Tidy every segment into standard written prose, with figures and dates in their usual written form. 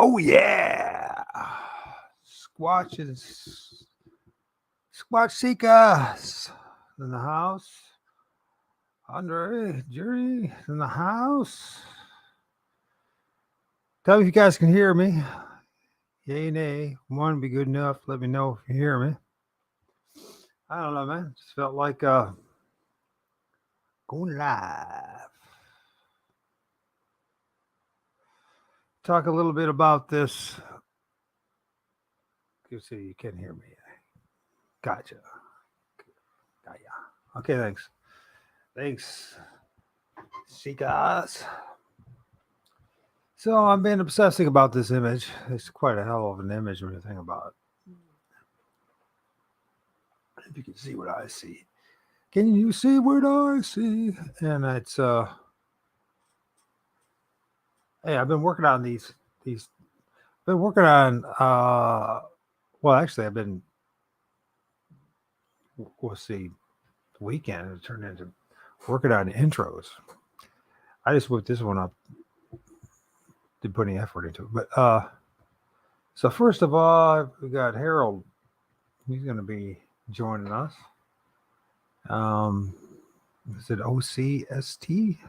Oh yeah, Squatch Seekers in the house. Andre, Jerry in the house. Tell me if you guys can hear me. Yay, nay. One would be good enough. Let me know if you hear me. I don't know, man. Just felt like going live. Talk a little bit about this. You see, you can't hear me. Gotcha. Got ya. Okay, thanks. Thanks. See, guys. So I've been obsessing about this image. It's quite a hell of an image when you think about it. If you can see what I see. Can you see what I see? And it's hey, I've been working on these been working on well actually I've been we'll see weekend it turned into working on intros. I just whipped this one up, didn't put any effort into it. But so first of all, we got Harold. He's gonna be joining us. Is it OCST?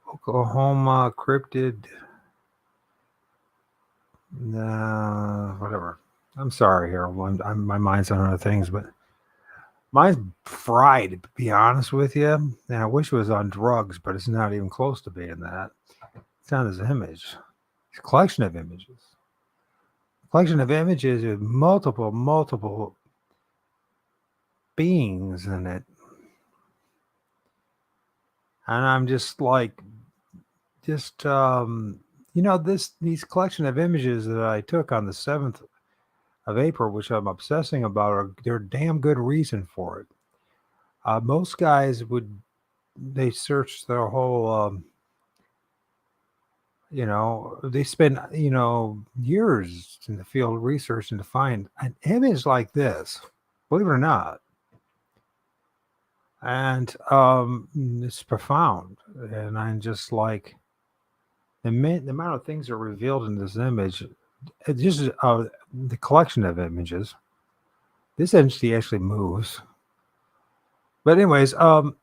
Oklahoma Cryptid. Whatever. I'm sorry, Harold. My mind's on other things, but mine's fried, to be honest with you. And I wish it was on drugs, but it's not even close to being that. It's on this image. It's a collection of images. Collection of images with multiple beings in it. And I'm just like, these collection of images that I took on the 7th of April, which I'm obsessing about, they're a damn good reason for it. Most guys they search their whole, they spend, years in the field researching to find an image like this, believe it or not. And it's profound. And I'm just like, the amount of things that are revealed in this image, it's just the collection of images. This entity actually moves. But anyways, and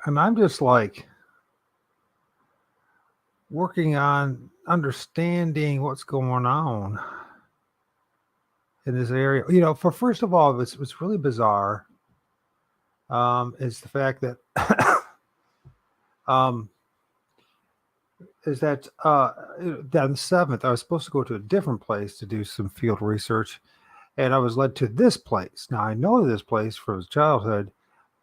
I'm just like working on understanding what's going on in this area. For first of all, what's really bizarre is the fact that is that on the 7th, I was supposed to go to a different place to do some field research, and I was led to this place. Now, I know this place from childhood,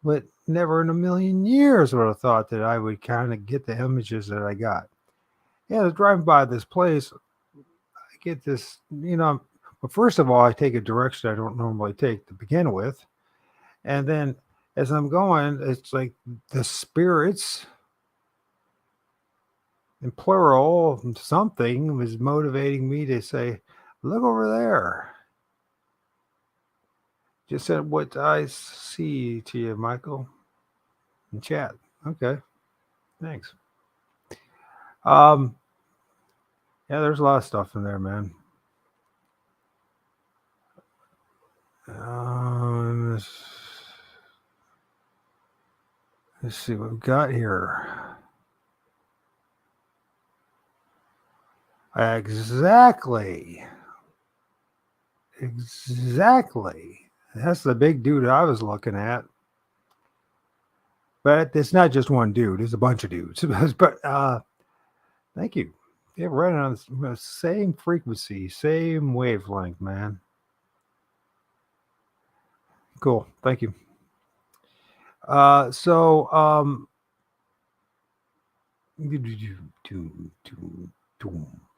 but never in a million years would have thought that I would kind of get the images that I got. Yeah, I was driving by this place. I get this, but first of all, I take a direction I don't normally take to begin with. And then as I'm going, it's like the spirits, in plural, something was motivating me to say, look over there. Just said what I see to you, Michael, in chat. Okay, thanks. Yeah, there's a lot of stuff in there, man. Let's see what we've got here. Exactly. That's the big dude I was looking at. But it's not just one dude. It's a bunch of dudes. But thank you. They're running on the same frequency, same wavelength, man. Cool. Thank you.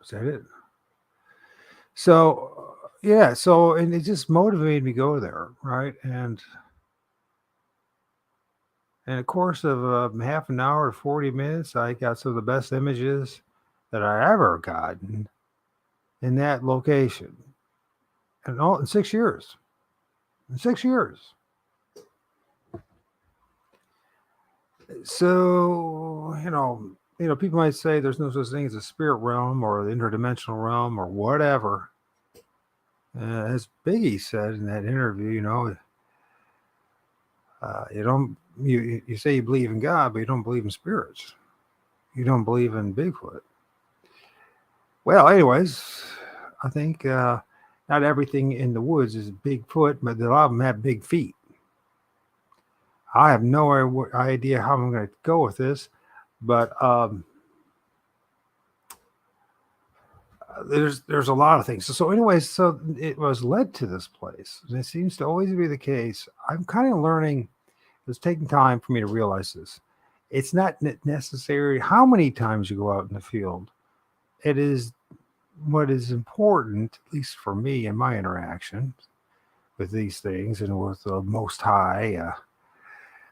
Is that it? So yeah, and it just motivated me to go there, right? And in a course of half an hour to 40 minutes, I got some of the best images that I ever gotten in that location. And all in 6 years. In 6 years. So, People might say there's no such thing as a spirit realm or the interdimensional realm or whatever. As Biggie said in that interview, you don't you say you believe in God, but you don't believe in spirits. You don't believe in Bigfoot. Well, anyways, I think not everything in the woods is Bigfoot, but a lot of them have big feet. I have no idea how I'm going to go with this, but there's a lot of things. So anyways, so it was led to this place, and it seems to always be the case. I'm kind of learning. It's taking time for me to realize this. It's not necessary how many times you go out in the field. It is what is important, at least for me in my interaction with these things and with the Most High,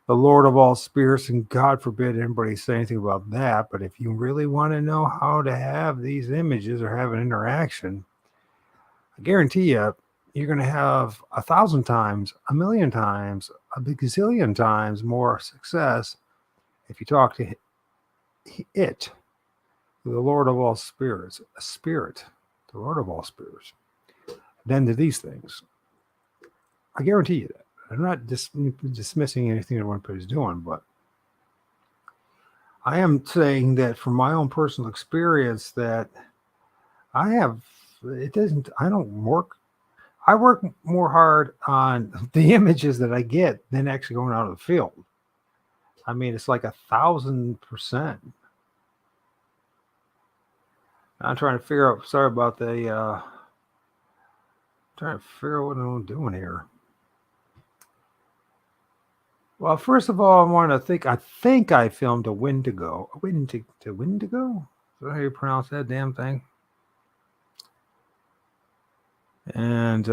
the Lord of all spirits, and God forbid anybody say anything about that. But if you really want to know how to have these images or have an interaction, I guarantee you're going to have 1,000 times, 1,000,000 times, a gazillion times more success if you talk to it, the Lord of all spirits, a spirit, the Lord of all spirits, than to these things. I guarantee you that. I'm not dismissing anything that one is doing, but I am saying that from my own personal experience that I work more hard on the images that I get than actually going out of the field. I mean, it's like 1,000%. I'm trying to figure out, sorry about trying to figure out what I'm doing here. Well, first of all, I think I filmed a Wendigo. Wendigo? Is that how you pronounce that damn thing? And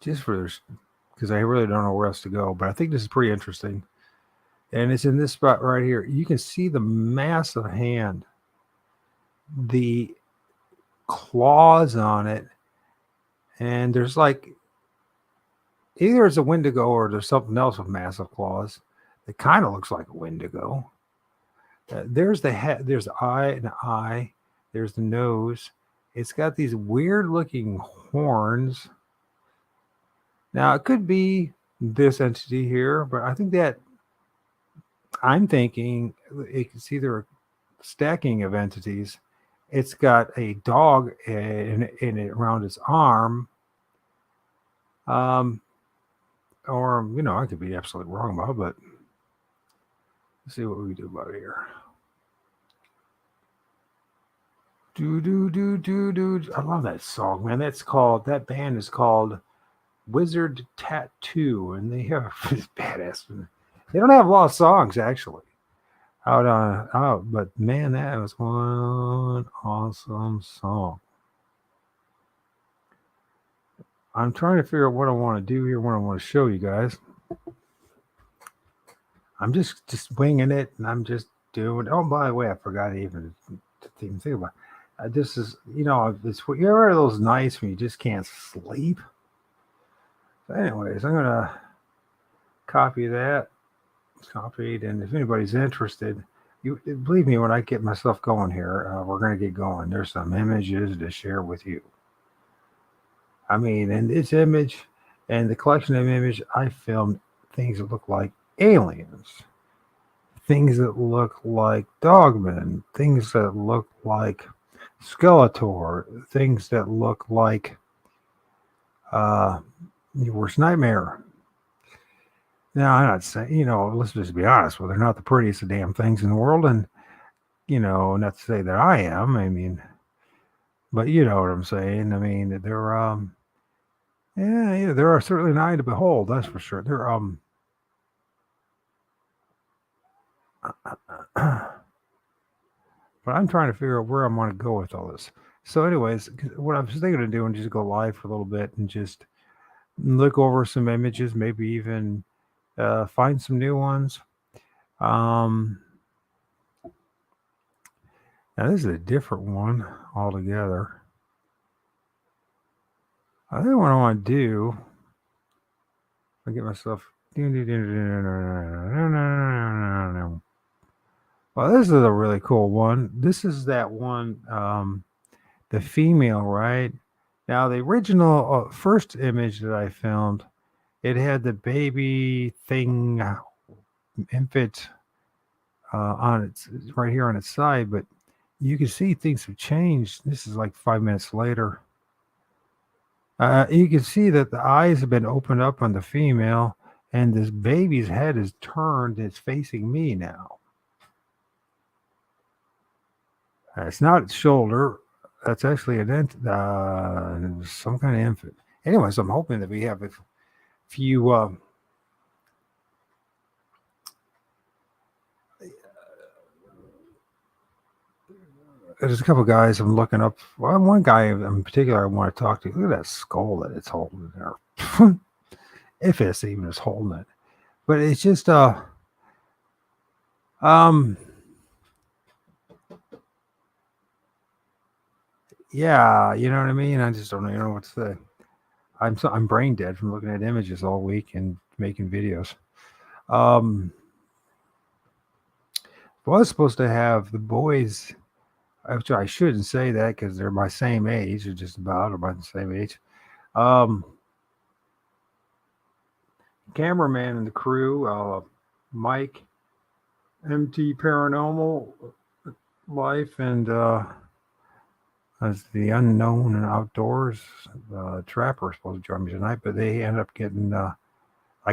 just because I really don't know where else to go, but I think this is pretty interesting. And it's in this spot right here. You can see the massive hand, the claws on it, and there's like either it's a Wendigo or there's something else with massive claws. It kind of looks like a Wendigo. There's the head, there's the eye, there's the nose. It's got these weird looking horns. Now it could be this entity here, but I think that I'm thinking it's either a stacking of entities. It's got a dog in it around its arm. Or I could be absolutely wrong about it, but let's see what we do about it here. I love that song, man. That band is called Wizard Tattoo, and they have this badass. They don't have a lot of songs actually out, but man, that was one awesome song. I'm trying to figure out what I want to do here, what I want to show you guys. I'm just winging it, and I'm just doing. Oh, by the way, I forgot even to even think about. This is, it's you ever those nights when you just can't sleep. So anyways, I'm gonna copy that, copied, and if anybody's interested, you believe me when I get myself going here, we're gonna get going. There's some images to share with you. I mean, in this image and the collection of images, I filmed things that look like aliens, things that look like dogmen, things that look like Skeletor, things that look like your worst nightmare. Now, I'm not saying, let's just be honest, well, they're not the prettiest of damn things in the world, and, not to say that I am, I mean, but you know what I'm saying. I mean, they're, yeah, there are certainly an eye to behold, that's for sure. They're, but I'm trying to figure out where I want to go with all this. So, anyways, what I was thinking of doing is just go live for a little bit and just look over some images, maybe even find some new ones. Now, this is a different one altogether. I think what I want to do, I get myself Well, this is a really cool one. This is that one, the female, right? Now, the original first image that I filmed, it had the baby thing, infant, on its right here on its side, but you can see things have changed. This is like 5 minutes later. You can see that the eyes have been opened up on the female, and this baby's head is turned. It's facing me now. It's not its shoulder. That's actually some kind of infant. Anyways, I'm hoping that we have a few. There's a couple of guys I'm looking up. Well, one guy in particular I want to talk to. Look at that skull that it's holding there. If it's even is holding it. But it's just yeah, you know what I mean? I just don't even know what to say. I'm brain dead from looking at images all week and making videos. Was supposed to have the boys, which I shouldn't say that because they're my same age, or just about the same age. Cameraman and the crew, Mike, MT Paranormal Life, and as the Unknown and Outdoors Trapper supposed to join me tonight, but they end up getting, I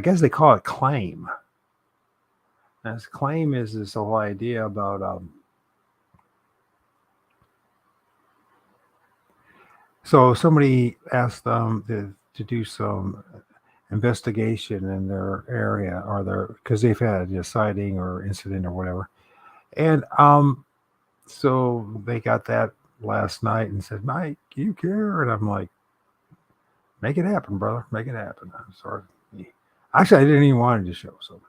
guess they call it claim. As claim is this whole idea about so somebody asked them to do some investigation in their area or their because they've had a sighting or incident or whatever, and so they got that last night and said, Mike, you care? And I'm like, make it happen, brother, make it happen. I'm sorry. Actually, I didn't even want to show. So,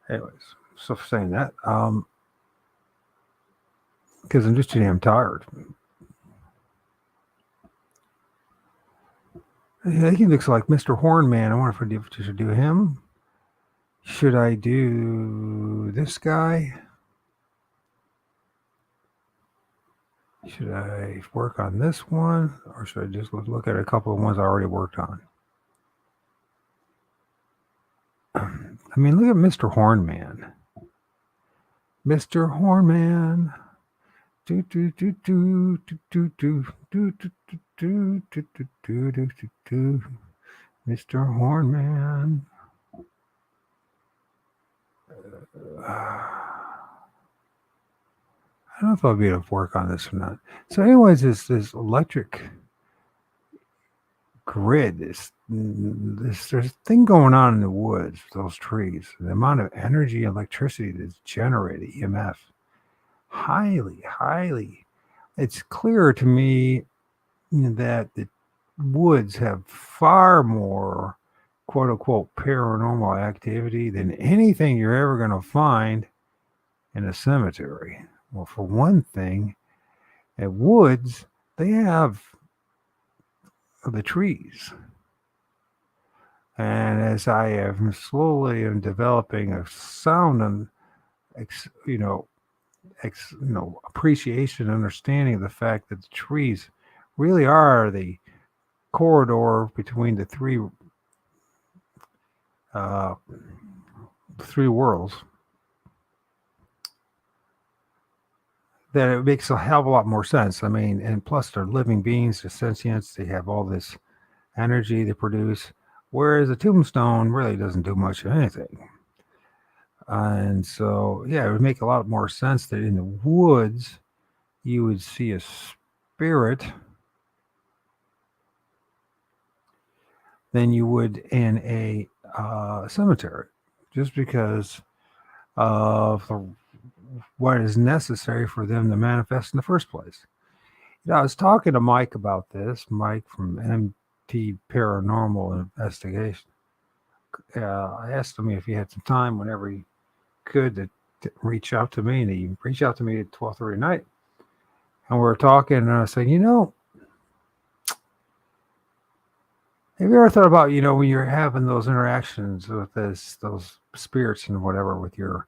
anyways, so for saying that, because I'm just too damn tired. Yeah, he looks like Mr. Hornman. I wonder if I should do him. Should I do this guy? Should I work on this one? Or should I just look at a couple of ones I already worked on? I mean, look at Mr. Hornman. Mr. Hornman. Do do do do do do do do do do do do do do. Mr. Hornman. I don't know if I'll be able to work on this or not. So, anyways, this electric grid, this there's a thing going on in the woods, those trees. The amount of energy and electricity that's generated, EMF, highly. It's clear to me that the woods have far more quote unquote paranormal activity than anything you're ever going to find in a cemetery. Well, for one thing, at woods, they have the trees. And as I am slowly developing a sound and appreciation and understanding of the fact that the trees really are the corridor between the three worlds, that it makes a hell of a lot more sense. I mean, and plus they're living beings, they're sentients, they have all this energy they produce, whereas a tombstone really doesn't do much of anything. And so, yeah, it would make a lot more sense that in the woods you would see a spirit than you would in a cemetery, just because of what is necessary for them to manifest in the first place. I was talking to Mike about this, Mike from MT Paranormal Investigation. I asked him if he had some time whenever he could to reach out to me, and he reached out to me at 12:30 at night. And we were talking, and I was saying, Have you ever thought about, when you're having those interactions with those spirits and whatever with your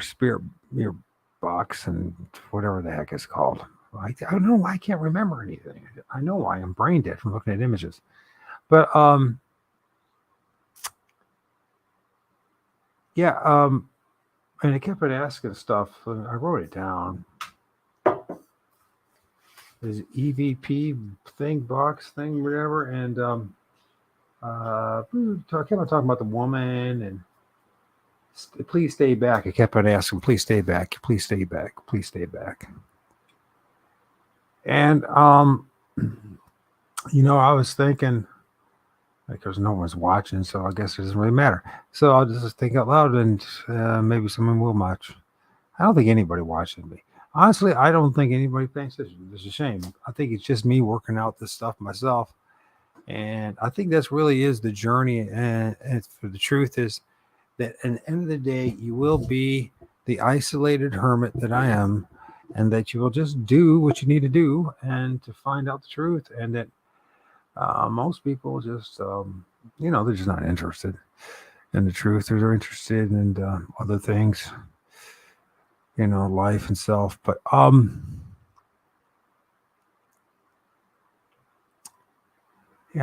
spirit, your box and whatever the heck it's called? I don't know why I can't remember anything. I know why I'm brain dead from looking at images. But yeah, and it kept on asking stuff. And I wrote it down. This EVP thing, box thing, whatever, and I kept on talking about the woman and please stay back. I kept on asking, please stay back, please stay back, please stay back. And I was thinking, because no one's watching, so I guess it doesn't really matter. So I'll just think out loud, and maybe someone will watch. I don't think anybody watching me. Honestly, I don't think anybody thinks this. It's a shame. I think it's just me working out this stuff myself, and I think that's really is the journey. And for the truth is that at the end of the day, you will be the isolated hermit that I am, and that you will just do what you need to do and to find out the truth, and that most people just, they're just not interested in the truth. They're interested in other things, life and self. But yeah,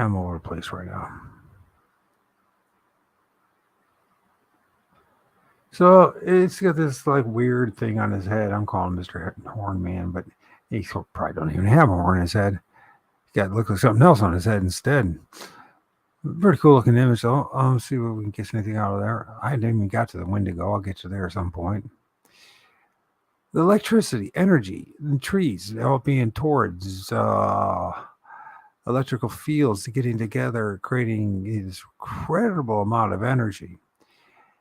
I'm all over the place right now. So it's got this like weird thing on his head. I'm calling Mr. Horn Man, but he probably don't even have a horn in his head. He got look like something else on his head instead. Pretty cool looking image though. See if we can get anything out of there. I didn't even got to the Wendigo. I'll get to there at some point. The electricity, energy, and trees all being towards electrical fields getting together, creating this incredible amount of energy.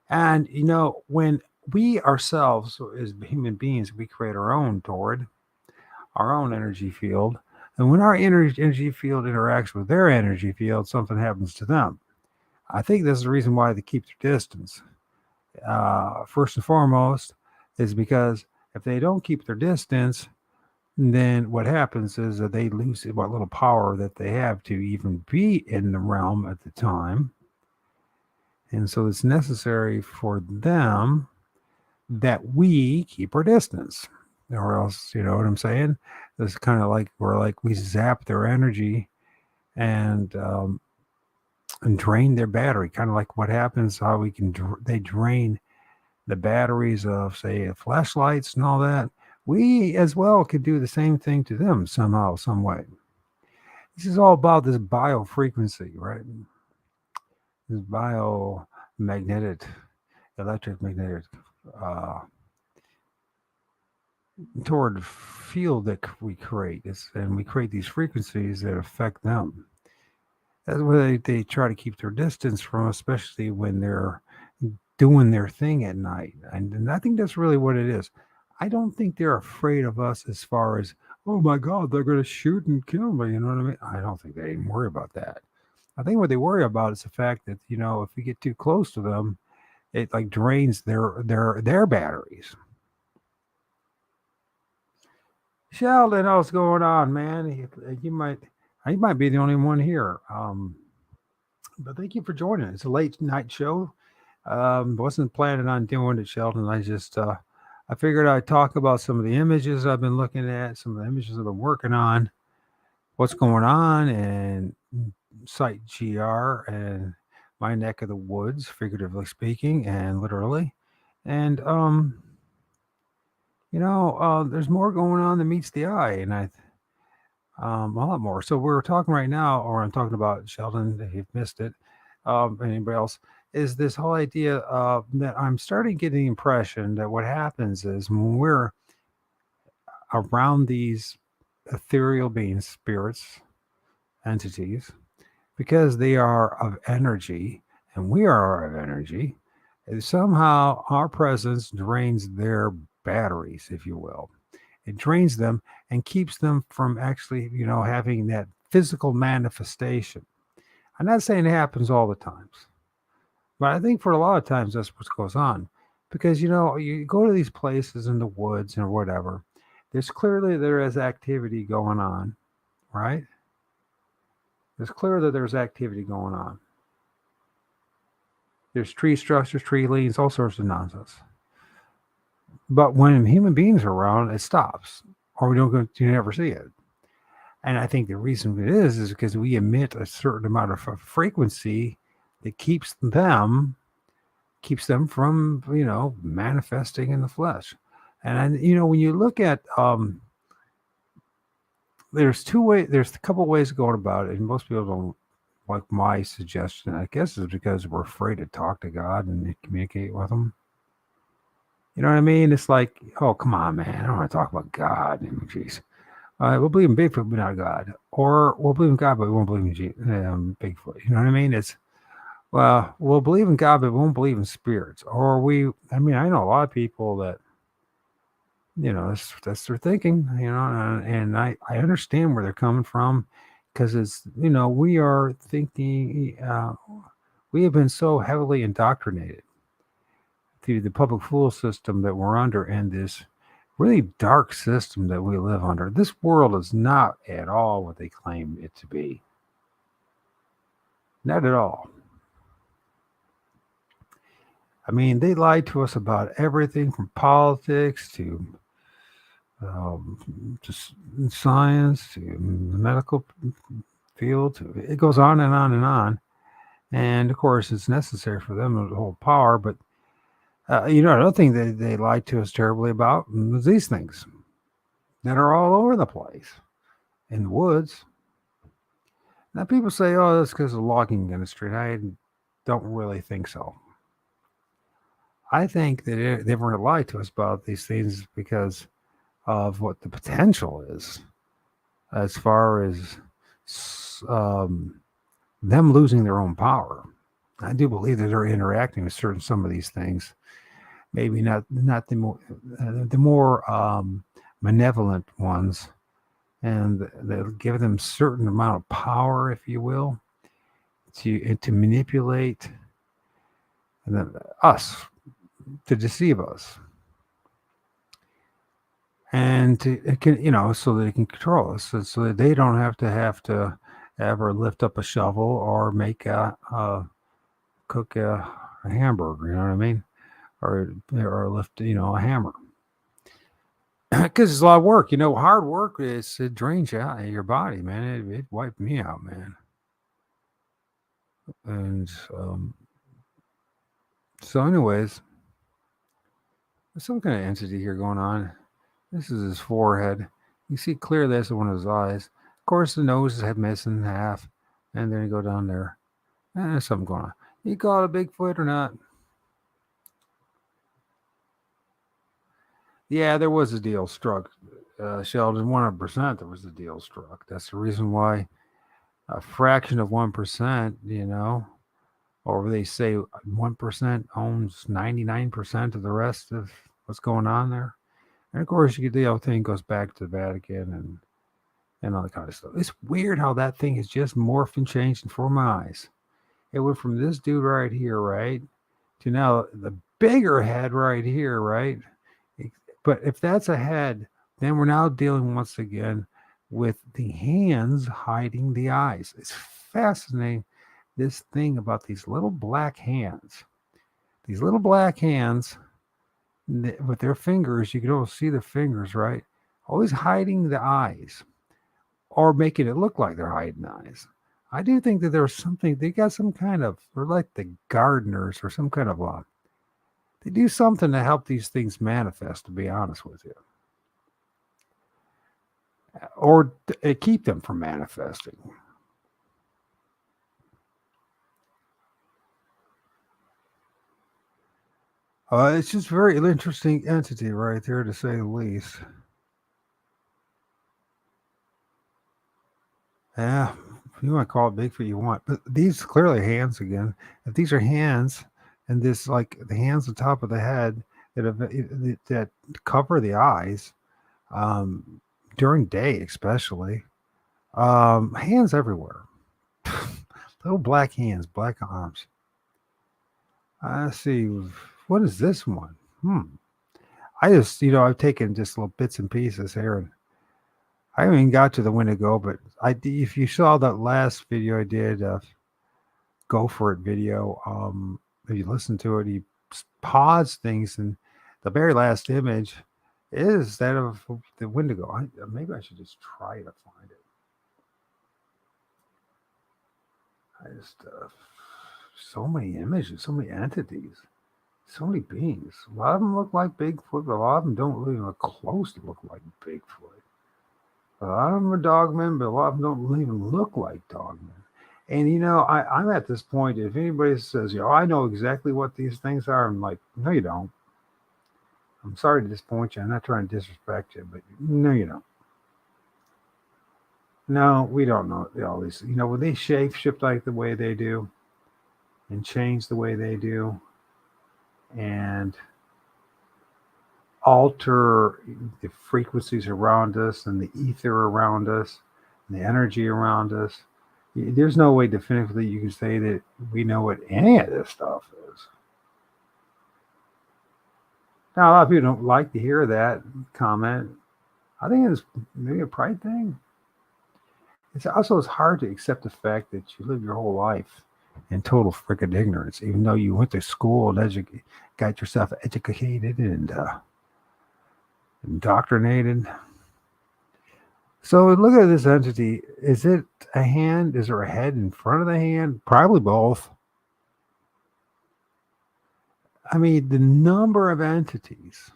And when we ourselves, as human beings, we create our own toward our own energy field. And when our energy field interacts with their energy field, something happens to them. I think this is the reason why they keep their distance. First and foremost, is because if they don't keep their distance, then what happens is that they lose what little power that they have to even be in the realm at the time. And so it's necessary for them that we keep our distance, or else, you know what I'm saying? It's kind of like we zap their energy and drain their battery, kind of like what happens, how they drain the batteries of, say, flashlights and all that. We as well could do the same thing to them somehow, some way. This is all about this biofrequency, right? This biomagnetic, electric magnetic uh, toward field that we create. And we create these frequencies that affect them. That's why they try to keep their distance from, especially when they're doing their thing at night. And I think that's really what it is. I don't think they're afraid of us as far as, oh my God, they're going to shoot and kill me. You know what I mean? I don't think they even worry about that. I think what they worry about is the fact that, if we get too close to them, it like drains their batteries. Sheldon, what's going on, man? You might be the only one here. But thank you for joining. It's a late night show. Wasn't planning on doing it, Sheldon. I figured I'd talk about some of the images I've been looking at, some of the images I've been working on, what's going on in Site GR and my neck of the woods, figuratively speaking and literally. And there's more going on than meets the eye, and a lot more. So we're talking right now, or I'm talking about Sheldon, if you've missed it, anybody else, is this whole idea that I'm starting getting the impression that what happens is when we're around these ethereal beings, spirits, entities, because they are of energy and we are of energy, somehow our presence drains their batteries, if you will. It drains them and keeps them from actually, having that physical manifestation. I'm not saying it happens all the times, but I think for a lot of times that's what goes on. Because, you go to these places in the woods or whatever, there is activity going on, right? It's clear that there's activity going on. There's tree structures, tree leaves, all sorts of nonsense. But when human beings are around, it stops, or we don't go. You never see it. And I think the reason it is because we emit a certain amount of frequency that keeps them from manifesting in the flesh. And when you look at there's there's a couple ways of going about it, and most people don't like my suggestion. I guess is because we're afraid to talk to God and communicate with Him. You know what I mean? It's like, oh, come on, man, I don't want to talk about God. Jeez. We'll believe in Bigfoot, but not God. Or we'll believe in God, but we won't believe in Bigfoot. You know what I mean? It's, well, we'll believe in God, but we won't believe in spirits. Or I know a lot of people that, that's their thinking, and I understand where they're coming from, because it's, we are thinking, we have been so heavily indoctrinated through the public school system that we're under, and this really dark system that we live under. This world is not at all what they claim it to be. Not at all. I mean, they lied to us about everything from politics to just science to the medical field. It goes on and on and on. And of course, it's necessary for them to hold power. But another thing that they lied to us terribly about was these things that are all over the place in the woods. Now, people say, oh, that's because of the logging industry. And I don't really think so. I think that they were lied to us about these things because of what the potential is as far as them losing their own power. I do believe that they're interacting with some of these things. Maybe not the more malevolent ones, and they'll give them a certain amount of power, if you will, to manipulate us, to deceive us, and so that it can control us, so that they don't have to ever lift up a shovel or make cook a hamburger. You know what I mean? Or lift a hammer, because it's a lot of work. Hard work it drains you out of your body, man. It wiped me out, man. And so, anyways, there's some kind of entity here going on. This is his forehead. You see clear this is one of his eyes. Of course, the nose is missing in half, and then you go down there, and there's something going on. You call it a Bigfoot or not? Yeah, there was a deal struck, Sheldon. 100%, there was a deal struck. That's the reason why a fraction of 1%, or they say 1% owns 99% of the rest of what's going on there. And of course, the whole thing goes back to the Vatican and all that kind of stuff. It's weird how that thing has just morphed and changed before my eyes. It went from this dude right here, right, to now the bigger head right here, right? But if that's a head, then we're now dealing once again with the hands hiding the eyes. It's fascinating, this thing about these little black hands. These little black hands with their fingers, you can almost see the fingers, right? Always hiding the eyes or making it look like they're hiding eyes. I do think that there's something, they got some kind of, they're like the gardeners or some kind of they do something to help these things manifest, to be honest with you. Or keep them from manifesting. It's just a very interesting entity right there, to say the least. Yeah, you want to call it Bigfoot, you want. But these clearly hands again. If these are hands, and this, like the hands on top of the head that cover the eyes, during day especially, hands everywhere. Little black hands, black arms. I see. What is this one? I just, I've taken just little bits and pieces here, and I haven't even got to the Wendigo, but if you saw that last video I did, Go For It video, if you listen to it, he paused things, and the very last image is that of the Wendigo. Maybe I should just try to find it. I just so many images, so many entities, so many beings. A lot of them look like Bigfoot, but a lot of them don't really look close to look like Bigfoot. A lot of them are dogmen, but a lot of them don't even look like dogmen. And I'm at this point. If anybody says, I know exactly what these things are, I'm like, no, you don't. I'm sorry to disappoint you. I'm not trying to disrespect you, but no, you don't. No, we don't know all these. When they shape shift like the way they do and change the way they do and alter the frequencies around us and the ether around us and the energy around us, there's no way definitively you can say that we know what any of this stuff is. Now, a lot of people don't like to hear that comment. I think it's maybe a pride thing. It's hard to accept the fact that you live your whole life in total freaking ignorance, even though you went to school and got yourself educated and indoctrinated. So look at this entity. Is it a hand? Is there a head in front of the hand? Probably both. I mean, the number of entities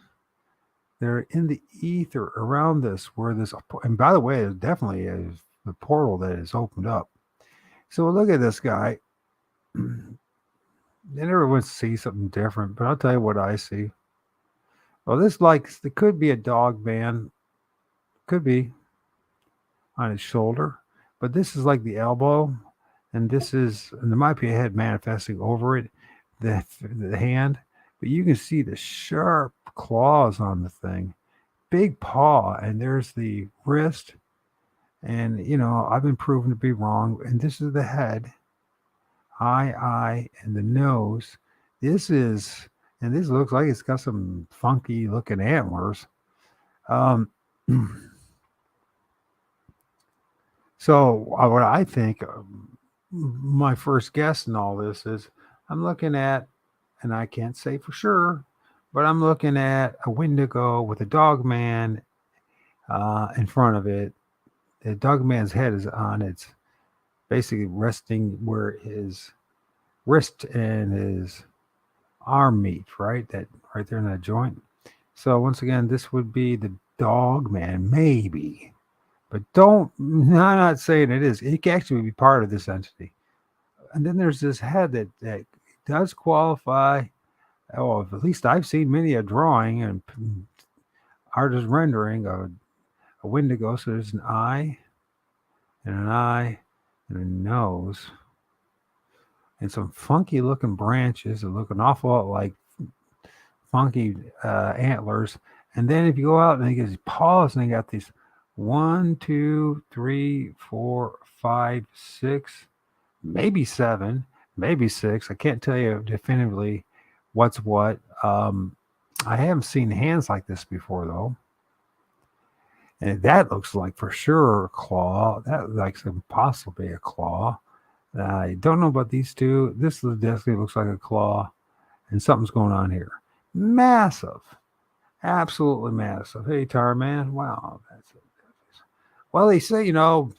that are in the ether around this, and by the way, it definitely is the portal that is opened up. So look at this guy. And everyone sees something different, but I'll tell you what I see. Well, it could be a dog man, could be on his shoulder, but this is like the elbow, and there might be a head manifesting over it, the hand, but you can see the sharp claws on the thing, big paw, and there's the wrist, and I've been proven to be wrong, and this is the head, eye, and the nose. This looks like it's got some funky looking antlers. So what I think, my first guess in all this is, I'm looking at, and I can't say for sure, but I'm looking at a Wendigo with a dog man in front of it. The dog man's head is on its, basically resting where his wrist and his arm meet, right? That right there in that joint. So once again, this would be the dog man, maybe. But I'm not saying it is. It can actually be part of this entity. And then there's this head that does qualify. Oh, at least I've seen many a drawing and artist rendering of a Wendigo. So there's an eye and a nose and some funky looking branches that look an awful lot like funky antlers. And then if you go out and he gets paws and they got these 1, 2, 3, 4, 5, 6, maybe 7, maybe 6. I can't tell you definitively what's what. I haven't seen hands like this before though. And that looks like for sure a claw. That like could possibly a claw. I don't know about these two. This definitely looks like a claw. And something's going on here. Massive. Absolutely massive. Hey, Tar Man. Wow, that's it. Well, they say,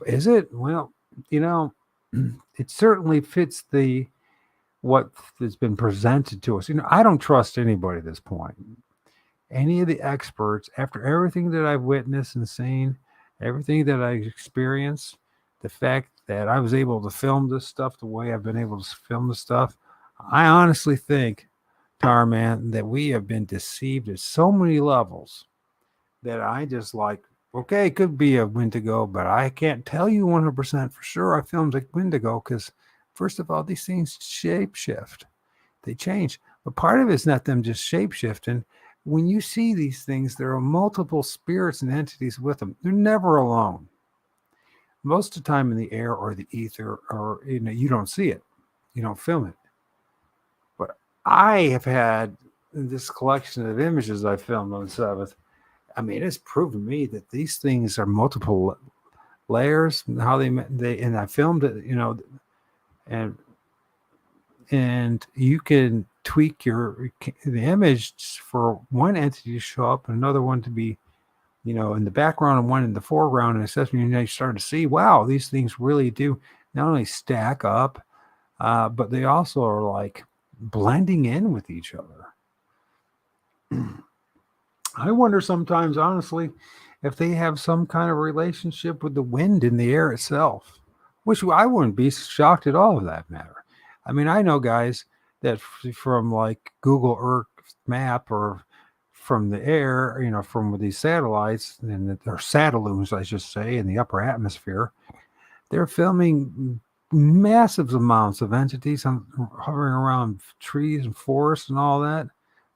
is it? Well, it certainly fits what has been presented to us. I don't trust anybody at this point. Any of the experts, after everything that I've witnessed and seen, everything that I've experienced, the fact that I was able to film this stuff the way I've been able to film this stuff, I honestly think, Tarman, that we have been deceived at so many levels that I just like, okay, it could be a Wendigo, but I can't tell you 100% for sure I filmed a Wendigo because, first of all, these things shape shift. They change. But part of it's not them just shape shifting. When you see these things, there are multiple spirits and entities with them. They're never alone. Most of the time in the air or the ether, or you don't see it. You don't film it. But I have had this collection of images I filmed on the 7th. I mean, it's proven to me that these things are multiple layers. How they and I filmed it, and you can tweak the image for one entity to show up and another one to be, in the background and one in the foreground. And especially when you start to see, wow, these things really do not only stack up, but they also are like blending in with each other. I wonder sometimes, honestly, if they have some kind of relationship with the wind in the air itself, which I wouldn't be shocked at all of that matter. I mean, I know guys that from like Google Earth map or from the air, from these satellites and or satelloons, I should say, in the upper atmosphere, they're filming massive amounts of entities hovering around trees and forests and all that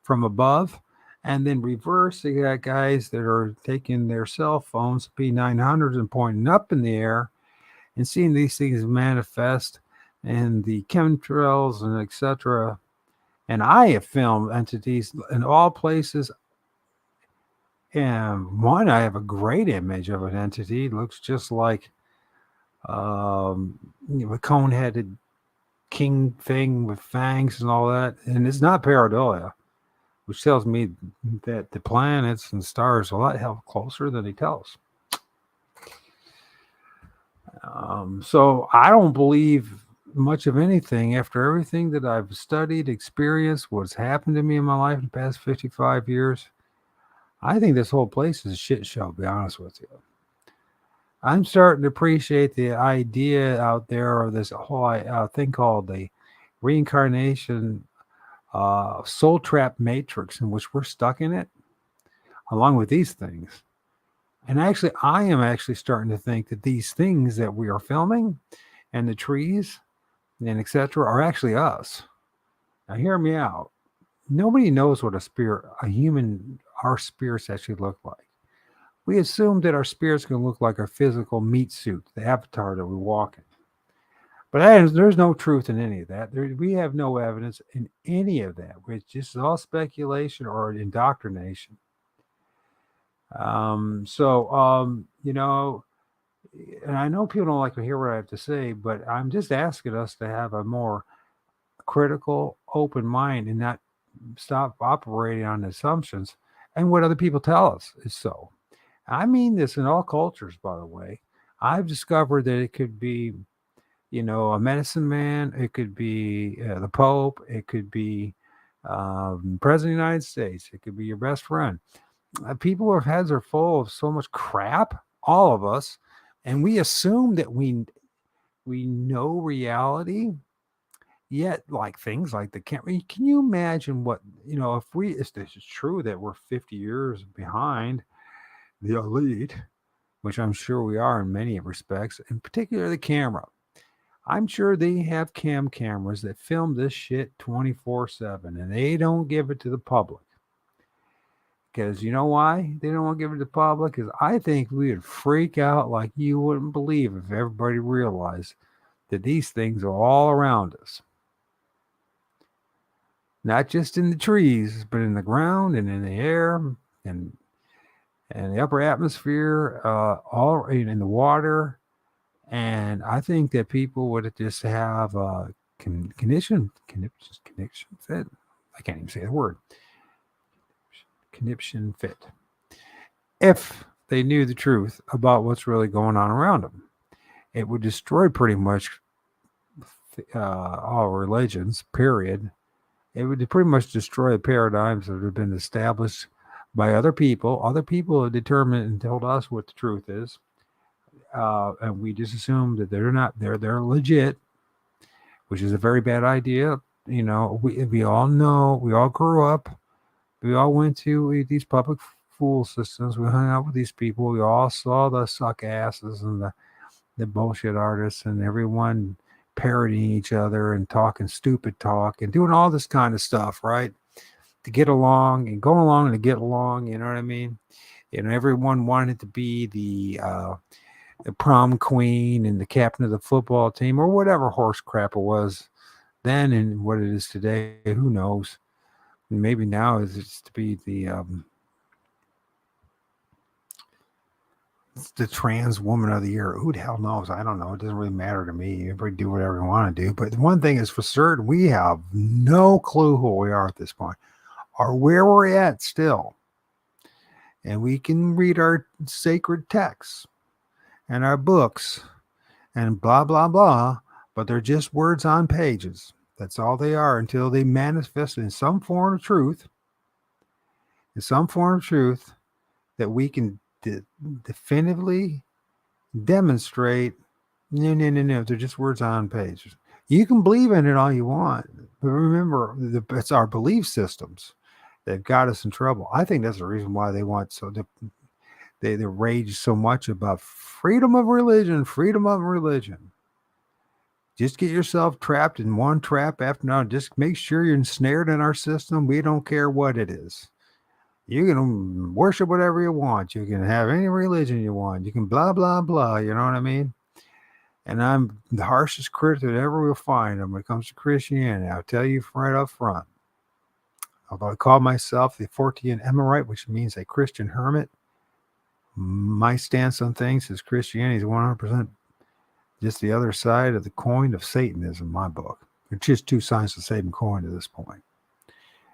from above. And then reverse, you got guys that are taking their cell phones, P900s, and pointing up in the air and seeing these things manifest and the chemtrails and etc. And I have filmed entities in all places. And one, I have a great image of an entity. It looks just like a cone-headed king thing with fangs and all that. And it's not pareidolia, which tells me that the planets and stars are a lot hell closer than they tell us. So I don't believe much of anything after everything that I've studied, experienced, what's happened to me in my life in the past 55 years. I think this whole place is a shit show, to be honest with you. I'm starting to appreciate the idea out there of this whole thing called the reincarnation soul trap matrix in which we're stuck in it, along with these things. And actually, I am actually starting to think that these things that we are filming and the trees and etc. are actually us. Now, hear me out. Nobody knows what our spirits actually look like. We assume that our spirits can look like our physical meat suit, the avatar that we walk in. But there's no truth in any of that. We have no evidence in any of that. It's just all speculation or indoctrination. And I know people don't like to hear what I have to say, but I'm just asking us to have a more critical, open mind and not stop operating on assumptions and what other people tell us is so. I mean this in all cultures, by the way. I've discovered that it could be, a medicine man. It could be the Pope. It could be President of the United States. It could be your best friend. People's heads are full of so much crap, all of us, and we assume that we know reality. Yet, like things like the camera, can you imagine what if this is true that we're 50 years behind the elite, which I'm sure we are in many respects, in particular the camera. I'm sure they have cameras that film this shit 24/7 and they don't give it to the public. Because you know why they don't want to give it to the public? Because I think we would freak out like you wouldn't believe if everybody realized that these things are all around us. Not just in the trees, but in the ground and in the air and the upper atmosphere, all in the water. And I think that people would just have a connection fit. I can't even say the word. Conniption fit. If they knew the truth about what's really going on around them, it would destroy pretty much all religions, period. It would pretty much destroy the paradigms that have been established by other people. Other people have determined and told us what the truth is. And we just assume that they're not, they're legit, which is a very bad idea. We all know, we all grew up, we all went to these public fool systems. We hung out with these people. We all saw the suck asses and the bullshit artists and everyone parodying each other and talking stupid talk and doing all this kind of stuff, right? To get along and going along and to get along, you know what I mean? Everyone wanted to be the prom queen and the captain of the football team or whatever horse crap it was then and what it is today. Who knows? Maybe now is it's to be the the trans woman of the year. Who the hell knows? I don't know. It doesn't really matter to me. Everybody do whatever you want to do. But one thing is for certain, we have no clue who we are at this point or where we're at still. And we can read our sacred texts and our books and blah, blah, blah, but they're just words on pages. That's all they are until they manifest in some form of truth, that we can definitively demonstrate. No. They're just words on pages. You can believe in it all you want, but remember, it's our belief systems that got us in trouble. I think that's the reason why they want they rage so much about freedom of religion. Just get yourself trapped in one trap after another. Just make sure you're ensnared in our system. We don't care what it is. You can worship whatever you want. You can have any religion you want. You can blah, blah, blah. You know what I mean? And I'm the harshest critic that ever will find when it comes to Christianity. I'll tell you right up front. Although I call myself the 14th Emirate, which means a Christian hermit, my stance on things is Christianity is 100% just the other side of the coin of Satanism, my book. It's just two sides of the same coin at this point.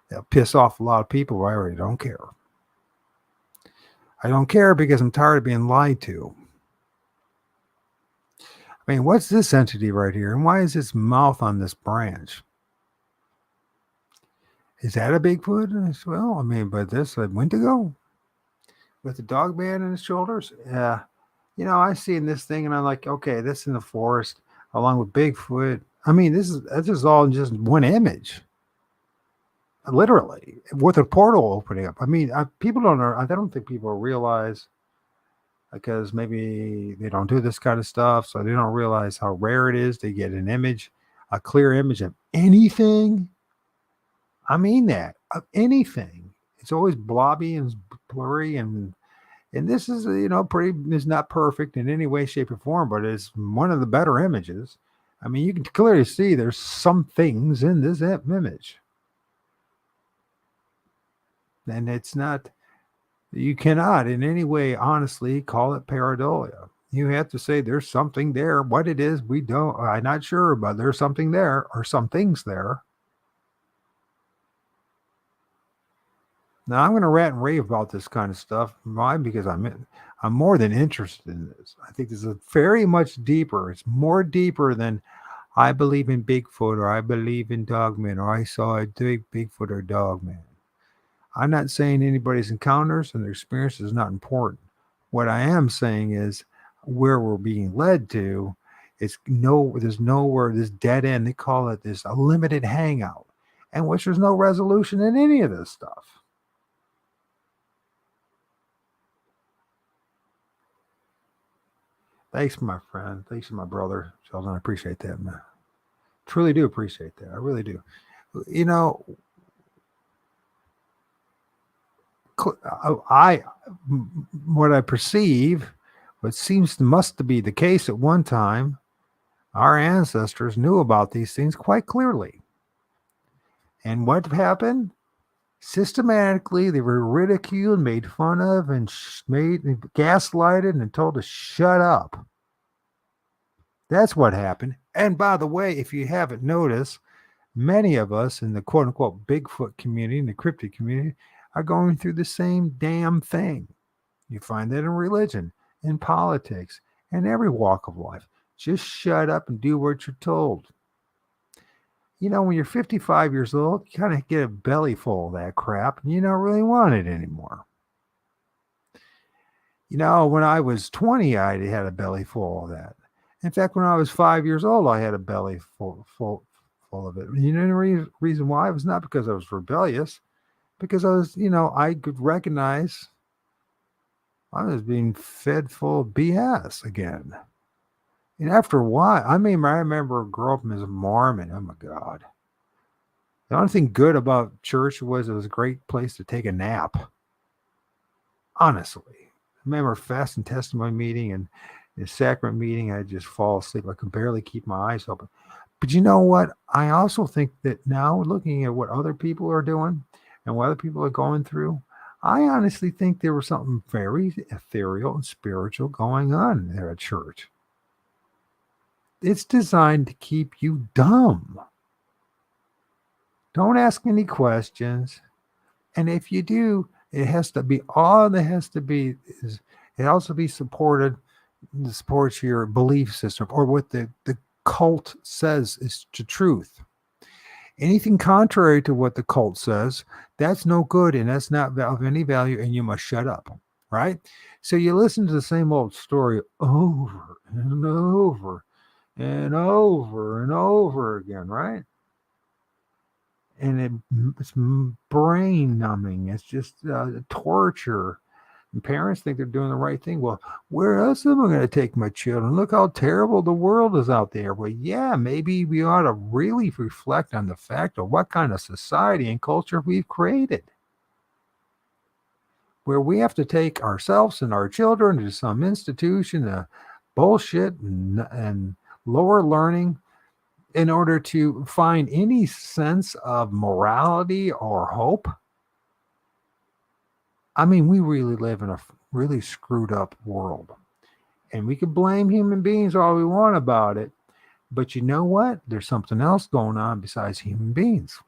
They'll piss off a lot of people, but I really don't care. I don't care because I'm tired of being lied to. I mean, what's this entity right here? And why is its mouth on this branch? Is that a Bigfoot? Well, I mean, but this a Wendigo with the dog man on his shoulders? Yeah. You know, I seen this thing and I'm like, okay, this in the forest along with Bigfoot. I mean, this is all just one image. Literally, with a portal opening up. I mean, people don't know. I don't think people realize, because maybe they don't do this kind of stuff, so they don't realize how rare it is to get an image, a clear image of anything. I mean that, of anything. It's always blobby and blurry, and this is, it's not perfect in any way, shape, or form, but it's one of the better images. I mean, you can clearly see there's some things in this image. And it's not, you cannot in any way honestly call it pareidolia. You have to say there's something there. What it is, I'm not sure, but there's something there or some things there. Now I'm going to rant and rave about this kind of stuff. Why? Because I'm more than interested in this. I think this is very much deeper. It's more deeper than I believe in Bigfoot or I believe in Dogman or I saw a Bigfoot or Dogman. I'm not saying anybody's encounters and their experience is not important. What I am saying is where we're being led to is there's nowhere, this dead end, they call it this, a limited hangout, and which there's no resolution in any of this stuff. Thanks, my friend. Thanks, my brother. Sheldon, I appreciate that, man. Truly do appreciate that. I really do. You know, what I perceive, what must be the case at one time, our ancestors knew about these things quite clearly. And what happened? Systematically, they were ridiculed, made fun of, and gaslighted and told to shut up. That's what happened. And by the way, if you haven't noticed, many of us in the quote-unquote Bigfoot community, in the cryptid community, are going through the same damn thing. You find that in religion, in politics, and every walk of life. Just shut up and do what you're told. You know, when you're 55 years old, you kind of get a belly full of that crap, and you don't really want it anymore. You know, when I was 20, I had a belly full of that. In fact, when I was 5 years old, I had a belly full of it. You know the reason why? It was not because I was rebellious, because I was, I could recognize I was being fed full of BS again. And after a while, I remember growing up as a Mormon. Oh my God. The only thing good about church was it was a great place to take a nap. Honestly. I remember fast and testimony meeting and the sacrament meeting, I'd just fall asleep. I could barely keep my eyes open. But you know what? I also think that now, looking at what other people are doing and what other people are going through, I honestly think there was something very ethereal and spiritual going on there at church. It's designed to keep you dumb. Don't ask any questions. And if you do, it has to be all that has to be is it also be supports your belief system or what the cult says is the truth. Anything contrary to what the cult says, that's no good and that's not of any value, and you must shut up. Right? So you listen to the same old story over and over and over and over again, right? And it's brain numbing. It's just torture. And parents think they're doing the right thing. Well, where else am I going to take my children? Look how terrible the world is out there. Well, yeah, maybe we ought to really reflect on the fact of what kind of society and culture we've created, where we have to take ourselves and our children to some institution of bullshit and lower learning in order to find any sense of morality or hope. I mean, we really live in a really screwed up world. And we can blame human beings all we want about it. But you know what? There's something else going on besides human beings.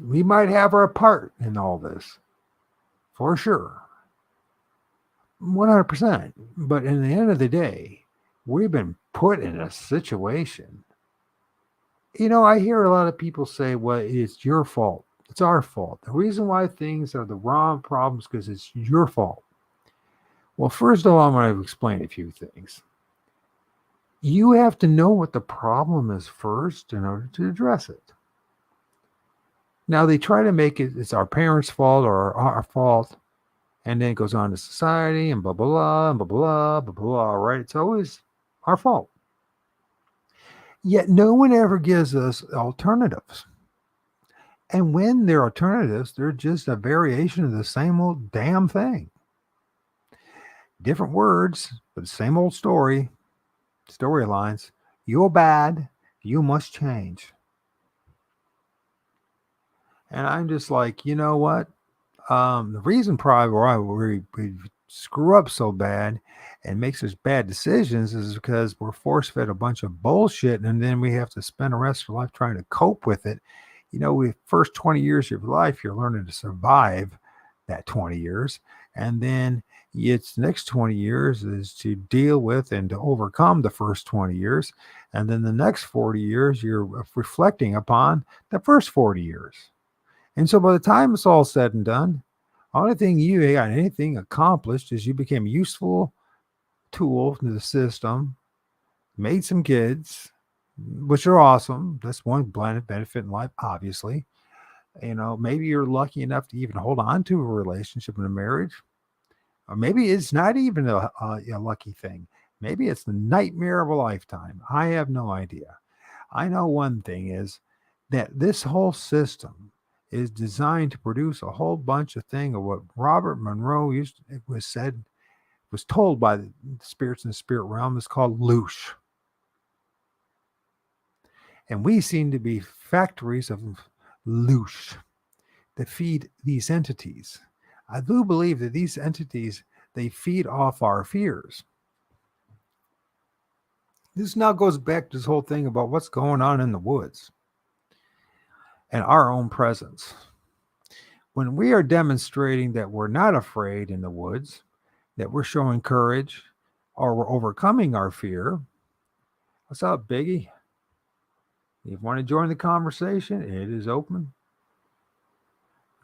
We might have our part in all this, for sure. 100%. But in the end of the day, we've been put in a situation. I hear a lot of people say, well, it's your fault. It's our fault. The reason why things are the wrong problems because it's your fault. Well, first of all, I'm going to explain a few things. You have to know what the problem is first in order to address it. Now, they try to make it's our parents' fault or our fault, and then it goes on to society and blah, blah, blah, and blah, blah, blah, blah, blah, right? It's always our fault. Yet no one ever gives us alternatives. And when they're alternatives, they're just a variation of the same old damn thing. Different words, but the same old storylines. You're bad. You must change. And I'm just like, you know what? The reason probably why we screw up so bad and make such bad decisions is because we're force fed a bunch of bullshit, and then we have to spend the rest of our life trying to cope with it. The first 20 years of your life, you're learning to survive that 20 years. And then it's the next 20 years is to deal with and to overcome the first 20 years. And then the next 40 years, you're reflecting upon the first 40 years. And so by the time it's all said and done, only thing you got anything accomplished is you became a useful tool to the system, made some kids, which are awesome. That's one benefit in life, obviously. Maybe you're lucky enough to even hold on to a relationship and a marriage. Or maybe it's not even a lucky thing. Maybe it's the nightmare of a lifetime. I have no idea. I know one thing is that this whole system is designed to produce a whole bunch of things of what Robert Monroe was told by the spirits in the spirit realm is called loosh. And we seem to be factories of loosh that feed these entities. I do believe that these entities, they feed off our fears. This now goes back to this whole thing about what's going on in the woods and our own presence. When we are demonstrating that we're not afraid in the woods, that we're showing courage, or we're overcoming our fear, what's up, Biggie? If you want to join the conversation, it is open.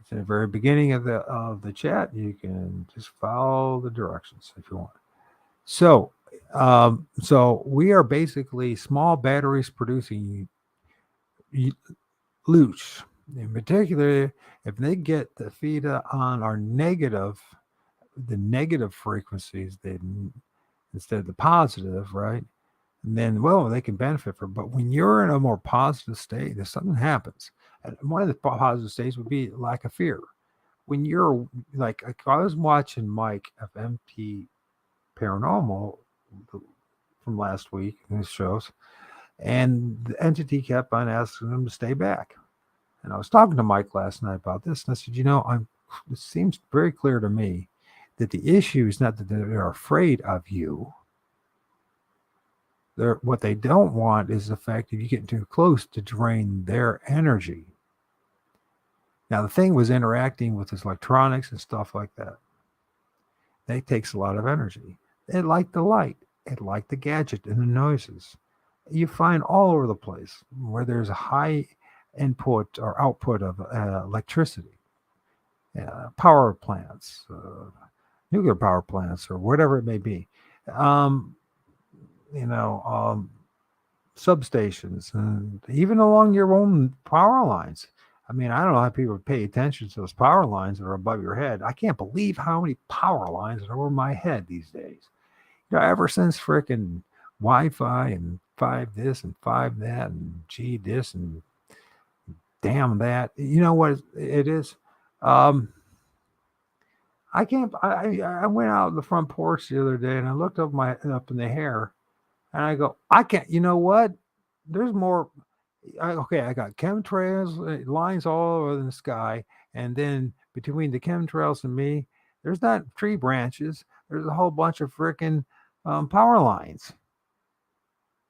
It's in the very beginning of the chat. You can just follow the directions if you want. So we are basically small batteries producing loose. In particular, if they get the feed on our the negative frequencies, then instead of the positive, right? And then, they can benefit from. But when you're in a more positive state, if something happens, and one of the positive states would be lack of fear. When you're like I was watching Mike of MT Paranormal from last week in his shows, and the entity kept on asking him to stay back. And I was talking to Mike last night about this, and I said, it seems very clear to me that the issue is not that they're afraid of you. What they don't want is the fact that you get too close to drain their energy. Now, the thing was interacting with his electronics and stuff like that. That takes a lot of energy. It like the light. It like the gadget and the noises. You find all over the place where there's a high input or output of electricity, power plants, nuclear power plants, or whatever it may be. Um, you know, substations, and even along your own power lines. I mean, I don't know how people pay attention to those power lines that are above your head. I can't believe how many power lines are over my head these days. Ever since frickin' Wi-Fi and 5 this and 5 that and G this and damn that. You know what it is? Um, I can't. I went out the front porch the other day and I looked up in the hair and I go, I can't. You know what? There's more. Okay, I got chemtrails lines all over the sky, and then between the chemtrails and me, there's not tree branches. There's a whole bunch of freaking power lines.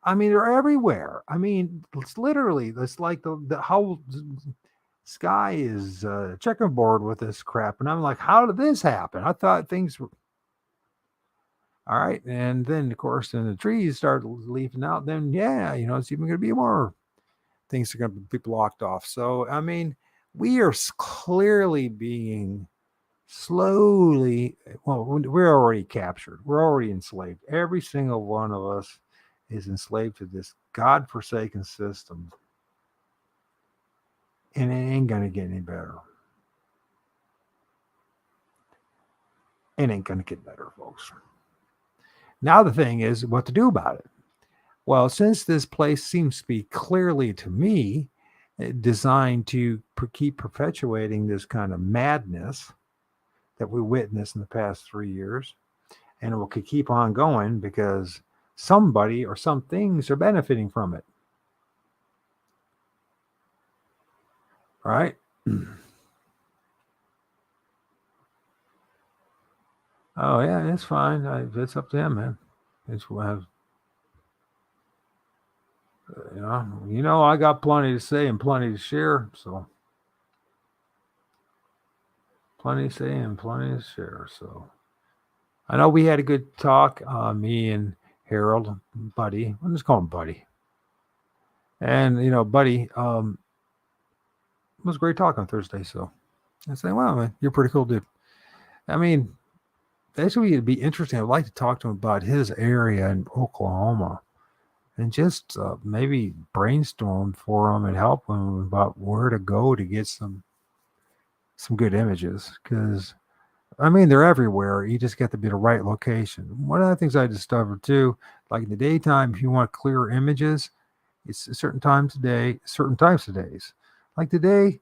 I mean, they're everywhere. I mean, it's literally, it's like the whole sky is checkerboard with this crap. And I'm like, how did this happen? I thought things were all right. And then, of course, then the trees start leafing out. Then, yeah, it's even going to be more things are going to be blocked off. So, I mean, we are clearly being slowly, well, we're already captured. We're already enslaved. Every single one of us is enslaved to this godforsaken system. And it ain't going to get any better. It ain't going to get better, folks. Now, the thing is what to do about it. Well, since this place seems to be clearly to me designed to keep perpetuating this kind of madness that we witnessed in the past 3 years, and it will keep on going because somebody or some things are benefiting from it. Right? Oh yeah, it's fine. It's up to him, man. It's I got plenty to say and plenty to share. So plenty to say and plenty to share. So I know we had a good talk, me and Harold, Buddy. I'm just calling him Buddy. And Buddy, it was great talk on Thursday. So I say, wow, man, you're pretty cool, dude. I mean, that's what would be interesting. I'd like to talk to him about his area in Oklahoma and just maybe brainstorm for him and help him about where to go to get some good images. Because I mean, they're everywhere. You just got to be the right location. One of the things I discovered too, like in the daytime, if you want clear images, it's certain times of day, certain types of days. Like today,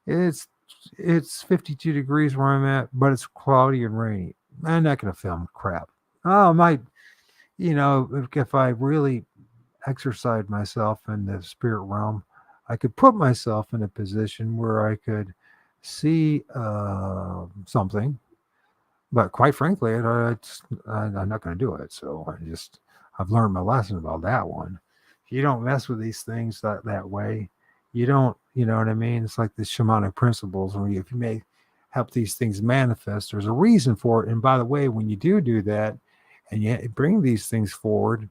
it's 52 degrees where I'm at, but it's cloudy and rainy. I'm not gonna film crap. Oh, I might, if I really exercise myself in the spirit realm, I could put myself in a position where I could see something. But quite frankly, I'm not going to do it. So I've learned my lesson about that one. If you don't mess with these things that way, you don't, you know what I mean? It's like the shamanic principles, where if you may help these things manifest, there's a reason for it. And by the way, when you do that, and you bring these things forward,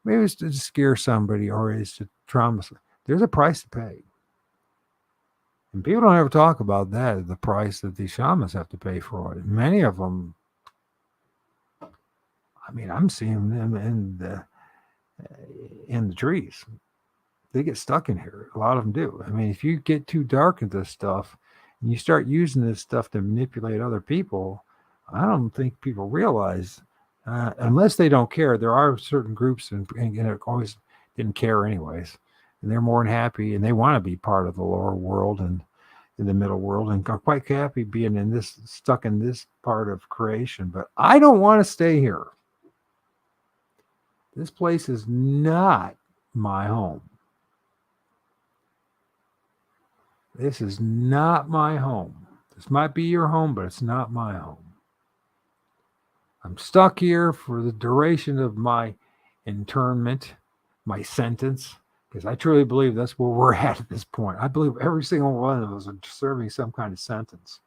maybe it's to scare somebody or it's to trauma. There's a price to pay. And people don't ever talk about that, the price that these shamans have to pay for it. Many of them, I mean, I'm seeing them in the trees. They get stuck in here. A lot of them do. I mean, if you get too dark into this stuff and you start using this stuff to manipulate other people, I don't think people realize, unless they don't care. There are certain groups and it always didn't care anyways. And they're more than happy and they want to be part of the lower world and in the middle world and are quite happy being stuck in this part of creation. But I don't want to stay here. This place is not my home. This is not my home. This might be your home, but it's not my home. I'm stuck here for the duration of my internment, my sentence, because I truly believe that's where we're at this point. I believe every single one of us are serving some kind of sentence.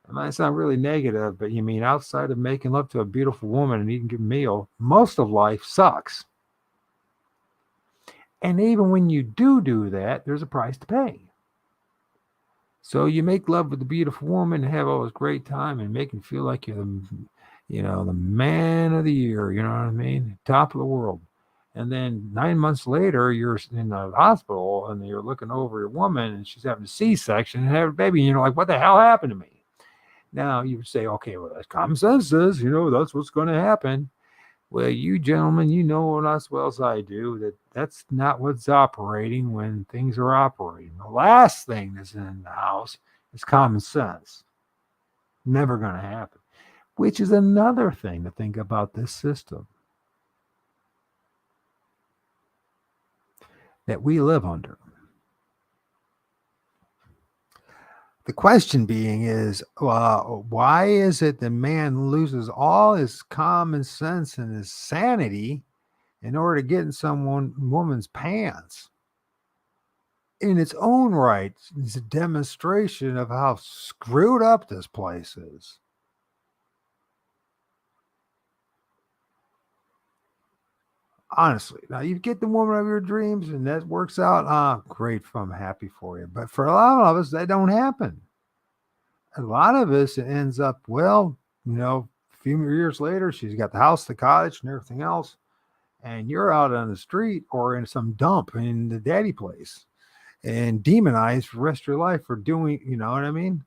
It might sound really negative, but you mean outside of making love to a beautiful woman and eating a meal, most of life sucks. And even when you do that, there's a price to pay. So you make love with a beautiful woman and have all this great time and make it feel like you're the man of the year, you know what I mean? Top of the world. And then 9 months later, you're in the hospital and you're looking over your woman and she's having a C-section and having a baby. And you're like, what the hell happened to me? Now you would say, okay, well, that's common sense says, that's what's going to happen. Well, you gentlemen, you know as well as I do that that's not what's operating when things are operating. The last thing that's in the house is common sense. Never going to happen, which is another thing to think about this system that we live under. The question being is, why is it that man loses all his common sense and his sanity in order to get in woman's pants? In its own right, it's a demonstration of how screwed up this place is. Honestly, now you get the woman of your dreams and that works out. Great, I'm happy for you. But for a lot of us, that don't happen. A lot of us, it ends up, a few years later, she's got the house, the cottage, and everything else. And you're out on the street or in some dump in the daddy place and demonized for the rest of your life for doing, you know what I mean?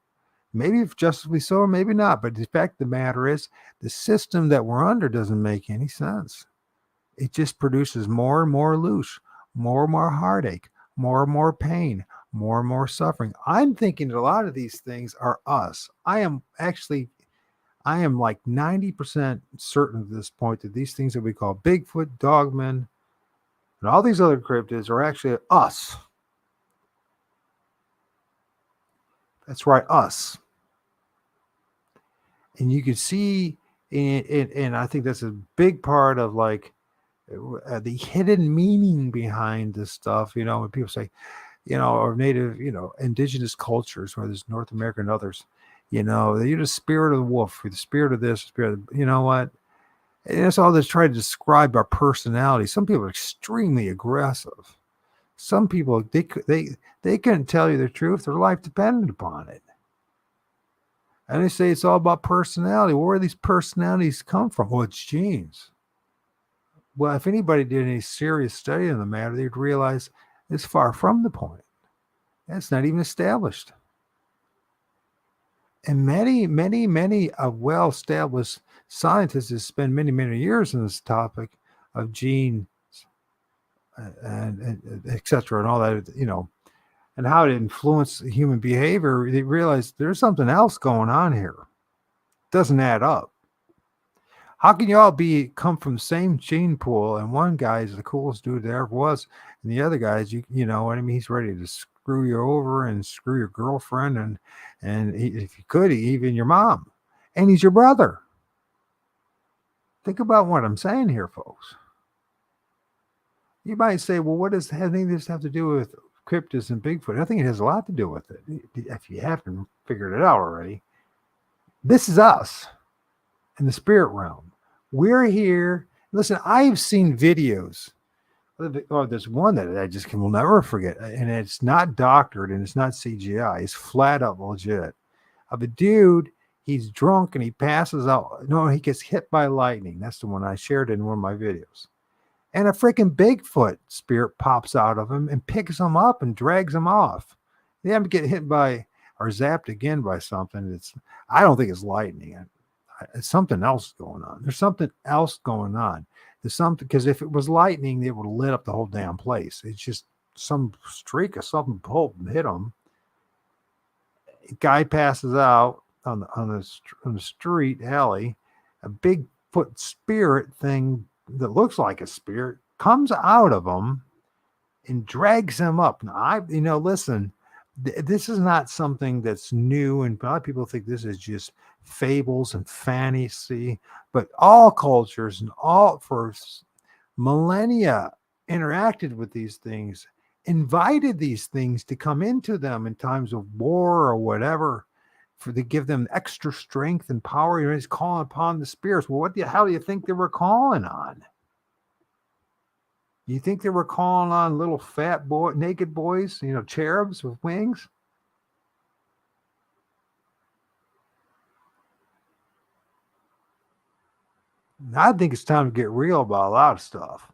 Maybe justly so, or maybe not. But the fact of the matter is, the system that we're under doesn't make any sense. It just produces more and more loose, more and more heartache, more and more pain, more and more suffering. I'm thinking that a lot of these things are us. I am like 90% certain at this point that these things that we call Bigfoot, Dogmen, and all these other cryptids are actually us. That's right, us. And you can see, and I think that's a big part of like the hidden meaning behind this stuff. When people say, or native, indigenous cultures, whether it's North America and others, you're the spirit of the wolf, you're the spirit of this, spirit of, you know what? And that's all that's trying to describe our personality. Some people are extremely aggressive. Some people, they couldn't tell you the truth. Their life depended upon it. And they say it's all about personality. Where do these personalities come from? Well, it's genes. Well, if anybody did any serious study on the matter, they'd realize it's far from the point. That's not even established. And many, many, many well-established scientists have spent many, many years on this topic of genes and et cetera, and all that, and how it influences human behavior. They realize there's something else going on here. It doesn't add up. How can you all come from the same gene pool and one guy is the coolest dude there ever was, and the other guys, you know what I mean? He's ready to screw you over and screw your girlfriend and if you could, even your mom, and he's your brother. Think about what I'm saying here, folks. You might say, well, what does anything this have to do with cryptids and Bigfoot? I think it has a lot to do with it. If you haven't figured it out already, this is us in the spirit realm. We're here. Listen, I've seen videos. Oh, there's one that I just will never forget, and it's not doctored and it's not CGI. It's flat up legit. Of a dude, he's drunk and he passes out. No, he gets hit by lightning. That's the one I shared in one of my videos. And a freaking Bigfoot spirit pops out of him and picks him up and drags him off. They have to get hit by or zapped again by something. I don't think it's lightning. It's something else going on. There's something else going on. There's something, because if it was lightning, it would have lit up the whole damn place. It's just some streak of something pulled and hit him. Guy passes out on the street alley. A Bigfoot spirit thing that looks like a spirit comes out of him and drags him up. Now, listen, This is not something that's new, and a lot of people think this is just fables and fantasy. But all cultures and all for millennia interacted with these things, invited these things to come into them in times of war or whatever, for to give them extra strength and power. He's calling upon the spirits. Well, what the hell do you think they were calling on? You think they were calling on little fat boy, naked boys, cherubs with wings? I think it's time to get real about a lot of stuff.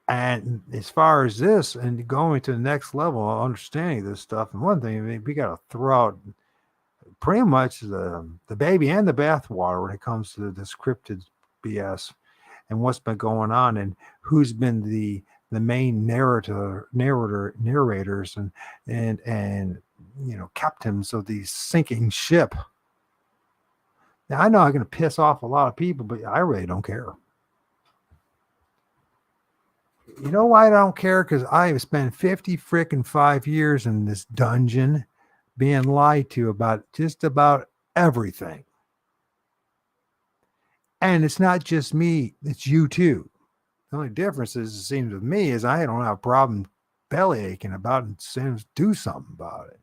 And as far as this and going to the next level of understanding this stuff, and one thing, I mean, we got to throw out pretty much the baby and the bathwater when it comes to the scripted BS and what's been going on and who's been the main narrators and captains of the sinking ship. Now I know I'm going to piss off a lot of people, but I really don't care. You know why I don't care? Because I have spent 50 freaking 5 years in this dungeon being lied to about just about everything. And it's not just me, it's you too. The only difference is, it seems with me, is I don't have a problem belly aching about it and saying, do something about it.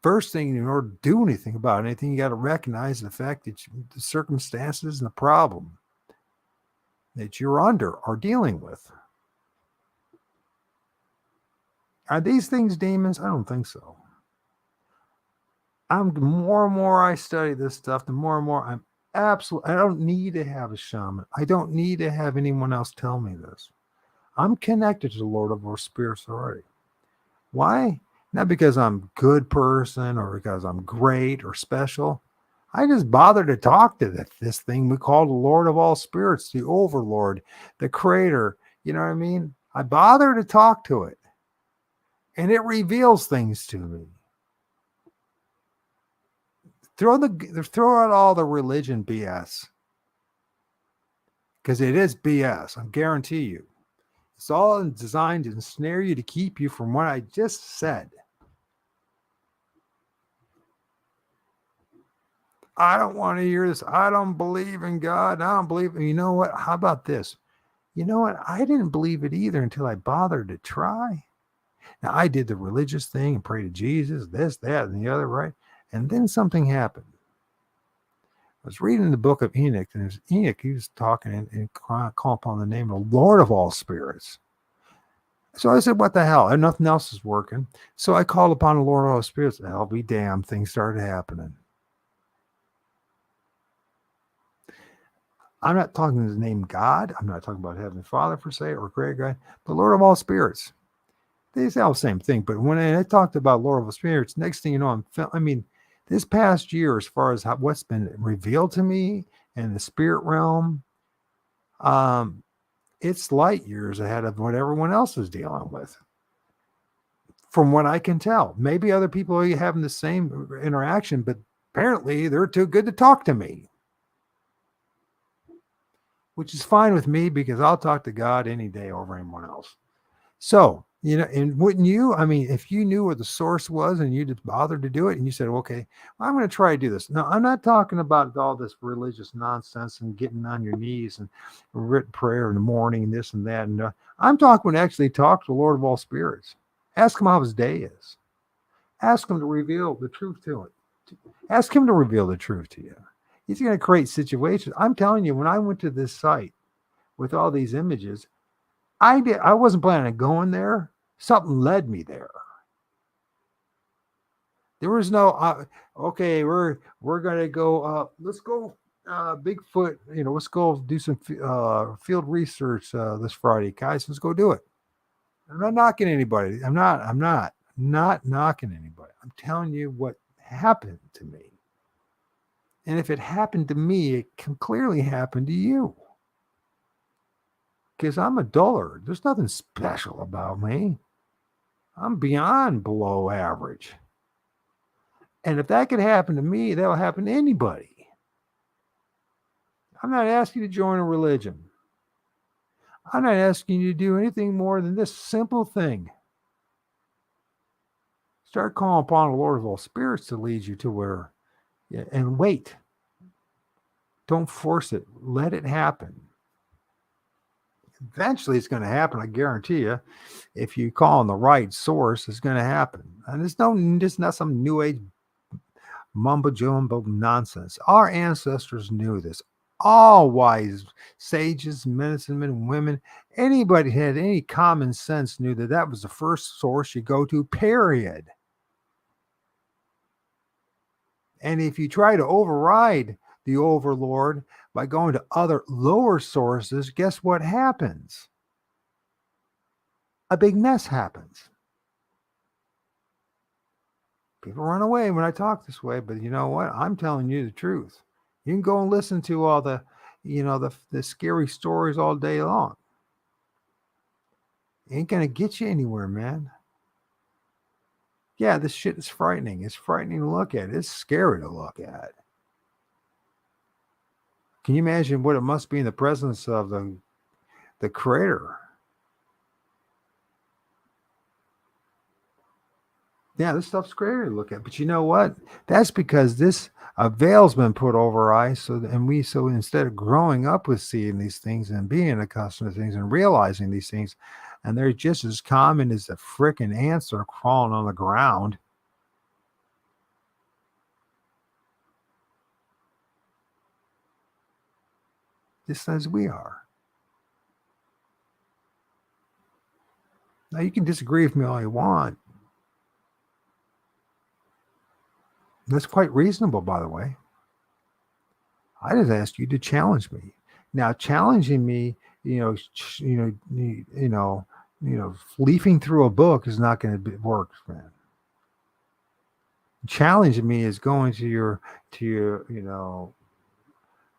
First thing, in order to do anything about anything, you got to recognize the fact that the circumstances and the problem that you're under or dealing with. Are these things demons? I don't think so. The more and more I study this stuff, the more and more I don't need to have a shaman. I don't need to have anyone else tell me this. I'm connected to the Lord of our spirits already. Why? Not because I'm a good person or because I'm great or special. I just bother to talk to this thing we call the Lord of all spirits, the overlord, the creator. You know what I mean? I bother to talk to it. And it reveals things to me. Throw out all the religion BS. Because it is BS, I guarantee you. It's all designed to ensnare you to keep you from what I just said. I don't want to hear this. I don't believe in God. I don't believe. You know what? How about this? You know what? I didn't believe it either until I bothered to try. Now, I did the religious thing and prayed to Jesus, this, that, and the other, right? And then something happened. I was reading the book of Enoch, and Enoch, he was talking and calling upon the name of the Lord of all spirits. So I said, what the hell? And nothing else is working. So I called upon the Lord of all spirits. I'll be damned. Things started happening. I'm not talking the name God. I'm not talking about Heavenly Father, per se, or Great God, but Lord of all spirits. They say all the same thing. But when I talked about Lord of all spirits, next thing you know, this past year, as far as what's been revealed to me in the spirit realm, it's light years ahead of what everyone else is dealing with. From what I can tell, maybe other people are having the same interaction, but apparently they're too good to talk to me, which is fine with me because I'll talk to God any day over anyone else. So, and wouldn't you? I mean, if you knew where the source was and you just bothered to do it and you said, okay, I'm going to try to do this. No, I'm not talking about all this religious nonsense and getting on your knees and written prayer in the morning and this and that. And I'm talking actually talk to the Lord of all spirits. Ask him how his day is. Ask him to reveal the truth to it. Ask him to reveal the truth to you. He's going to create situations. I'm telling you, when I went to this site with all these images, I wasn't planning on going there. Something led me there. There was no, okay, we're going to go, let's go Bigfoot, let's go do some field research this Friday. Guys, let's go do it. I'm not knocking anybody. I'm not knocking anybody. I'm telling you what happened to me. And if it happened to me, it can clearly happen to you. Because I'm a dullard. There's nothing special about me. I'm beyond below average. And if that could happen to me, that'll happen to anybody. I'm not asking you to join a religion. I'm not asking you to do anything more than this simple thing. Start calling upon the Lord of all spirits to lead you to where, and wait. Don't force it. Let it happen. Eventually, it's going to happen. I guarantee you. If you call on the right source, it's going to happen. And it's not some new age mumbo jumbo nonsense. Our ancestors knew this. All wise sages, medicine men, and women, anybody who had any common sense knew that that was the first source you go to, period. And if you try to override the overlord by going to other lower sources, guess what happens? A big mess happens. People run away when I talk this way, but you know what? I'm telling you the truth. You can go and listen to all the, the scary stories all day long. Ain't gonna get you anywhere, man. Yeah, this shit is frightening. It's frightening to look at. It's scary to look at. Can you imagine what it must be in the presence of the creator? Yeah, this stuff's scary to look at. But you know what? That's because this a veil's been put over our eyes. So instead of growing up with seeing these things and being accustomed to things and realizing these things, and they're just as common as the frickin' ants that are crawling on the ground. Just as we are. Now you can disagree with me all you want. That's quite reasonable, by the way. I just asked you to challenge me. Now, challenging me, leafing through a book is not going to work, man. Challenging me is going to your,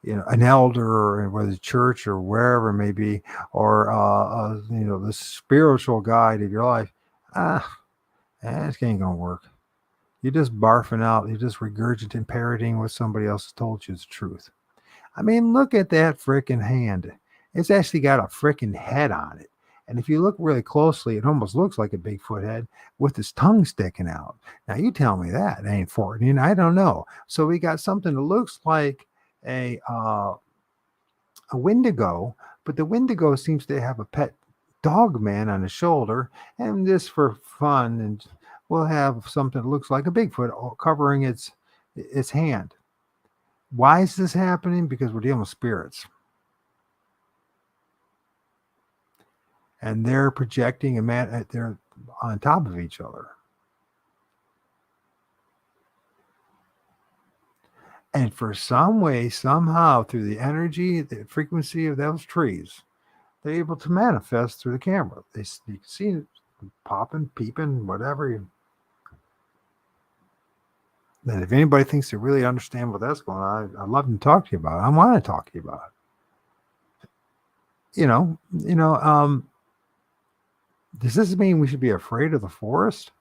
an elder, or whether it's church or wherever it may be, or the spiritual guide of your life. This ain't gonna work. You're just barfing out. You're just regurgitating, parroting what somebody else has told you is the truth. I mean, look at that freaking hand. It's actually got a freaking head on it. And if you look really closely, it almost looks like a Bigfoot head with his tongue sticking out. Now, you tell me that ain't frightening. I don't know. So we got something that looks like a Wendigo, but the Wendigo seems to have a pet dog man on his shoulder, and this for fun, and we'll have something that looks like a Bigfoot covering its hand. Why is this happening? Because we're dealing with spirits. And they're projecting they're on top of each other. And for some way, somehow, through the energy, the frequency of those trees, they're able to manifest through the camera. You can see it popping, peeping, whatever. And if anybody thinks they really understand what that's going on, I'd love to talk to you about it. I want to talk to you about it. Does this mean we should be afraid of the forest?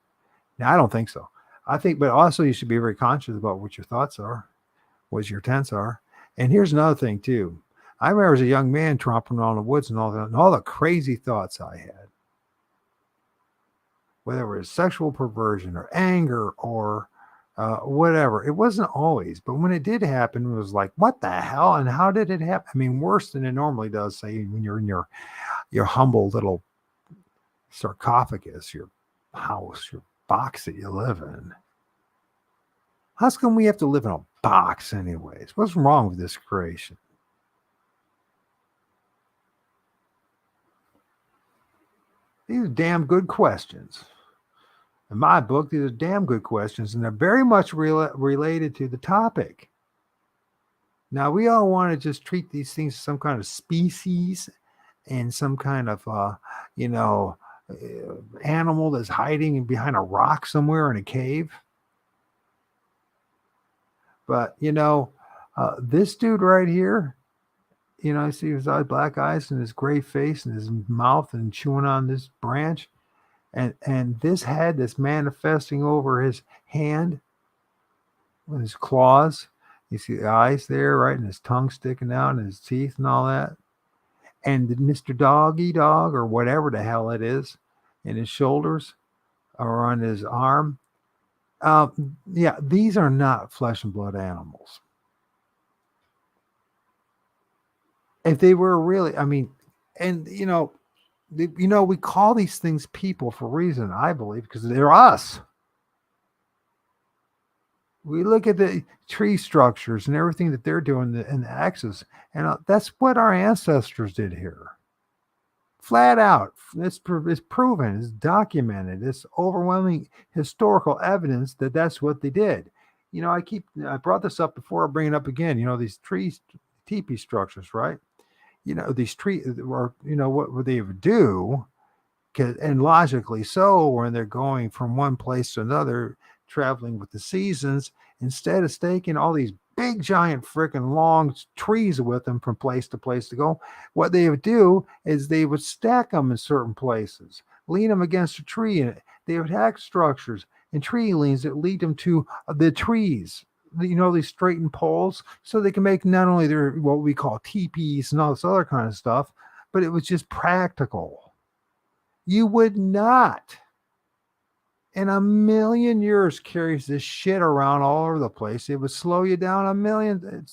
No, I don't think so. I think, but also you should be very conscious about what your thoughts are, what your intents are. And here's another thing too. I remember as a young man tromping around the woods and all the crazy thoughts I had, whether it was sexual perversion or anger or whatever. It wasn't always, but when it did happen, it was like, what the hell? And how did it happen? I mean, worse than it normally does, say, when you're in your humble little sarcophagus, your house, your box that you live in. How come we have to live in a box anyways? What's wrong with this creation? These are damn good questions. In my book, these are damn good questions, and they're very much related to the topic. Now, we all want to just treat these things as some kind of species and some kind of, animal that's hiding behind a rock somewhere in a cave. But, this dude right here, I see his black eyes and his gray face and his mouth and chewing on this branch. And this head that's manifesting over his hand with his claws. You see the eyes there, right? And his tongue sticking out and his teeth and all that. and Mr. Doggy Dog or whatever the hell it is in his shoulders or on his arm. Yeah, these are not flesh and blood animals. If they were really, I mean, and we call these things people for a reason, I believe, because they're us. We look at the tree structures and everything that they're doing in the axis, and that's what our ancestors did here. Flat out, it's proven, it's documented, it's overwhelming historical evidence that that's what they did. I brought this up before, I bring it up again. These trees, teepee structures, right? These trees, or what would they do? And logically so, when they're going from one place to another, traveling with the seasons, instead of staking all these big giant freaking long trees with them from place to place to go, what they would do is they would stack them in certain places, lean them against a tree, and they would have structures and tree leans that lead them to the trees, these straightened poles, so they can make not only their what we call teepees and all this other kind of stuff, but it was just practical. You would not in a million years carries this shit around all over the place. It would slow you down a million.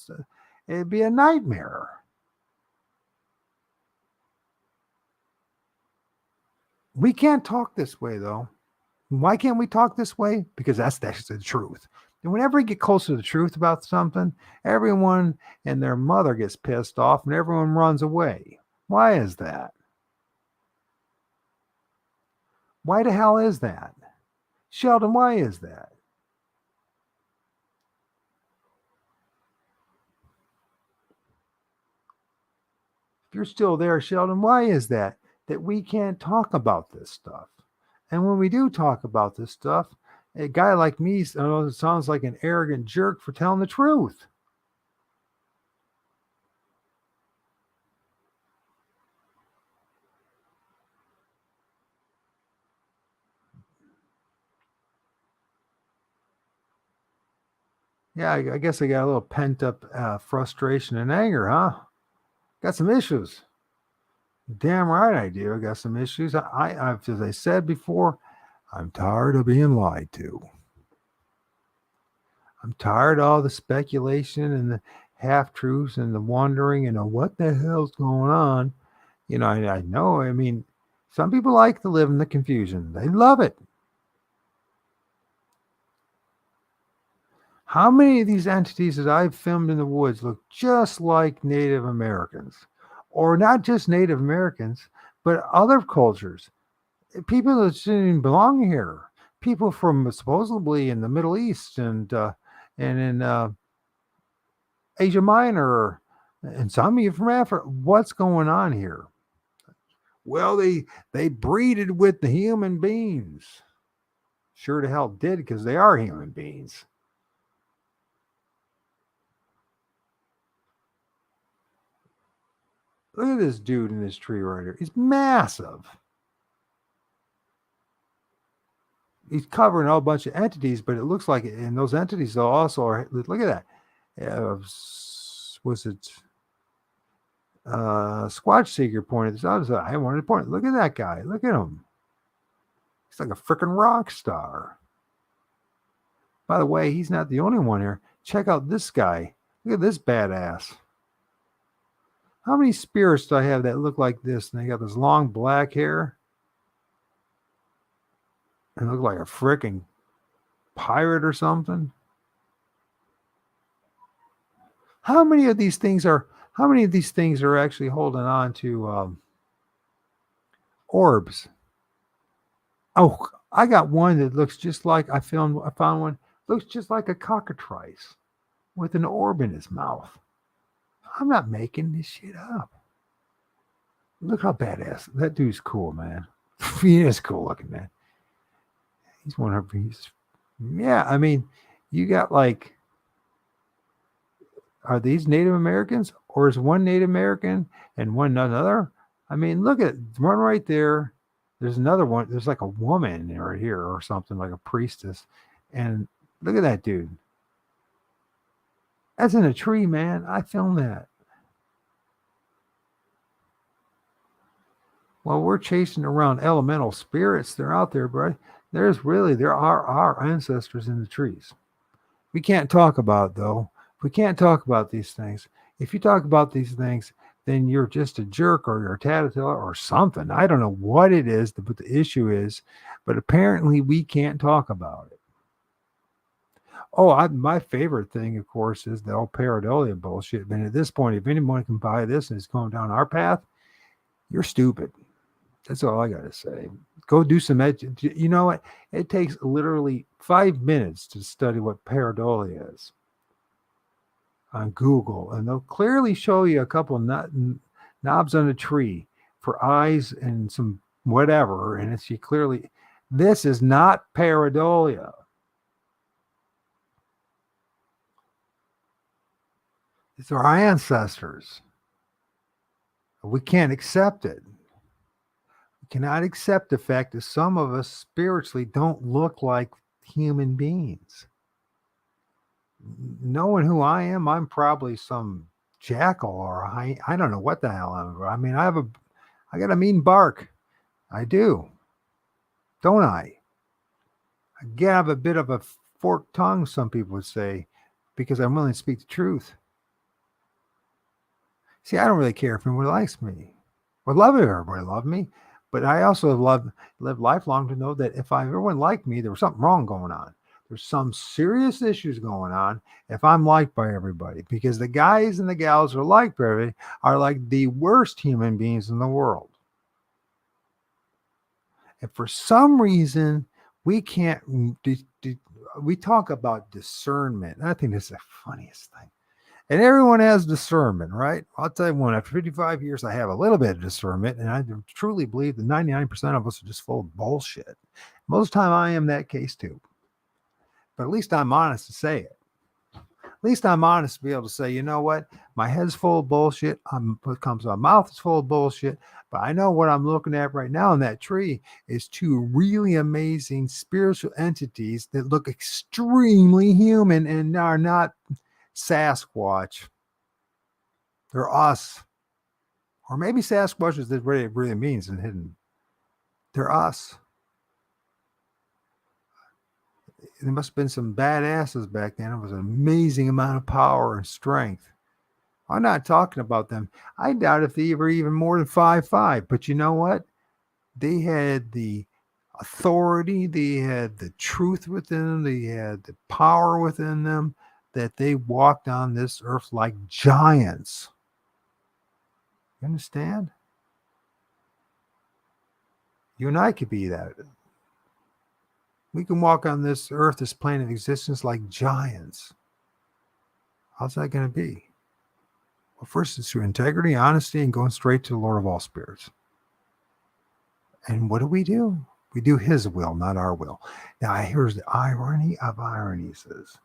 It'd be a nightmare. We can't talk this way, though. Why can't we talk this way? Because that's the truth. And whenever we get close to the truth about something, everyone and their mother gets pissed off and everyone runs away. Why is that? Why the hell is that? Sheldon, why is that? If you're still there, Sheldon, why is that we can't talk about this stuff? And when we do talk about this stuff, a guy like me sounds like an arrogant jerk for telling the truth. Yeah, I guess I got a little pent up frustration and anger, huh? Got some issues. Damn right I do. I got some issues. As I said before, I'm tired of being lied to. I'm tired of all the speculation and the half truths and the wondering and what the hell's going on. I know. I mean, some people like to live in the confusion. They love it. How many of these entities that I've filmed in the woods look just like Native Americans? Or not just Native Americans, but other cultures. People that shouldn't even belong here. People from supposedly in the Middle East and in Asia Minor, and some of you from Africa. What's going on here? Well, they breeded with the human beings. Sure to hell did, because they are human beings. Look at this dude in this tree right here. He's massive. He's covering a whole bunch of entities, but it looks like, and those entities also are. Look at that. Was it Squatch Seeker pointed this out? I wanted to point. Look at that guy. Look at him. He's like a freaking rock star. By the way, he's not the only one here. Check out this guy. Look at this badass. How many spirits do I have that look like this? And they got this long black hair and look like a freaking pirate or something. How many of these things are actually holding on to orbs? Oh, I got one that looks just like I found one. Looks just like a cockatrice with an orb in his mouth. I'm not making this shit up. Look how badass that dude's cool, man. He is cool looking, man. He's one of these. Yeah, I mean, you got like, are these Native Americans, or is one Native American and one another? I mean, look at one right there. There's another one. There's like a woman right here or something, like a priestess. And look at that dude. That's in a tree, man. I filmed that. Well, we're chasing around elemental spirits. They're out there, bro. There are our ancestors in the trees. We can't talk about it, though. We can't talk about these things. If you talk about these things, then you're just a jerk or you're a tattletale or something. I don't know what it is, what the issue is, but apparently we can't talk about it. Oh, my favorite thing, of course, is the old pareidolia bullshit. And at this point, if anyone can buy this and it's going down our path, you're stupid. That's all I got to say. Go do some You know what? It takes literally 5 minutes to study what pareidolia is on Google, and they'll clearly show you a couple knobs on a tree for eyes and some whatever, and it's you clearly. This is not pareidolia. It's our ancestors. We can't accept it. We cannot accept the fact that some of us spiritually don't look like human beings. Knowing who I am, I'm probably some jackal or I don't know what the hell I'm. I mean, I got a mean bark. I do, don't I? I have a bit of a forked tongue, some people would say, because I'm willing to speak the truth. See, I don't really care if anyone likes me. I'd love if everybody loved me, but I also live lifelong to know that if everyone liked me, there was something wrong going on. There's some serious issues going on if I'm liked by everybody, because the guys and the gals who are liked by everybody are like the worst human beings in the world. And for some reason, we can't. We talk about discernment. I think that's the funniest thing. And everyone has discernment, right? I'll tell you one, after 55 years, I have a little bit of discernment, and I truly believe that 99% of us are just full of bullshit. Most of the time, I am that case too. But at least I'm honest to say it. At least I'm honest to be able to say, you know what? My head's full of bullshit. What comes out of my mouth is full of bullshit. But I know what I'm looking at right now in that tree is two really amazing spiritual entities that look extremely human and are not Sasquatch. They're us. Or maybe Sasquatch is what it really means and hidden. They're us. There must have been some badasses back then. It was an amazing amount of power and strength. I'm not talking about them. I doubt if they were even more than 5'5". But you know what? They had the authority, they had the truth within them, they had the power within them, that they walked on this earth like giants. You understand? You and I could be that. We can walk on this earth, this plane of existence, like giants. How's that going to be? Well, first, it's through integrity, honesty, and going straight to the Lord of all spirits. And what do? We do his will, not our will. Now, here's the irony of ironies is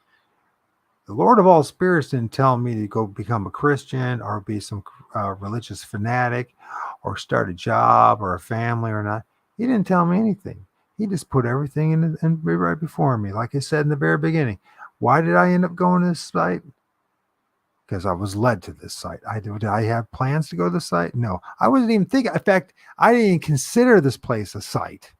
the Lord of all spirits didn't tell me to go become a Christian or be some religious fanatic or start a job or a family or not. He didn't tell me anything. He just put everything in right before me. Like I said in the very beginning, why did I end up going to this site? Because I was led to this site. Did I have plans to go to the site? No, I wasn't even thinking. In fact, I didn't even consider this place a site.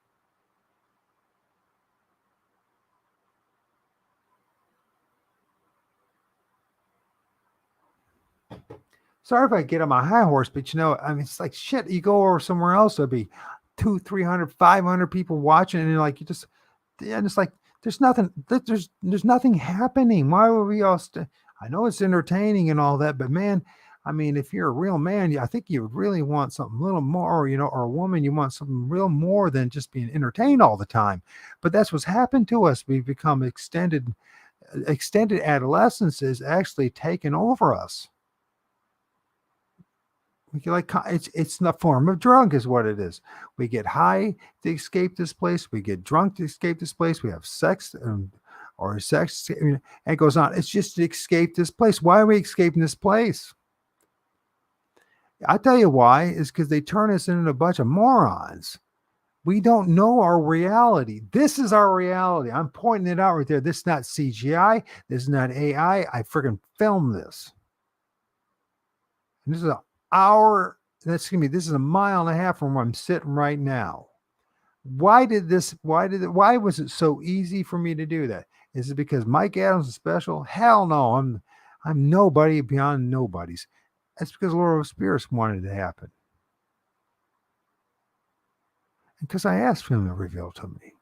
Sorry if I get on my high horse, but I mean, it's like shit. You go over somewhere else, there'll be 200, 300, 500 people watching, and it's like there's nothing happening. Why would we all? I know it's entertaining and all that, but man, I mean, if you're a real man, I think you would really want something a little more, or a woman, you want something real more than just being entertained all the time. But that's what's happened to us. We've become extended adolescence is actually taken over us. We get it's the form of drug is what it is. We get high to escape this place. We get drunk to escape this place. We have sex or sex, and it goes on. It's just to escape this place. Why are we escaping this place? I tell you why. Is because they turn us into a bunch of morons. We don't know our reality. This is our reality. I'm pointing it out right there. This is not CGI. This is not AI. I freaking filmed this. And this is our This is a mile and a half from where I'm sitting right now. Why was it so easy for me to do that? Is it because Mike Adams is special? Hell no. I'm nobody beyond nobodies. That's because Lord of Spirits wanted it to happen. And because I asked him to reveal to me.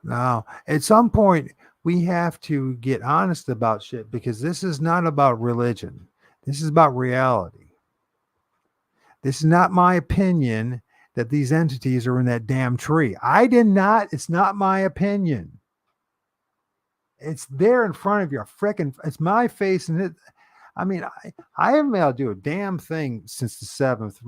Now, at some point, we have to get honest about shit because this is not about religion. This is about reality. This is not my opinion that these entities are in that damn tree. I did not. It's not my opinion. It's there in front of you. It's my face. And I haven't been able to do a damn thing since the 7th.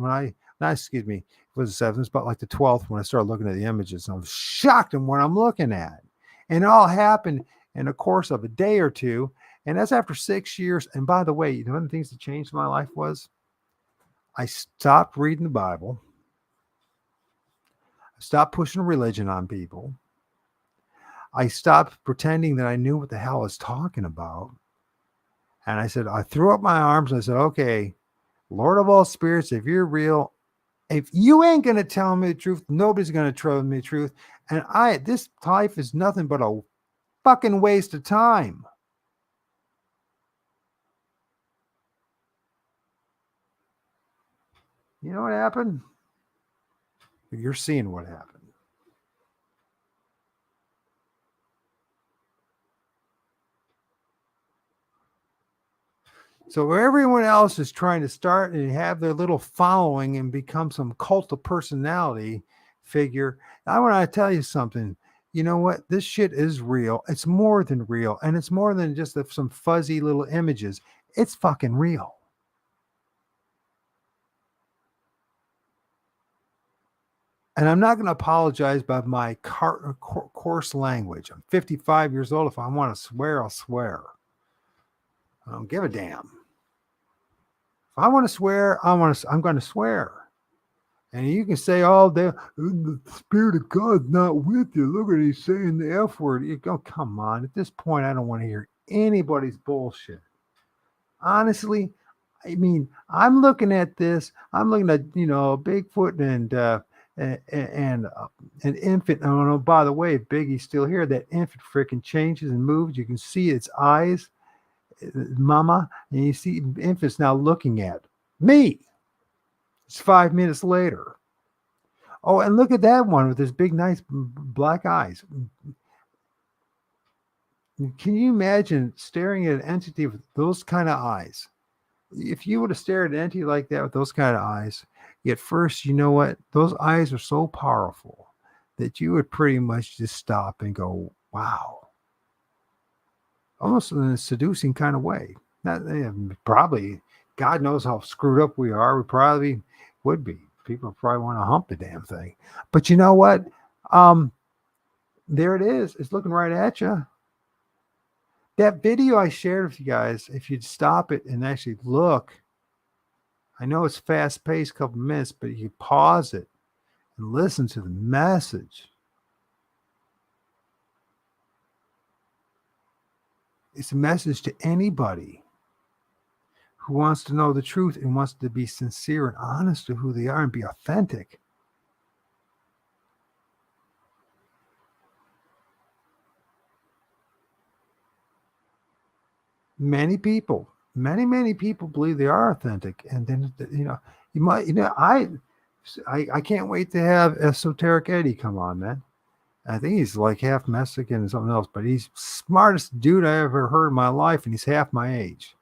Excuse me, it was the 7th, it's about like the 12th when I started looking at the images. And I was shocked in what I'm looking at. And it all happened in the course of a day or two. And that's after 6 years. And by the way, one of the things that changed my life was I stopped reading the Bible. I stopped pushing religion on people. I stopped pretending that I knew what the hell I was talking about. And I threw up my arms and I said, okay, Lord of all spirits, if you're real, if you ain't going to tell me the truth, nobody's going to tell me the truth. And this life is nothing but a fucking waste of time. You know what happened? You're seeing what happened. So everyone else is trying to start and have their little following and become some cult of personality figure. I want to tell you something. You know what? This shit is real. It's more than real. And it's more than just some fuzzy little images. It's fucking real. And I'm not going to apologize by my coarse language. I'm 55 years old. If I want to swear, I'll swear. I don't give a damn. If I want to swear, I'm going to swear. And you can say all day, the Spirit of God's not with you. Look at he's saying the F word. You go, come on. At this point, I don't want to hear anybody's bullshit. Honestly, I'm looking at this. I'm looking at, Bigfoot and an infant. Oh no, by the way, Biggie's still here. That infant freaking changes and moves. You can see its eyes, mama, and you see infants now looking at me. It's 5 minutes later. Oh, and look at that one with his big, nice black eyes. Can you imagine staring at an entity with those kind of eyes? If you would have stared at an entity like that with those kind of eyes, at first, you know what? Those eyes are so powerful that you would pretty much just stop and go, wow. Almost in a seducing kind of way. Not probably, God knows how screwed up we are. We probably would be. People probably want to hump the damn thing. But you know what? There it is. It's looking right at you. That video I shared with you guys, if you'd stop it and actually look, I know it's fast paced, couple minutes, but you pause it and listen to the message. It's a message to anybody who wants to know the truth and wants to be sincere and honest to who they are and be authentic. Many people believe they are authentic. And then, I can't wait to have Esoteric Eddie come on, man. I think he's like half Mexican and something else, but he's smartest dude I ever heard in my life, and he's half my age.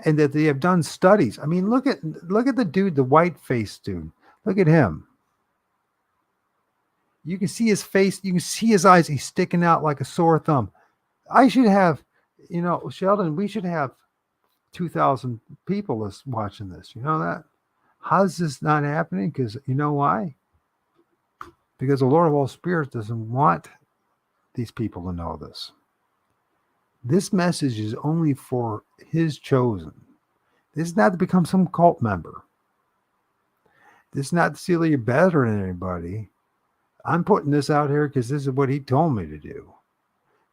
And that they have done studies. I mean, look at the dude, the white-faced dude. Look at him. You can see his face. You can see his eyes. He's sticking out like a sore thumb. I should have, Sheldon, we should have 2,000 people watching this. You know that? How's this not happening? Because you know why? Because the Lord of all spirits doesn't want these people to know this. This message is only for his chosen. This is not to become some cult member. This is not to feel you're better than anybody. I'm putting this out here because this is what he told me to do.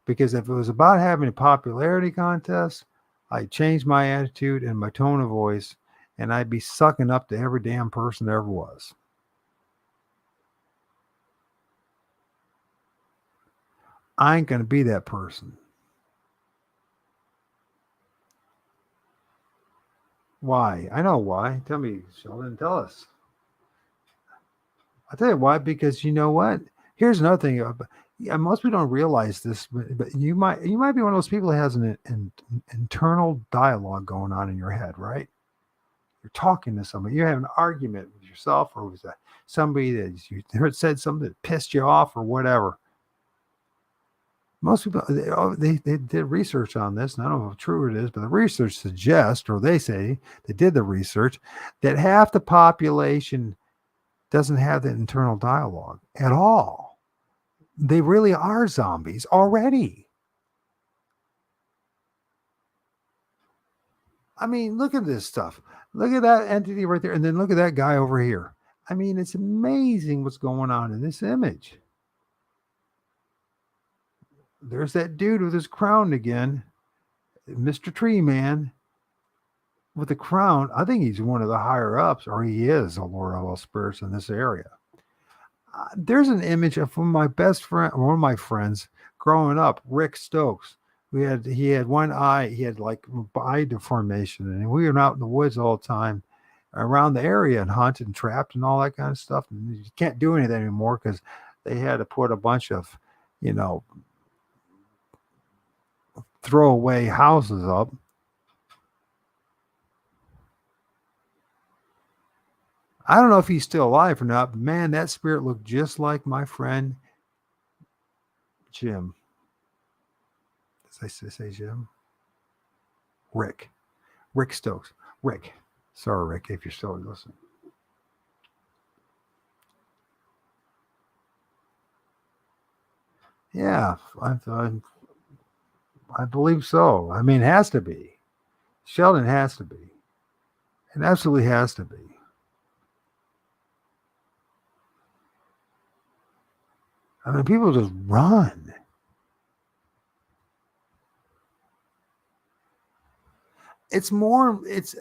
Because if it was about having a popularity contest, I'd change my attitude and my tone of voice, and I'd be sucking up to every damn person there ever was. I ain't going to be that person. Why? I know why. Tell me, Sheldon, tell us. I'll tell you why, because you know what? Here's another thing. Yeah, most people don't realize this, but you might be one of those people that has an internal dialogue going on in your head, right? You're talking to somebody, you have an argument with yourself or with somebody that you heard said something that pissed you off or whatever. Most people they did research on this, and I don't know how true it is, but the research suggests, or they say they did the research, that half the population doesn't have that internal dialogue at all. They really are zombies already. I mean, look at this stuff. Look at that entity right there, and then look at that guy over here. I mean, it's amazing what's going on in this image. There's that dude with his crown again, Mr. Tree Man with the crown. I think he's one of the higher ups, or he is a Lord of all spirits in this area. There's an image of my best friend, one of my friends growing up, Rick Stokes. He had one eye, he had like eye deformation, and we were out in the woods all the time around the area and hunted and trapped and all that kind of stuff. And you can't do anything anymore because they had to put a bunch of, you know, throwaway houses up. I don't know if he's still alive or not, but man, that spirit looked just like my friend Jim. Did I say Jim? Rick Stokes. Rick. Sorry, Rick, if you're still listening. Yeah, I believe so. I mean, it has to be. Sheldon has to be. It absolutely has to be. I mean, people just run.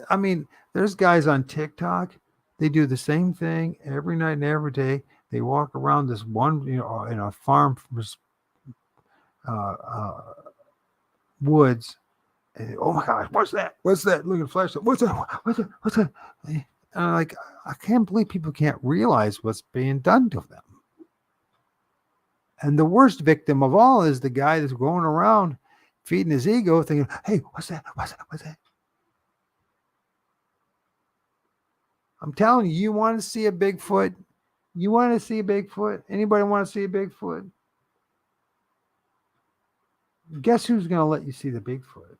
I mean, there's guys on TikTok, they do the same thing every night and every day. They walk around this one, in a farm uh, uh, woods. And, oh my gosh, what's that? What's that? Look at the flashlight. What's that? What's that? What's that? And I'm like, I can't believe people can't realize what's being done to them. And the worst victim of all is the guy that's going around feeding his ego, thinking, "Hey, what's that? What's that? What's that?" I'm telling you, you want to see a Bigfoot? You want to see a Bigfoot? Anybody want to see a Bigfoot? Guess who's going to let you see the Bigfoot?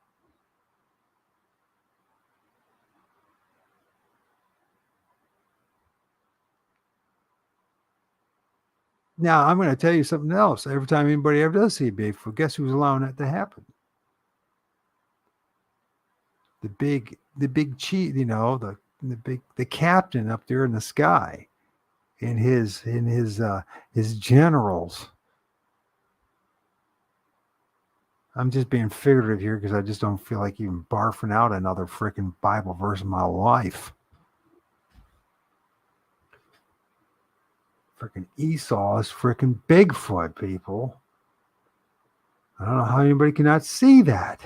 Now, I'm going to tell you something else. Every time anybody ever does see a Bigfoot, guess who's allowing that to happen? The big chief, the captain up there in the sky, and his generals. I'm just being figurative here because I just don't feel like even barfing out another freaking Bible verse in my life. Freaking Esau is freaking Bigfoot, people. I don't know how anybody cannot see that.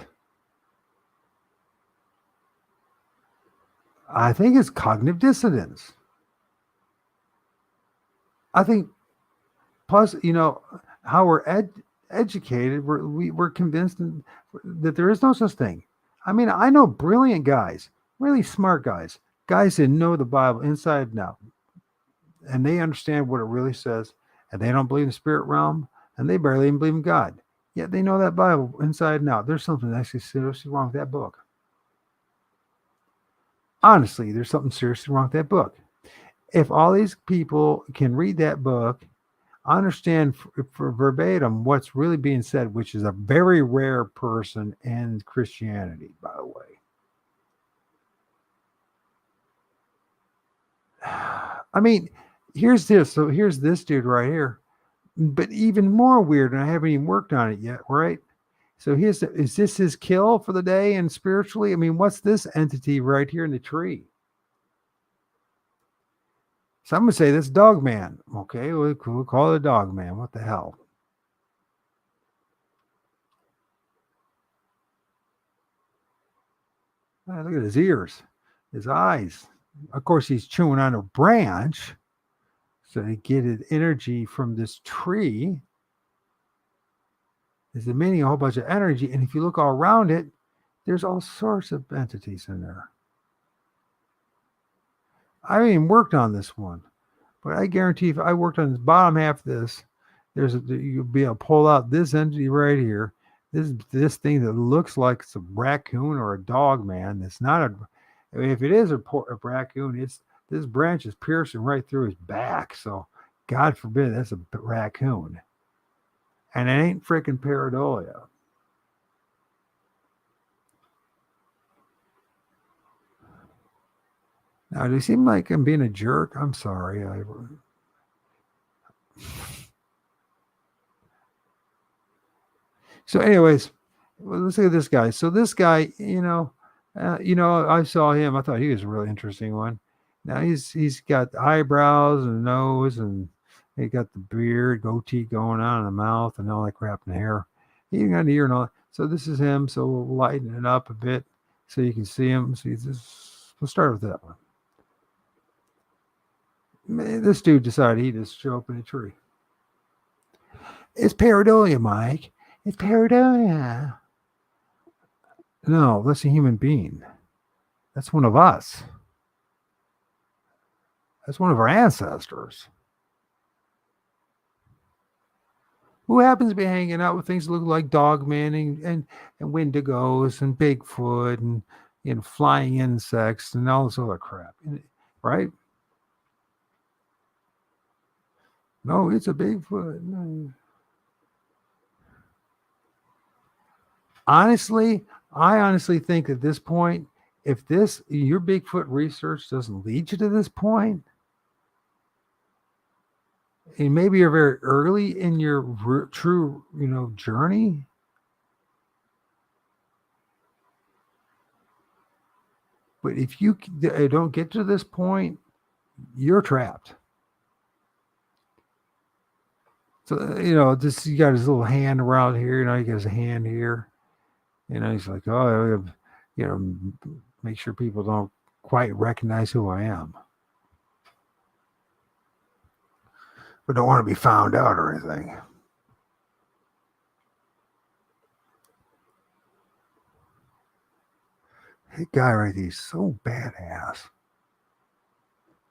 I think it's cognitive dissonance. I think, plus, how we're educated, we're convinced that there is no such thing. I mean, I know brilliant guys, really smart guys that know the Bible inside and out, and they understand what it really says, and they don't believe in the spirit realm, and they barely even believe in God. Yet they know that Bible inside and out. There's something actually seriously wrong with that book. Honestly, there's something seriously wrong with that book. If all these people can read that book, understand for verbatim what's really being said, which is a very rare person in Christianity, by the way. I mean, here's this. So here's this dude right here. But even more weird, and I haven't even worked on it yet, right? So is this his kill for the day and spiritually? I mean, what's this entity right here in the tree? Some would say this dog man. Okay, we'll call it a dog man. What the hell? Look at his ears, his eyes. Of course, he's chewing on a branch so to get his energy from this tree. Is emitting a whole bunch of energy, and if you look all around it, there's all sorts of entities in there. I haven't even worked on this one, but I guarantee if I worked on the bottom half of this, you'll be able to pull out this entity right here. This thing that looks like it's a raccoon or a dog man. It's not a. I mean, if it is a raccoon, this branch is piercing right through his back. So, God forbid that's a raccoon, and it ain't freaking pareidolia. Now, do you seem like I'm being a jerk? I'm sorry. So, anyways, let's look at this guy. So this guy, I saw him. I thought he was a really interesting one. Now he's got eyebrows and nose, and he got the beard, goatee going on in the mouth, and all that crap in the hair. He even got an ear and all that. So this is him. So we'll lighten it up a bit so you can see him. See this. We'll start with that one. This dude decided he'd just show up in a tree. It's pareidolia, Mike. It's pareidolia. No, that's a human being. That's one of us. That's one of our ancestors. Who happens to be hanging out with things that look like Dogman and Wendigos and Bigfoot and flying insects and all this other crap, right? No, it's a Bigfoot. No. I honestly think at this point, if your Bigfoot research doesn't lead you to this point, and maybe you're very early in your true, journey. But if you don't get to this point, you're trapped. So, you got his little hand around here, he got his hand here. He's like, oh, make sure people don't quite recognize who I am. But don't want to be found out or anything. That guy right there is so badass.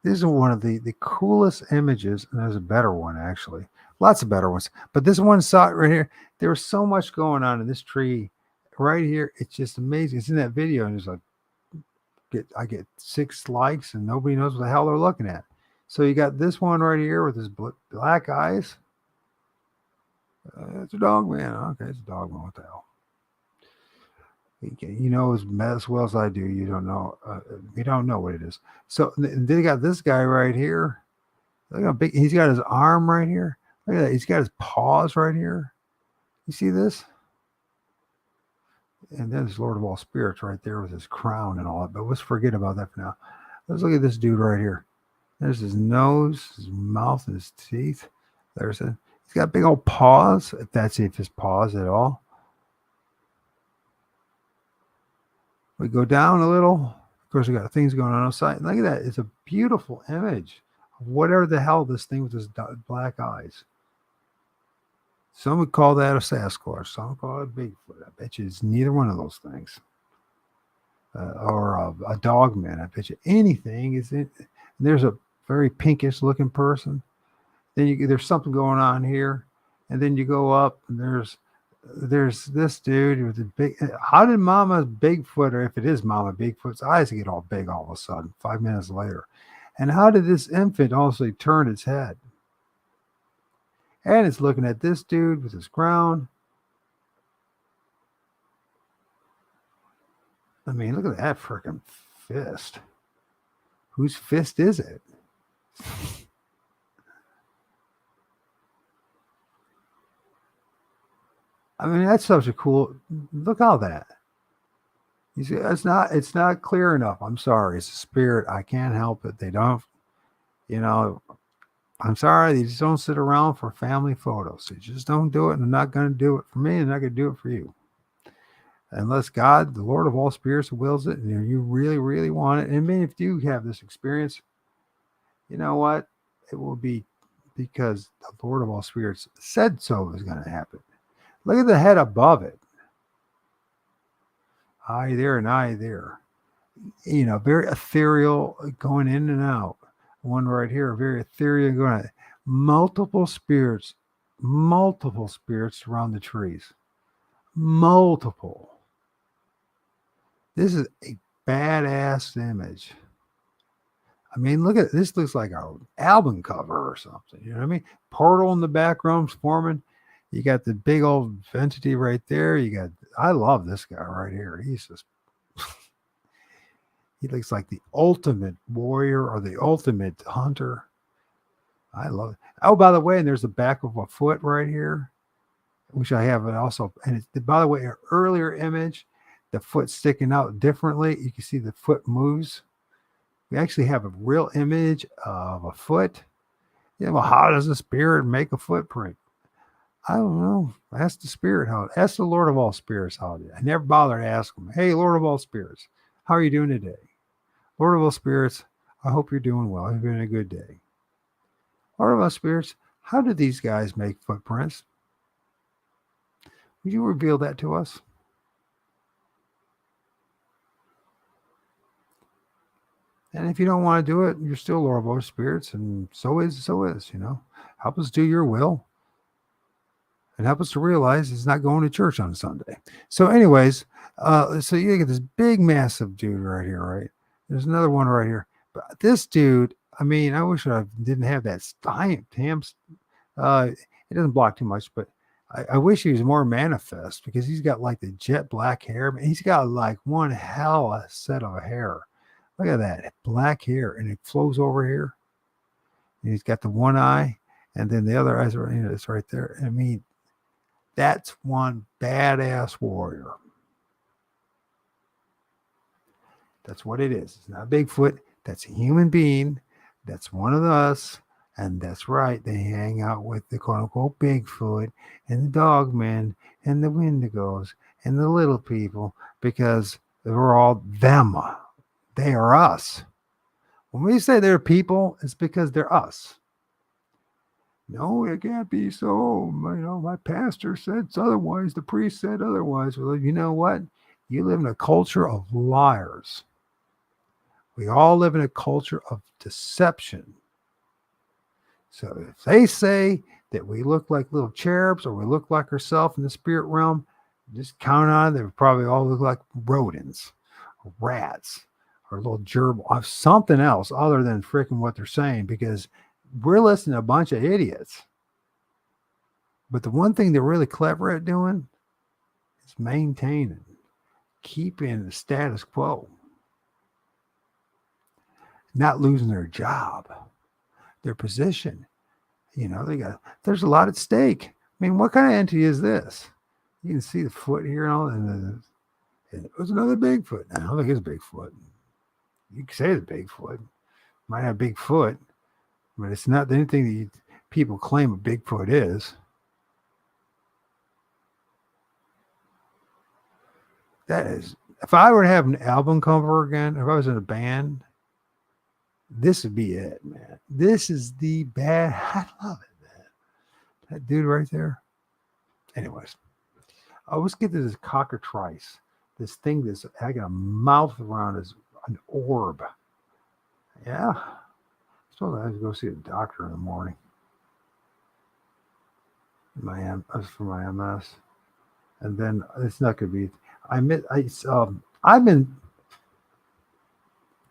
This is one of the coolest images, and there's a better one, actually. Lots of better ones. But this one saw it right here. There was so much going on in this tree right here. It's just amazing. It's in that video, and it's like, I get 6 likes, and nobody knows what the hell they're looking at. So you got this one right here with his black eyes. It's a dog man. Okay, it's a dog man. What the hell? You know as well as I do. You don't know. You don't know what it is. So they got this guy right here. Look how big. He's got his arm right here. Look at that. He's got his paws right here. You see this? And then there's Lord of all spirits right there with his crown and all that. But let's forget about that for now. Let's look at this dude right here. There's his nose, his mouth, and his teeth. He's got big old paws. If that's his paws at all. We go down a little. Of course, we got things going on outside. Look at that. It's a beautiful image of whatever the hell this thing with his black eyes. Some would call that a Sasquatch. Some would call it a Bigfoot. I bet you it's neither one of those things. Or a dog man. I bet you anything is it. There's a very pinkish looking person. Then there's something going on here. And then you go up and there's this dude with a big. How did Mama Bigfoot, or if it is Mama Bigfoot's eyes get all big all of a sudden 5 minutes later? And how did this infant also turn its head? And it's looking at this dude with his crown. I mean, look at that freaking fist. Whose fist is it? I mean, that's such a cool. Look how that. You see, it's not clear enough. I'm sorry. It's a spirit. I can't help it. They don't. You know. I'm sorry. They just don't sit around for family photos. They just don't do it. And they're not going to do it for me. And they're not going to do it for you. Unless God, the Lord of all spirits, wills it, and you really, really want it. And maybe if you have this experience, you know what? It will be because the Lord of all spirits said so is going to happen. Look at the head above it. Eye there and eye there. Very ethereal going in and out. One right here, very ethereal going out. Multiple spirits around the trees. Multiple. This is a badass image. I mean, look at this. Looks like an album cover or something. You know what I mean? Portal in the background's forming. You got the big old entity right there. I love this guy right here. He's just, he looks like the ultimate warrior or the ultimate hunter. I love it. Oh, by the way, and there's the back of a foot right here, which I have also. And by the way, an earlier image, the foot sticking out differently. You can see the foot moves. We actually have a real image of a foot. Well, how does the spirit make a footprint? I don't know. Ask the spirit how. Ask the Lord of all spirits how. I never bothered to ask him. Hey, Lord of all spirits, how are you doing today? Lord of all spirits, I hope you're doing well. You've been a good day. Lord of all spirits, how do these guys make footprints? Would you reveal that to us? And if you don't want to do it, you're still Lord of all spirits, and so is. Help us do your will. And help us to realize it's not going to church on Sunday. So, anyways, so you get this big, massive dude right here, right? There's another one right here. But this dude, I mean, I wish I didn't have that it doesn't block too much, but I wish he was more manifest because he's got like the jet black hair. He's got like one hell of a set of hair. Look at that black hair, and it flows over here. And he's got the one eye, and then the other eyes are it's right there. I mean, that's one badass warrior. That's what it is. It's not Bigfoot. That's a human being. That's one of us. And that's right. They hang out with the quote unquote Bigfoot and the dogmen and the Wendigos and the little people because we're all them. They are us. When we say they're people, it's because they're us. No, it can't be so. My pastor said otherwise. The priest said otherwise. Well, you know what? You live in a culture of liars. We all live in a culture of deception. So if they say that we look like little cherubs or we look like ourselves in the spirit realm, just count on it. They probably all look like rodents, or rats, or little gerbil, or something else other than freaking what they're saying because we're listening to a bunch of idiots. But the one thing they're really clever at doing is maintaining, keeping the status quo, not losing their job, their position. There's a lot at stake. I mean, what kind of entity is this? You can see the foot here and all, and it was another Bigfoot. I don't think it's Bigfoot. You can say it's Bigfoot. Might have Bigfoot, but it's not anything that people claim a Bigfoot is. That is, if I were to have an album cover again, if I was in a band, this would be it, man. This is the bad. I love it, man. That dude right there. Anyways, I always get to this cockatrice, this thing that's I got a mouth around as an orb. Yeah. So I have to go see a doctor in the morning. For my MS. And then it's not gonna be I've been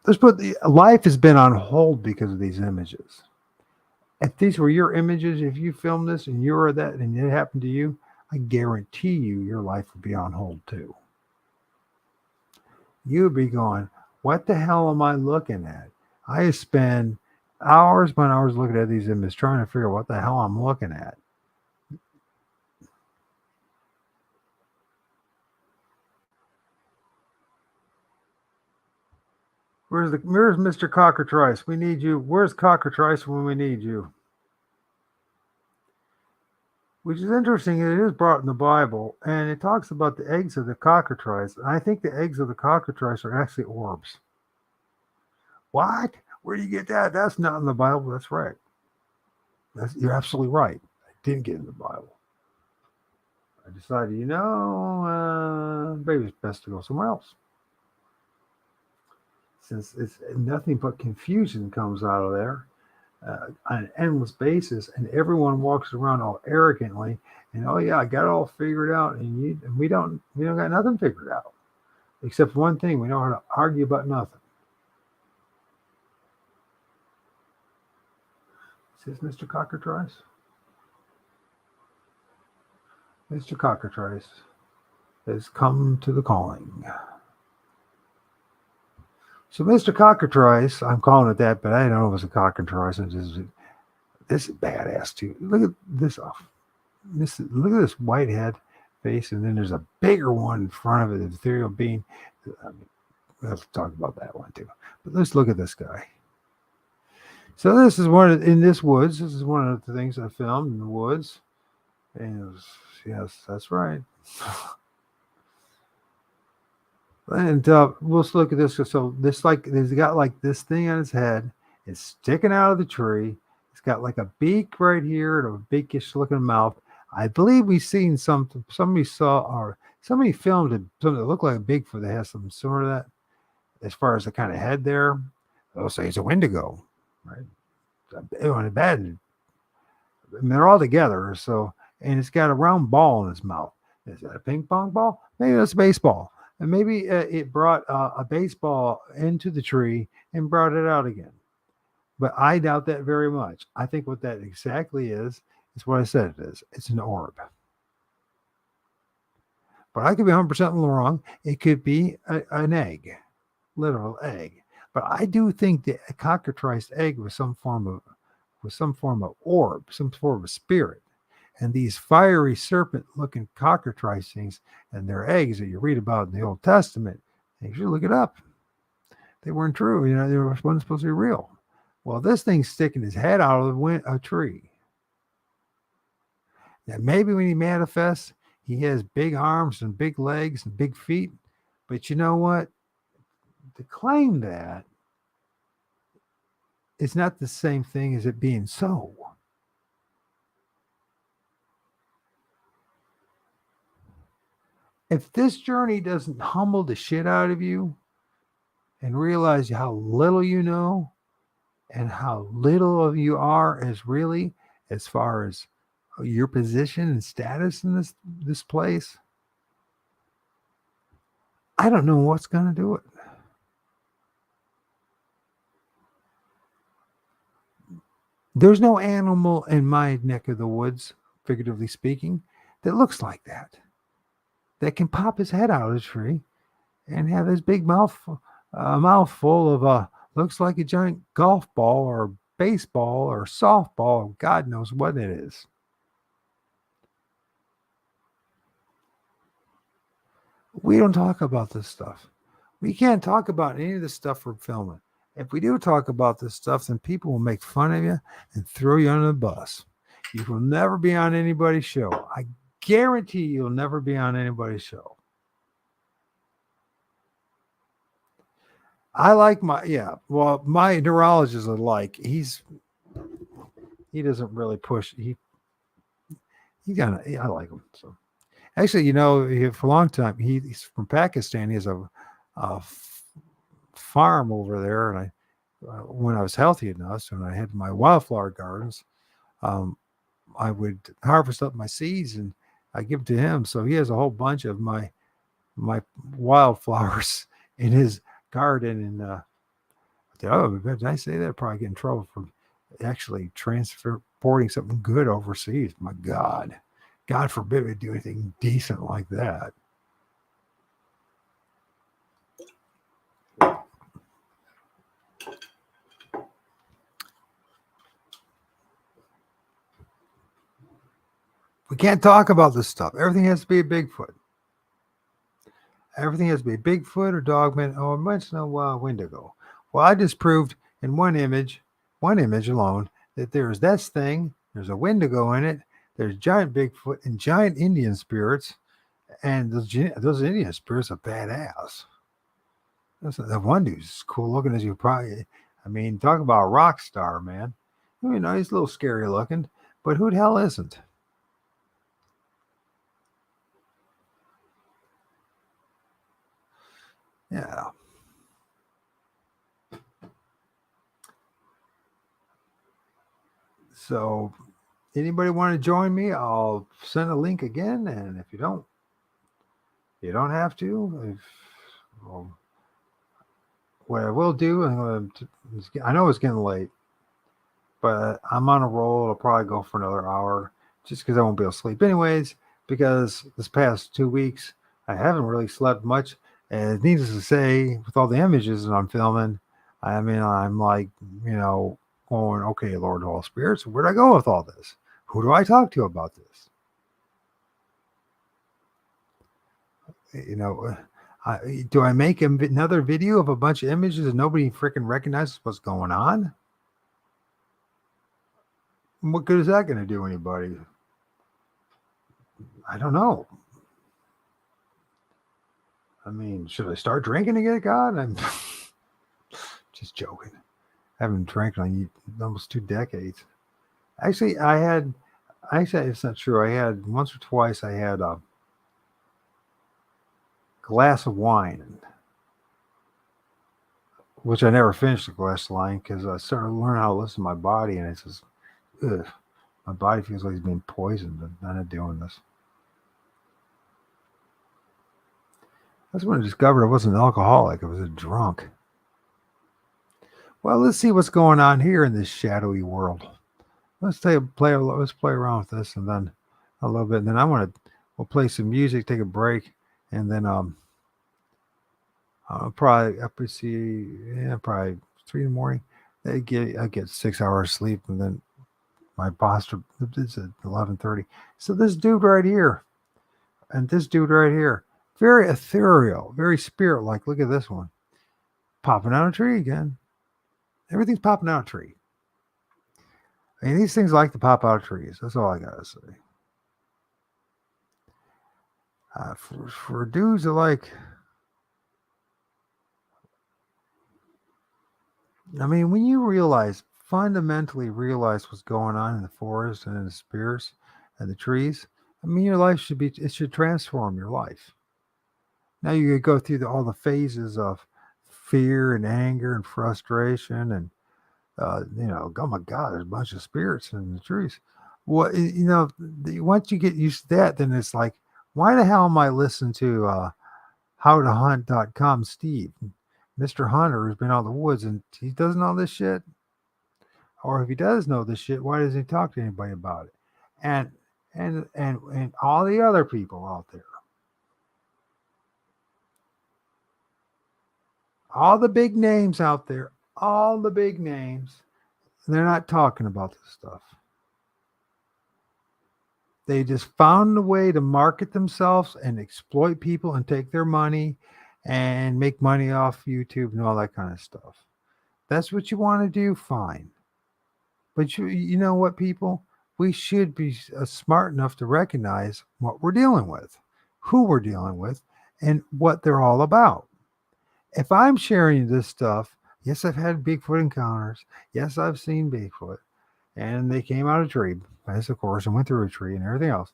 let's put life has been on hold because of these images. If these were your images, if you filmed this and you were that and it happened to you, I guarantee you your life would be on hold too. You would be going, what the hell am I looking at? I spend hours upon hours looking at these images trying to figure out what the hell I'm looking at. Where's Mr. Cockatrice? We need you. Where's Cockatrice when we need you? Which is interesting. It is brought in the Bible, and it talks about the eggs of the cockatrice. I think the eggs of the cockatrice are actually orbs. What? Where do you get that? That's not in the Bible. That's right. You're absolutely right. I didn't get in the Bible. I decided, maybe it's best to go somewhere else. Since it's nothing but confusion comes out of there on an endless basis, and everyone walks around all arrogantly, and oh yeah, I got it all figured out, and we don't got nothing figured out, except one thing: we know how to argue about nothing. Is this Mr. Cockatrice? Mr. Cockatrice has come to the calling. So Mr. Cockatrice, I'm calling it that, but I don't know if it's a cockatrice. This is badass too. Look at this off. Look at this white head face, and then there's a bigger one in front of it, the ethereal being. Let's talk about that one too. But let's look at this guy. So this is in this woods. This is one of the things I filmed in the woods. And yes, that's right. And let's look at this. So he's got like this thing on his head. It's sticking out of the tree. It's got like a beak right here and a beakish looking mouth. I believe we've seen somebody filmed it, something that looked like a Bigfoot that has some sort of that as far as the kind of head there. They'll say it's a Wendigo, right? Bad. I mean, they're all together. So, and it's got a round ball in its mouth. Is that a ping pong ball? Maybe that's a baseball. And maybe it brought a baseball into the tree and brought it out again. But I doubt that very much. I think what that exactly is what I said it is. It's an orb. But I could be 100% wrong. It could be an egg, literal egg. But I do think that a cockatrice egg was some form of orb, some form of spirit. And these fiery serpent-looking cockatrice things and their eggs that you read about in the Old Testament, you should look it up. They weren't true. They weren't supposed to be real. Well, this thing's sticking his head out of a tree. Now, maybe when he manifests, he has big arms and big legs and big feet. But you know what? To claim that, it's not the same thing as it being so. If this journey doesn't humble the shit out of you and realize how little you know and how little of you are as far as your position and status in this place, I don't know what's going to do it. There's no animal in my neck of the woods, figuratively speaking, that looks like that can pop his head out of the tree and have his big mouthful of looks like a giant golf ball or baseball or softball, or God knows what it is. We don't talk about this stuff. We can't talk about any of the stuff we're filming. If we do talk about this stuff, then people will make fun of you and throw you under the bus. You will never be on anybody's show. I guarantee you'll never be on anybody's show. I like my neurologist is like, he doesn't really push. I like him. So actually, for a long time, he's from Pakistan. He has a farm over there. And when I was healthy enough, when I had my wildflower gardens, I would harvest up my seeds and I give them to him. So he has a whole bunch of my wildflowers in his garden. And did I say that? I'd probably get in trouble for actually transporting something good overseas. My God forbid we do anything decent like that. We can't talk about this stuff. Everything has to be a Bigfoot. Everything has to be a Bigfoot or Dogman or once in a while Wendigo. Well, I just proved in one image alone, that there's this thing, there's a Wendigo in it, there's giant Bigfoot and giant Indian spirits, and those Indian spirits are badass. The one dude's cool looking as you probably. I mean, talk about a rock star, man. You know, he's a little scary looking, but who the hell isn't? Yeah. So, anybody want to join me? I'll send a link again, and if you don't, you don't have to. Well, what I will do, I know it's getting late, but I'm on a roll. I'll probably go for another hour just because I won't be able to sleep. Anyways, because this past 2 weeks, I haven't really slept much. And needless to say, with all the images that I'm filming, I mean, I'm like, you know, going, okay, Lord of all spirits, where'd I go with all this? Who do I talk to about this? You know, do I make another video of a bunch of images and nobody freaking recognizes what's going on? What good is that going to do anybody? I don't know. I mean, should I start drinking again, God? I'm just joking. I haven't drank in almost 2 decades. Actually, actually, it's not true. I had once or twice, I had a glass of wine, which I never finished the glass of wine because I started learning how to listen to my body, and it's just, ugh, my body feels like it's being poisoned, and I'm not doing this. That's when I discovered I wasn't an alcoholic. I was a drunk. Well, let's see what's going on here in this shadowy world. Let's play around with this, and then a little bit, and then we'll play some music, take a break, and then I'll probably up to see, yeah, probably 3 in the morning. I get 6 hours sleep, and then my posture is at 11:30. So this dude right here, and this dude right here, very ethereal, very spirit like. Look at this one, popping out a tree again. Everything's popping out a tree. I mean, these things like to pop out of trees. That's all I gotta say. For dudes that like, I mean, when you fundamentally realize what's going on in the forest and in the spirits and the trees, I mean, your life it should transform your life. Now you could go through all the phases of fear and anger and frustration and, you know, oh my God, there's a bunch of spirits in the trees. Well, you know, once you get used to that, then it's like, why the hell am I listening to howtohunt.com Steve? Mr. Hunter has been out in the woods and he doesn't know this shit. Or if he does know this shit, why doesn't he talk to anybody about it? And all the other people out there. All the big names out there, all the big names, they're not talking about this stuff. They just found a way to market themselves and exploit people and take their money and make money off YouTube and all that kind of stuff. That's what you want to do, fine. But you know what, people? We should be smart enough to recognize what we're dealing with, who we're dealing with, and what they're all about. If I'm sharing this stuff, yes, I've had Bigfoot encounters. Yes, I've seen Bigfoot. And they came out of a tree, yes, of course, and went through a tree and everything else.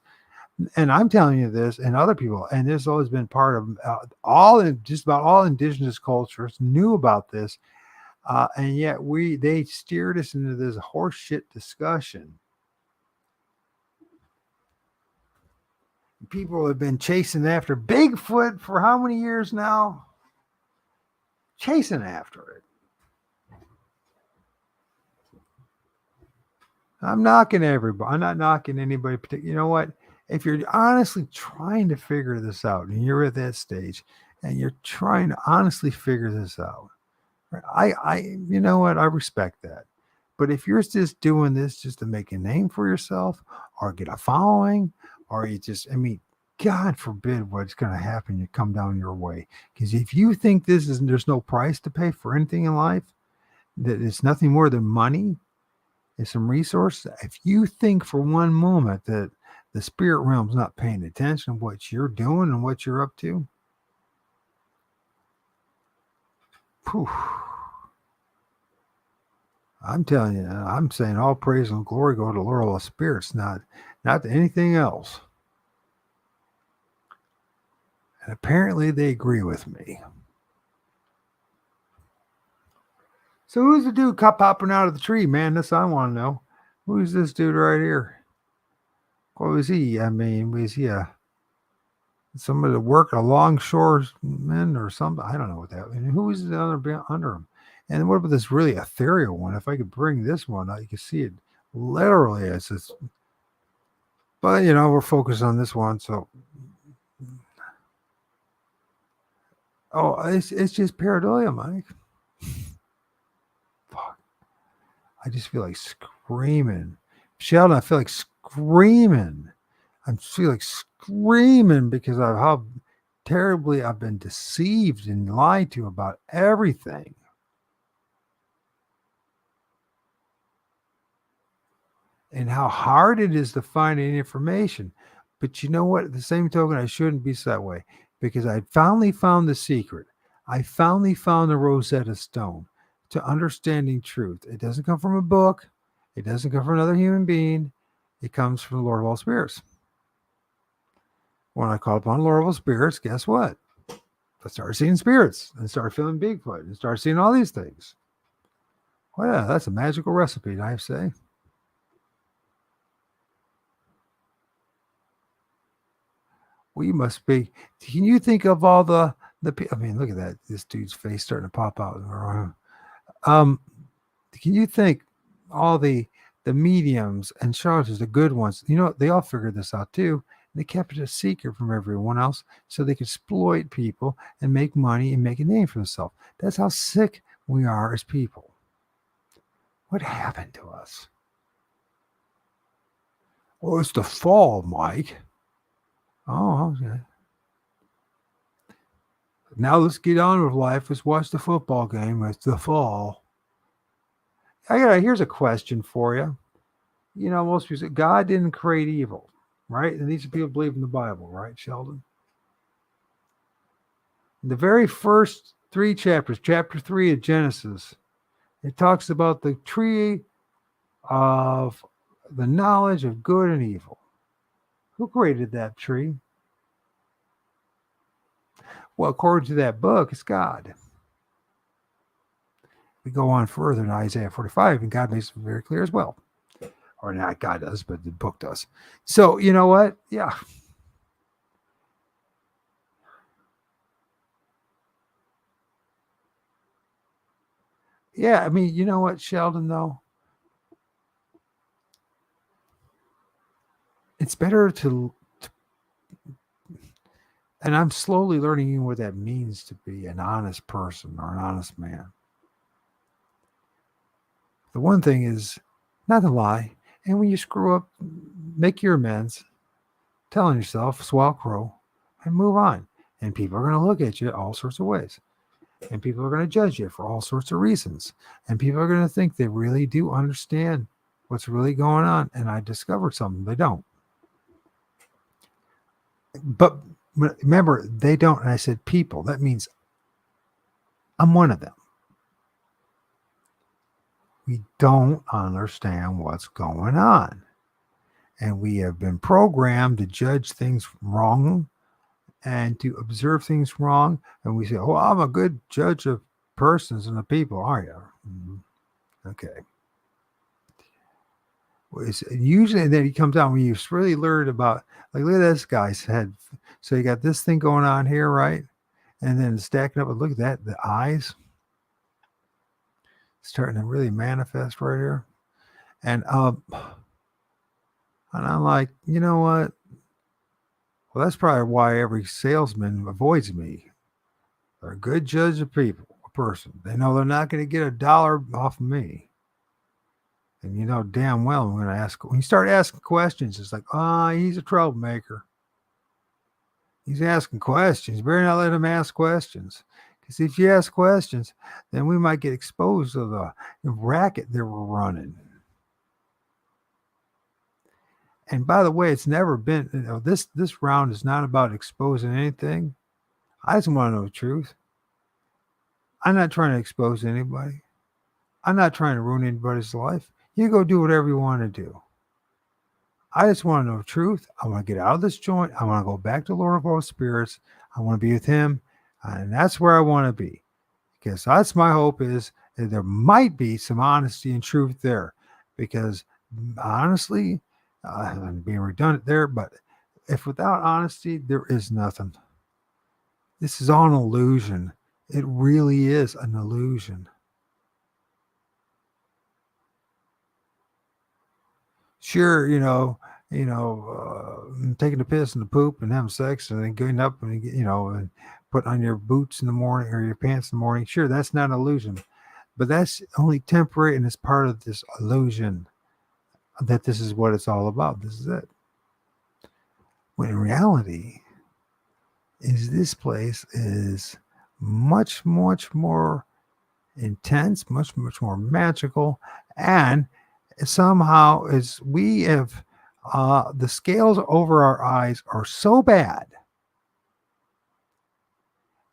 And I'm telling you this, and other people, and this has always been part of just about all indigenous cultures knew about this, and yet they steered us into this horseshit discussion. People have been chasing after Bigfoot for how many years now? Chasing after it. I'm knocking everybody. I'm not knocking anybody particular. You know what? If you're honestly trying to figure this out and you're at that stage and you're trying to honestly figure this out, you know what? I respect that. But if you're just doing this just to make a name for yourself or get a following, or you just, I mean, God forbid what's going to happen you come down your way. Because if you think there's no price to pay for anything in life, that it's nothing more than money and some resources. If you think for one moment that the spirit realm's not paying attention to what you're doing and what you're up to, whew, I'm telling you, I'm saying all praise and glory go to the Lord of the spirits, not to anything else. And apparently they agree with me. So who's the dude popping out of the tree, man? This I want to know. Who's this dude right here? What was he? I mean, was he somebody that worked a longshoreman or something? I don't know what that. I mean, who was the other under him? And what about this really ethereal one? If I could bring this one out, you can see it literally as this. But we're focused on this one, so. Oh, it's just pareidolia, Mike. Fuck. I just feel like screaming. Sheldon, I feel like screaming. I feel like screaming because of how terribly I've been deceived and lied to about everything. And how hard it is to find any information. But you know what? At the same token, I shouldn't be that way because I finally found the secret. I finally found the Rosetta Stone to understanding truth. It doesn't come from a book. It doesn't come from another human being. It comes from the Lord of all spirits. When I called upon the Lord of all spirits, guess what? I started seeing spirits and started feeling Bigfoot and started seeing all these things. Well, yeah, that's a magical recipe, I say. We must be. Can you think of all the? I mean, look at that. This dude's face starting to pop out. Can you think all the mediums and charlatans, the good ones? They all figured this out too. They kept it a secret from everyone else so they could exploit people and make money and make a name for themselves. That's how sick we are as people. What happened to us? Oh, it's the fall, Mike. Oh, okay. Now let's get on with life. Let's watch the football game. It's the fall. Here's a question for you. Most people say God didn't create evil, right? And these people believe in the Bible, right, Sheldon? In the very first 3 chapters, chapter 3 of Genesis, it talks about the tree of the knowledge of good and evil. Who created that tree? Well, according to that book, it's God. We go on further in Isaiah 45, and God makes it very clear as well. Or not God does, but the book does. So, you know what? Yeah. Yeah, I mean, you know what, Sheldon, though? It's better to and I'm slowly learning what that means to be an honest person or an honest man. The one thing is not to lie. And when you screw up, make your amends, telling yourself, swallow crow, and move on. And people are going to look at you all sorts of ways. And people are going to judge you for all sorts of reasons. And people are going to think they really do understand what's really going on. And I discovered something they don't. But remember, they don't. And I said people. That means I'm one of them. We don't understand what's going on. And we have been programmed to judge things wrong and to observe things wrong. And we say, oh, I'm a good judge of persons and the people, are you? Mm-hmm. Okay. Well, usually then he comes out when you really learned about, like, look at this guy's head. So you got this thing going on here, right? And then stacking up, and look at that, the eyes starting to really manifest right here. And I'm like, you know what? Well, that's probably why every salesman avoids me. They're a good judge of people, a person. They know they're not going to get $1 off of me. And you know damn well I'm going to ask. When you start asking questions, it's like, he's a troublemaker. He's asking questions. You better not let him ask questions. Because if you ask questions, then we might get exposed to the racket that we're running. And by the way, it's never been, this round is not about exposing anything. I just want to know the truth. I'm not trying to expose anybody. I'm not trying to ruin anybody's life. You go do whatever you want to do. I just want to know the truth. I want to get out of this joint. I want to go back to Lord of all spirits. I want to be with him. And that's where I want to be. Because that's my hope is that there might be some honesty and truth there. Because honestly, I'm being redundant there, but if without honesty, there is nothing. This is all an illusion. It really is an illusion. Sure, taking a piss and the poop and having sex and then getting up and and putting on your boots in the morning or your pants in the morning. Sure, that's not an illusion, but that's only temporary and it's part of this illusion that this is what it's all about. This is it. When in reality, is this place is much, much more intense, much, much more magical, and somehow as we have the scales over our eyes are so bad,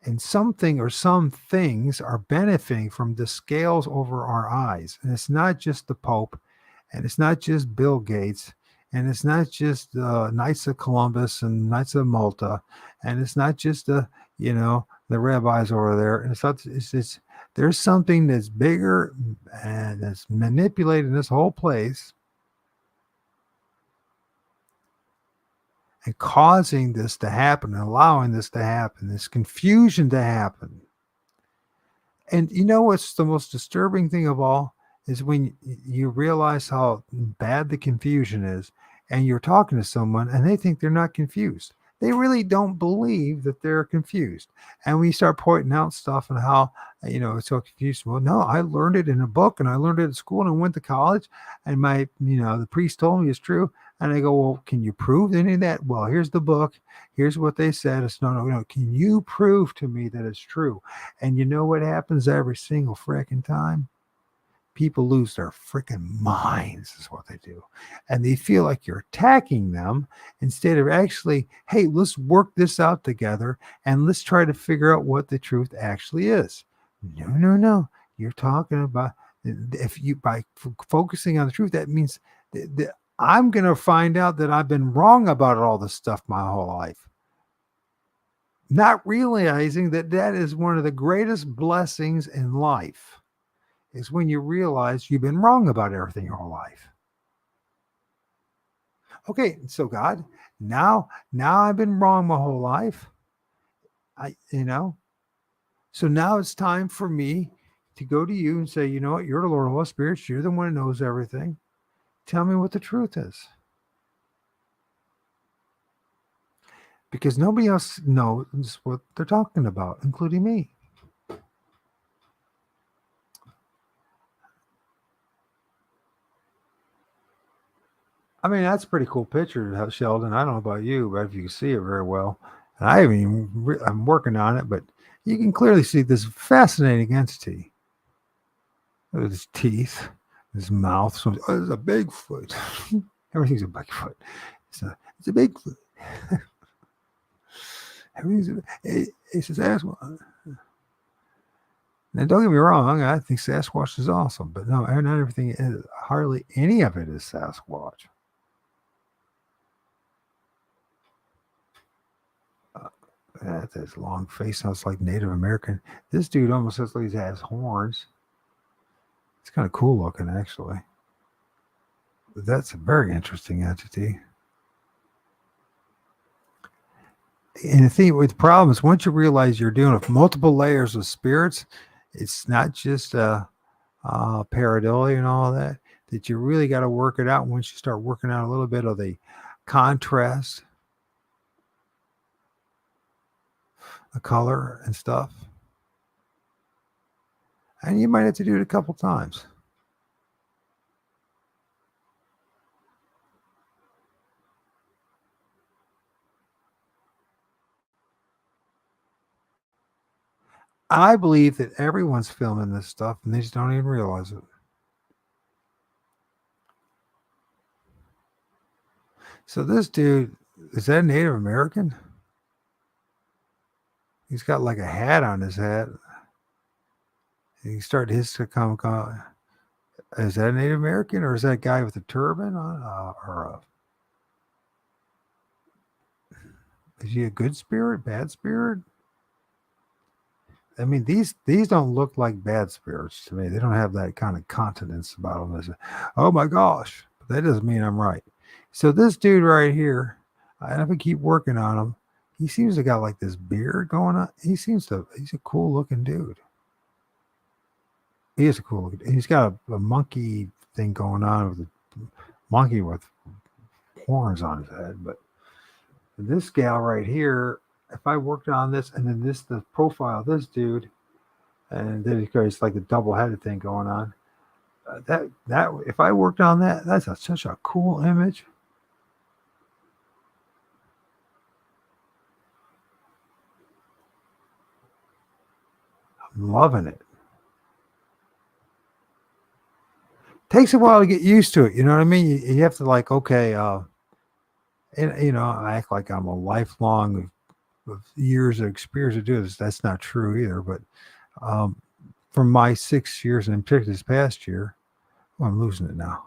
and something or some things are benefiting from the scales over our eyes. And it's not just the Pope, and it's not just Bill Gates, and it's not just Knights of Columbus and Knights of Malta, and it's not just the rabbis over there. And it's there's something that's bigger and that's manipulating this whole place and causing this to happen and allowing this to happen, this confusion to happen. And you know what's the most disturbing thing of all is when you realize how bad the confusion is, and you're talking to someone and they think they're not confused. They really don't believe that they're confused. And we start pointing out stuff and how, it's so confused. Well, no, I learned it in a book and I learned it at school and I went to college and the priest told me it's true. And I go, well, can you prove any of that? Well, here's the book. Here's what they said. It's no. Can you prove to me that it's true? And you know what happens every single freaking time? People lose their freaking minds, is what they do. And they feel like you're attacking them instead of actually, hey, let's work this out together and let's try to figure out what the truth actually is. No. You're talking about if you by focusing on the truth, that means that I'm going to find out that I've been wrong about all this stuff my whole life. Not realizing that that is one of the greatest blessings in life is when you realize you've been wrong about everything your whole life. Okay, so God, now I've been wrong my whole life. So now it's time for me to go to you and say, you know what, you're the Lord of all spirits, you're the one who knows everything. Tell me what the truth is. Because nobody else knows what they're talking about, including me. I mean, that's a pretty cool picture, Sheldon. I don't know about you, but if you can see it very well, and I haven't even, I'm working on it, but you can clearly see this fascinating entity. Look at his teeth, his mouth. So, it's a Bigfoot. Everything's a Bigfoot. It's a Bigfoot. It's a Sasquatch. Now, don't get me wrong. I think Sasquatch is awesome, but no, not everything is. Hardly any of it is Sasquatch. That's his long face sounds like Native American. This dude almost looks like he has horns. It's kind of cool looking, actually. That's a very interesting entity. And the thing with problems, once you realize you're dealing with multiple layers of spirits, it's not just pareidolia and all that you really got to work it out. Once you start working out a little bit of the contrast, the color and stuff, and you might have to do it a couple times. I believe that everyone's filming this stuff and they just don't even realize it. So this dude, is that Native American? He's got like a hat on his head. He started his to come. Is that Native American or is that guy with the turban on? Is he a good spirit, bad spirit? I mean, these don't look like bad spirits to me. They don't have that kind of continence about them. As, oh my gosh, but that doesn't mean I'm right. So this dude right here, I have to keep working on him. He seems to got like this beard going on. He's a cool looking dude. He is a cool looking. He's got a monkey thing going on with a monkey with horns on his head. But this gal right here, if I worked on this and then the profile of this dude, and then there's like a double-headed thing going on. That if I worked on that, such a cool image. I'm loving it. Takes a while to get used to it. You know what I mean? You have to like, okay, and I act like I'm a lifelong of years of experience to do this. That's not true either. But from my 6 years, and in particular this past year, I'm losing it now.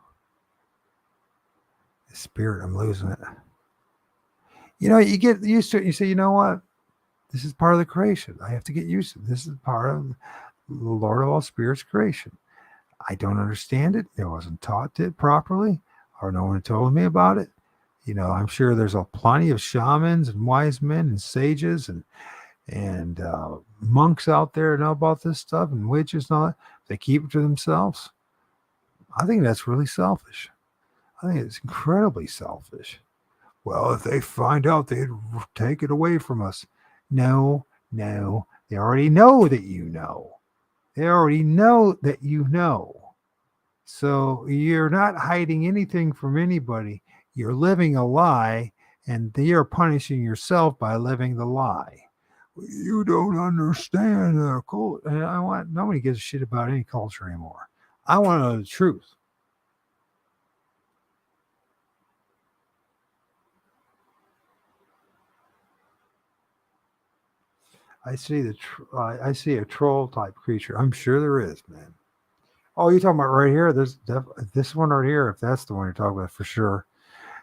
The spirit, I'm losing it. You get used to it. You say, you know what? This is part of the creation. I have to get used to it. This is part of the Lord of all spirits creation. I don't understand it. I wasn't taught it properly, or no one told me about it. I'm sure there's plenty of shamans and wise men and sages and monks out there know about this stuff, and witches and all that. They keep it to themselves. I think that's really selfish. I think it's incredibly selfish. Well, if they find out, they'd take it away from us. No, they already know that you know. They already know that you know. So you're not hiding anything from anybody. You're living a lie, and you're punishing yourself by living the lie. You don't understand the culture. And nobody gives a shit about any culture anymore. I want to know the truth. I see a troll type creature. I'm sure there is, man. Oh, you're talking about right here? There's this one right here. If that's the one you're talking about, for sure.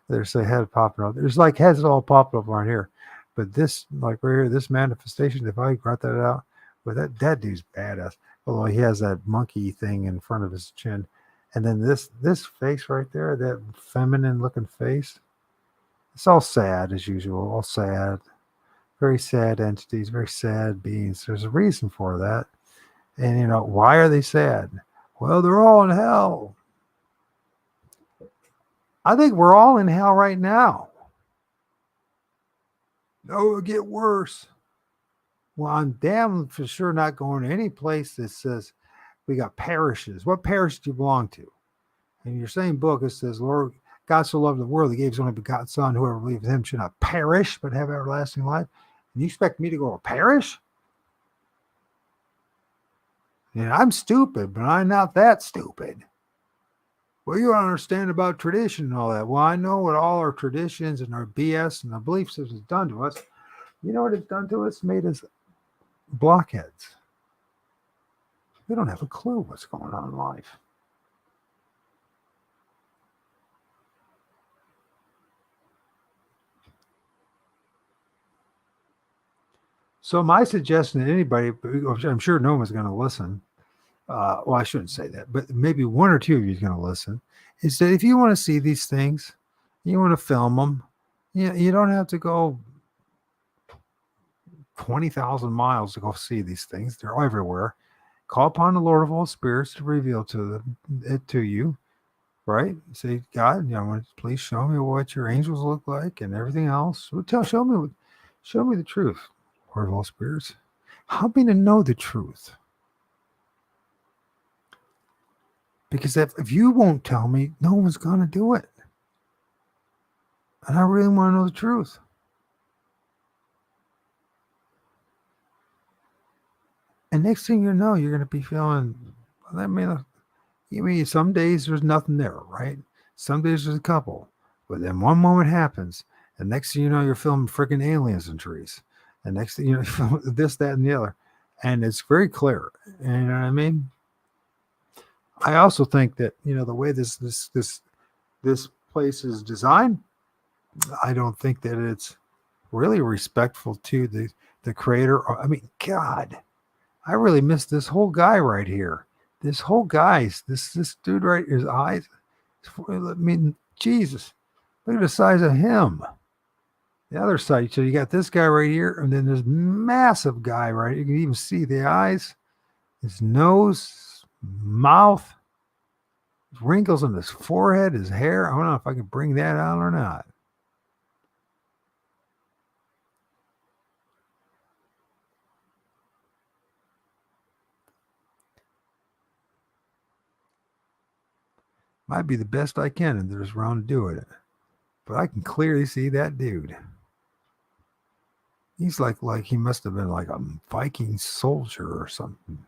There's a head popping up. There's like heads all popping up right here. But this, like right here, this manifestation, if I got that out, but that dude's badass. Although he has that monkey thing in front of his chin. And then this face right there, that feminine looking face, it's all sad as usual, all sad. Very sad entities, very sad beings. There's a reason for that. And why are they sad? Well, they're all in hell. I think we're all in hell right now. No, it'll get worse. Well, I'm damn for sure not going to any place that says we got parishes. What parish do you belong to? In your same book, it says, Lord, God so loved the world, he gave his only begotten son, whoever believes in him should not perish, but have everlasting life. And you expect me to go to a parish? I'm stupid, but I'm not that stupid. Well, you don't understand about tradition and all that. Well, I know what all our traditions and our BS and our belief systems done to us. You know what it's done to us? It's made us blockheads. We don't have a clue what's going on in life. So my suggestion to anybody, I'm sure no one's going to listen. Well, I shouldn't say that, but maybe one or two of you is going to listen. Is that if you want to see these things, you want to film them, you don't have to go 20,000 miles to go see these things. They're everywhere. Call upon the Lord of all spirits to reveal it to you, right? Say, God, please show me what your angels look like and everything else. Show me the truth, Lord of all spirits. Help me to know the truth. Because if you won't tell me, no one's going to do it. And I really want to know the truth. And next thing you know, you're going to be feeling, I mean, some days there's nothing there, right? Some days there's a couple. But then one moment happens, and next thing you know, you're filming freaking aliens in trees. And next thing you know, you film this, that, and the other. And it's very clear. And you know what I mean? I also think that, the way this place is designed, I don't think that it's really respectful to the creator. I mean, God, I really miss this whole guy right here. This whole guy's this dude right, his eyes. I mean, Jesus, look at the size of him. The other side, so you got this guy right here, and then this massive guy right. You can even see the eyes, his nose, mouth, wrinkles on his forehead, his hair. I don't know if I can bring that out or not. Might be the best I can in this round to do it. But I can clearly see that dude. He's like he must have been like a Viking soldier or something,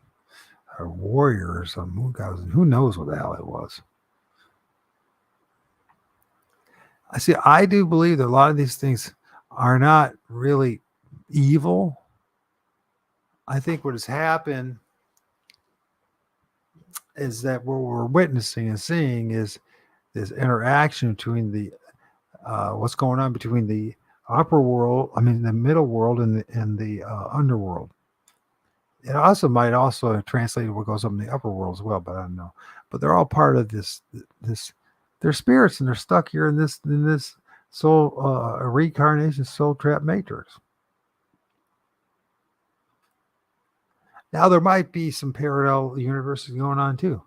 a warrior or something. Who knows what the hell it was? I see. I do believe that a lot of these things are not really evil. I think what has happened is that what we're witnessing and seeing is this interaction between the what's going on between the upper world, the middle world, and the underworld. It also might also translate what goes up in the upper world as well, but I don't know. But they're all part of this. They're spirits, and they're stuck here in this soul reincarnation soul trap matrix. Now there might be some parallel universes going on too,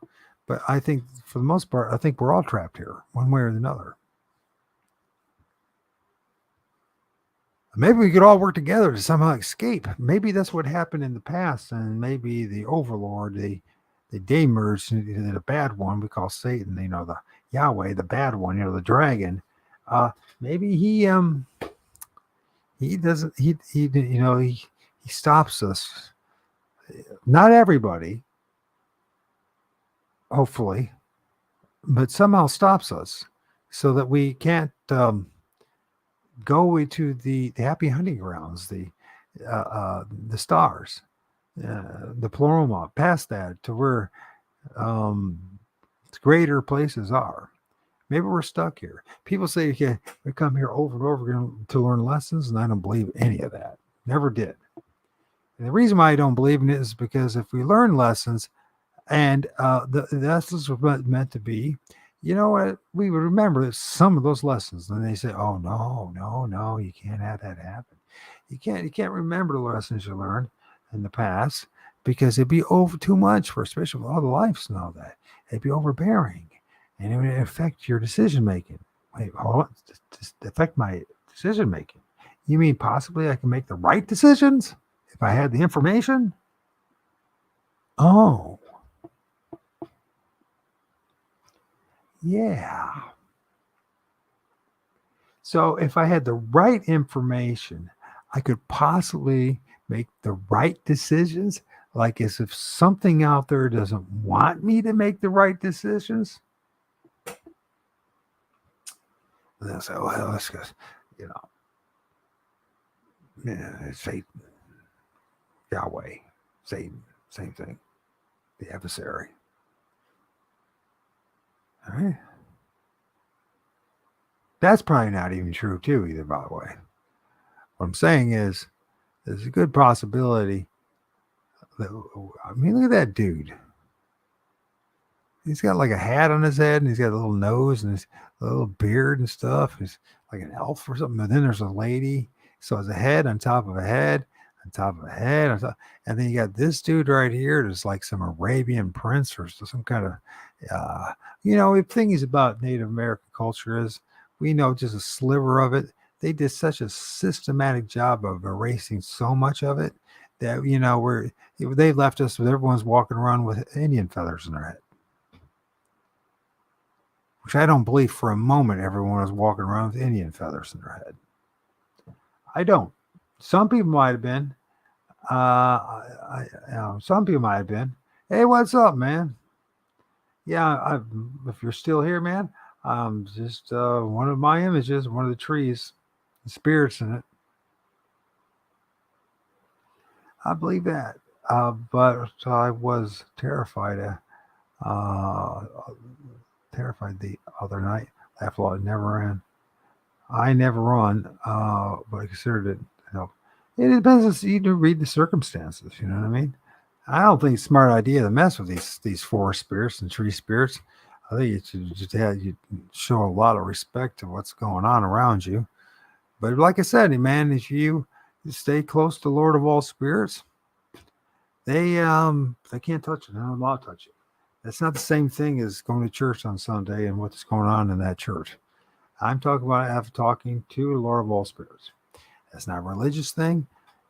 but I think for the most part, I think we're all trapped here, one way or another. Maybe we could all work together to somehow escape. Maybe that's what happened in the past, and maybe the Overlord, they merged into the bad one we call Satan. The Yahweh, the bad one. The dragon. Maybe he doesn't he stops us. Not everybody, hopefully, but somehow stops us so that we can't go into the happy hunting grounds, the stars, the pleroma, past that to where greater places are. Maybe we're stuck here. People say, okay, we come here over and over again to learn lessons, and I don't believe any of that. Never did. And the reason why I don't believe in it is because if we learn lessons, and the lessons were meant to be, you know what? We would remember some of those lessons. And they say, "Oh no, you can't have that happen. You can't remember the lessons you learned in the past because it'd be over too much for, especially with all the lives and all that. It'd be overbearing, and it would affect your decision making. Wait, hold on, just affect my decision making. You mean possibly I can make the right decisions if I had the information? Oh." Yeah. So if I had the right information, I could possibly make the right decisions. Like as if something out there doesn't want me to make the right decisions. And they'll say, well, let's just, it's Satan, Yahweh, Satan, same thing, the adversary. All right. That's probably not even true, too, either, by the way. What I'm saying is, there's a good possibility that, look at that dude. He's got like a hat on his head, and he's got a little nose and his little beard and stuff. He's like an elf or something. And then there's a lady. So it's a head on top of a head, on top of a head. And then you got this dude right here. There's like some Arabian prince or some kind of, the thing is about Native American culture is we know just a sliver of it. They did such a systematic job of erasing so much of it that, they left us with everyone's walking around with Indian feathers in their head. Which I don't believe for a moment everyone was walking around with Indian feathers in their head. I don't. Some people might have been. Some people might have been. Hey, what's up, man? Yeah, if you're still here, man, just one of my images, one of the trees, the spirits in it. I believe that. But I was uh, terrified the other night. Laughed a lot, never ran. I never run, but I considered it. You know, it depends. You to read the circumstances. You know what I mean? I don't think it's a smart idea to mess with these forest spirits and tree spirits. I think it should just have you show a lot of respect to what's going on around you. But like I said, man, if you stay close to Lord of all spirits, they can't touch it. They're not allowed to touch it. That's not the same thing as going to church on Sunday and what's going on in that church. I'm talking about talking to the Lord of all spirits. That's not a religious thing,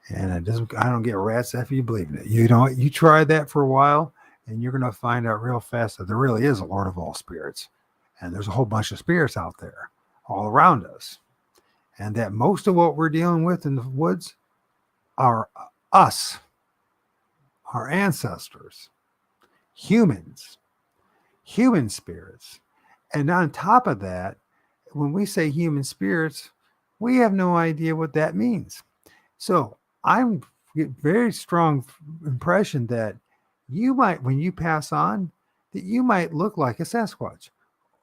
and it doesn't. I don't get rats after you believe in it. You don't. You try that for a while, and you're going to find out real fast that there really is a Lord of all spirits, and there's a whole bunch of spirits out there, all around us, and that most of what we're dealing with in the woods are us, our ancestors, humans, human spirits, and on top of that, when we say human spirits, we have no idea what that means. So I'm get very strong impression that you might, when you pass on, that you might look like a Sasquatch,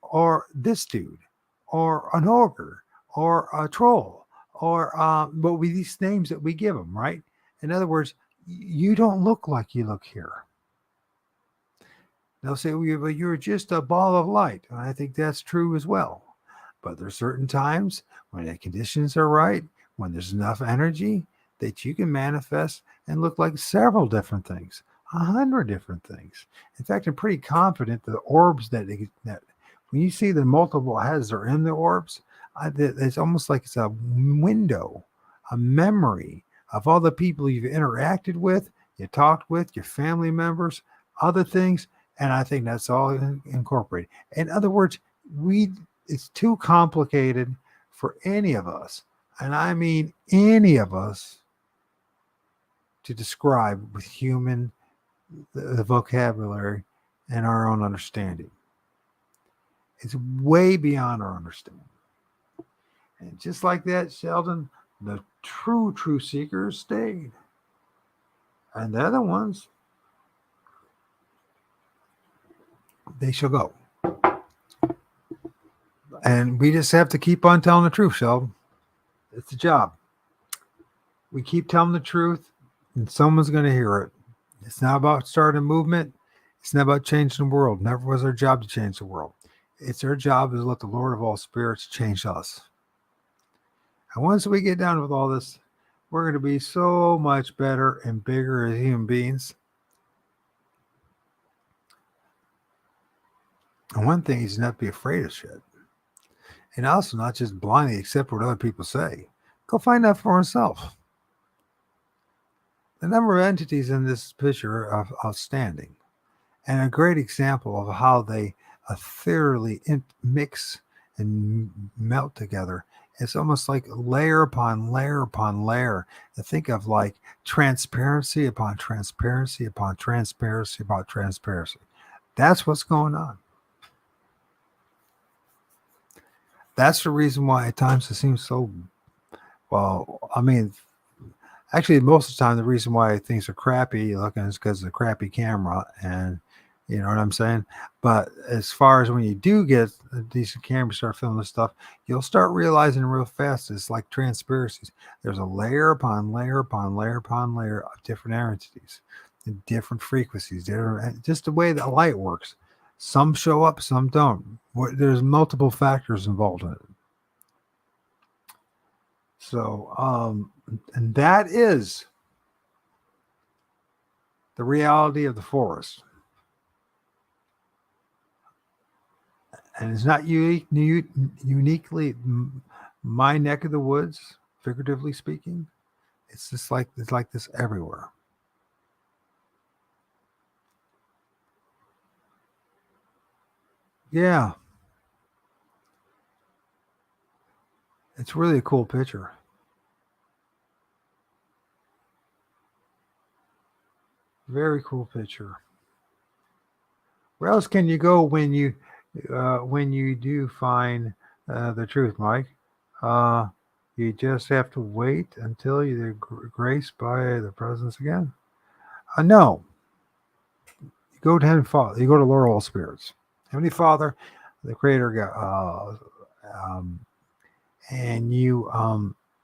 or this dude, or an ogre, or a troll, or but with these names that we give them, right? In other words, you don't look like you look here. They'll say, well, you're just a ball of light. And I think that's true as well. But there's certain times when the conditions are right, when there's enough energy that you can manifest and look like several different things, 100 different things. In fact, I'm pretty confident the orbs that when you see the multiple heads are in the orbs, it's almost like it's a window, a memory of all the people you've interacted with, you talked with, your family members, other things, and I think that's all incorporated. In other words, we it's too complicated for any of us, and I mean any of us, to describe with human the vocabulary and our own understanding. It's way beyond our understanding. And just like that, Sheldon, the true seekers stayed. And the other ones, they shall go. And we just have to keep on telling the truth, Sheldon. It's a job. We keep telling the truth, and someone's going to hear it. It's not about starting a movement. It's not about changing the world. Never was our job to change the world. It's our job to let the Lord of all spirits change us. And once we get done with all this, we're going to be so much better and bigger as human beings. And one thing is not be afraid of shit. And also not just blindly accept what other people say. Go find out for yourself. The number of entities in this picture are outstanding, and a great example of how they thoroughly mix and melt together. It's almost like layer upon layer upon layer. To think of like transparency upon transparency upon transparency upon transparency. That's what's going on. That's the reason why at times it seems so, well, I mean, actually, most of the time, the reason why things are crappy looking is because of the crappy camera, and you know what I'm saying. But as far as when you do get a decent camera, start filming this stuff, you'll start realizing real fast it's like transparencies. There's a layer upon layer upon layer upon layer of different entities, and different frequencies. Just the way the light works. Some show up, some don't. There's multiple factors involved in it. So, and that is the reality of the forest. And it's not uniquely my neck of the woods, figuratively speaking. It's like this everywhere. Yeah, it's really a cool picture. Very cool picture. Where else can you go when you do find the truth, Mike? Uh, you just have to wait until you're graced by the presence again. No, you go to Heavenly Father. You go to Lord of all spirits, Heavenly Father, the Creator God, and you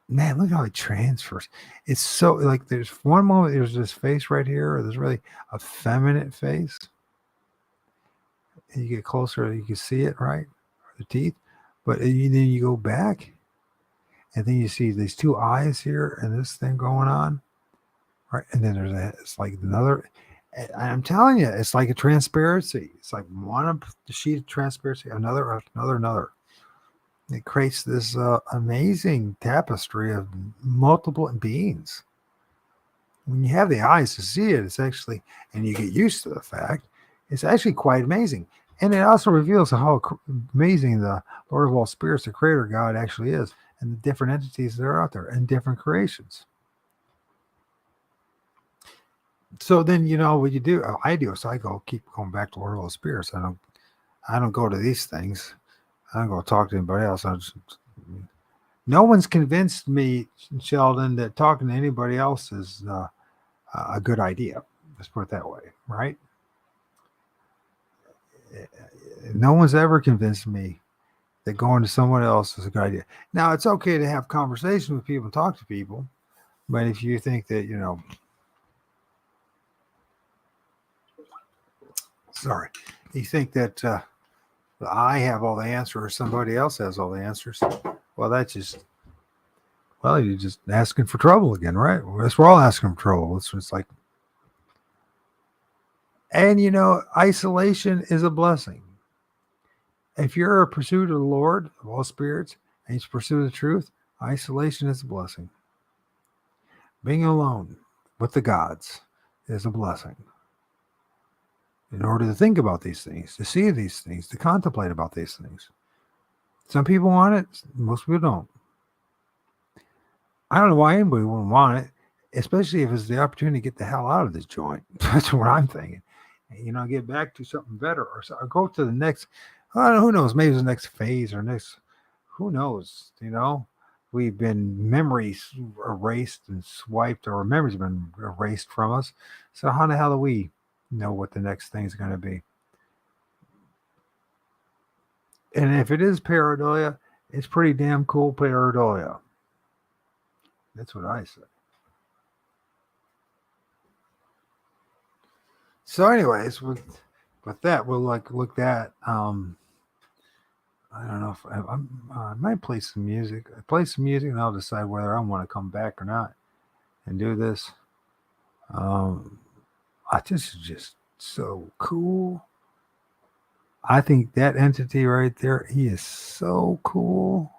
man, look how it transfers. It's so like there's one moment there's this face right here, there's really a feminine face. And you get closer, you can see it, right? The teeth. But then you go back, and then you see these two eyes here and this thing going on, right? And then it's like another. I'm telling you, it's like a transparency. It's like one sheet of transparency, another. It creates this amazing tapestry of multiple beings. When you have the eyes to see it, it's actually, and you get used to the fact, it's actually quite amazing. And it also reveals how amazing the Lord of all spirits, the Creator God, actually is, and the different entities that are out there and different creations. So then, what you do, I do, so I keep going back to Lord of all spirits. I don't go to these things. I don't go talk to anybody else. No one's convinced me, Sheldon, that talking to anybody else is a good idea. Let's put it that way, right? No one's ever convinced me that going to someone else is a good idea. Now, it's okay to have conversations with people and talk to people, but if you think that, you think that I have all the answers or somebody else has all the answers, well, you're just asking for trouble again, right? We're all asking for trouble. It's just like, and isolation is a blessing. If you're a pursuit of the Lord of all spirits and you pursue the truth, isolation is a blessing. Being alone with the gods is a blessing. In order to think about these things, to see these things, to contemplate about these things. Some people want it, most people don't. I don't know why anybody wouldn't want it, especially if it's the opportunity to get the hell out of this joint. That's what I'm thinking. Get back to something better or go to the next. Who knows? Maybe it's the next phase or next. Who knows? We've been memories erased and swiped, or memories have been erased from us. So how the hell do we know what the next thing is going to be? And if it is pareidolia, it's pretty damn cool pareidolia. That's what I say. So, anyways, with that, we'll look at. I don't know if I might play some music. I play some music, and I'll decide whether I want to come back or not and do this. This is just so cool. I think that entity right there, he is so cool.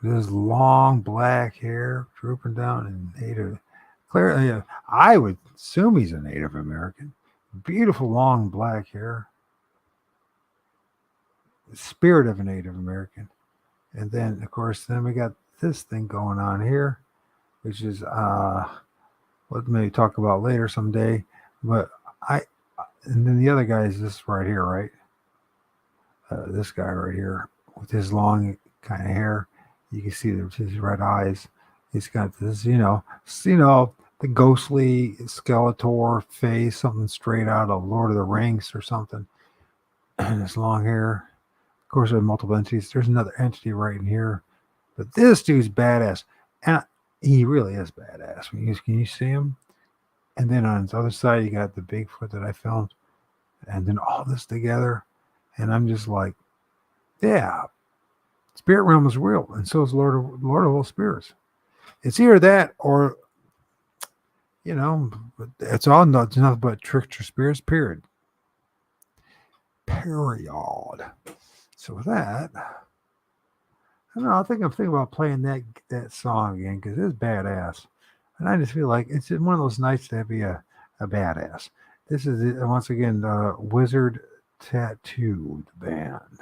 This long black hair drooping down in Native. Clearly, I would assume he's a Native American. Beautiful long black hair. The spirit of a Native American. And then, of course, we got this thing going on here, which is we'll maybe talk about later someday. But and then the other guy is this right here, right? This guy right here with his long kind of hair. You can see his red eyes. He's got this, the ghostly Skeletor face, something straight out of Lord of the Rings or something. And his long hair. Of course, there are multiple entities. There's another entity right in here. But this dude's badass. And he really is badass. Can you see him? And then on the other side, you got the Bigfoot that I filmed. And then all this together. And I'm just like, yeah, spirit realm is real. And so is Lord of all spirits. It's either that or, it's nothing but trickster spirits, period. So with that, I don't know. I think I'm thinking about playing that song again because it's badass. And I just feel like it's one of those nights to be a badass. This is, once again, Wizard Tattoo Band.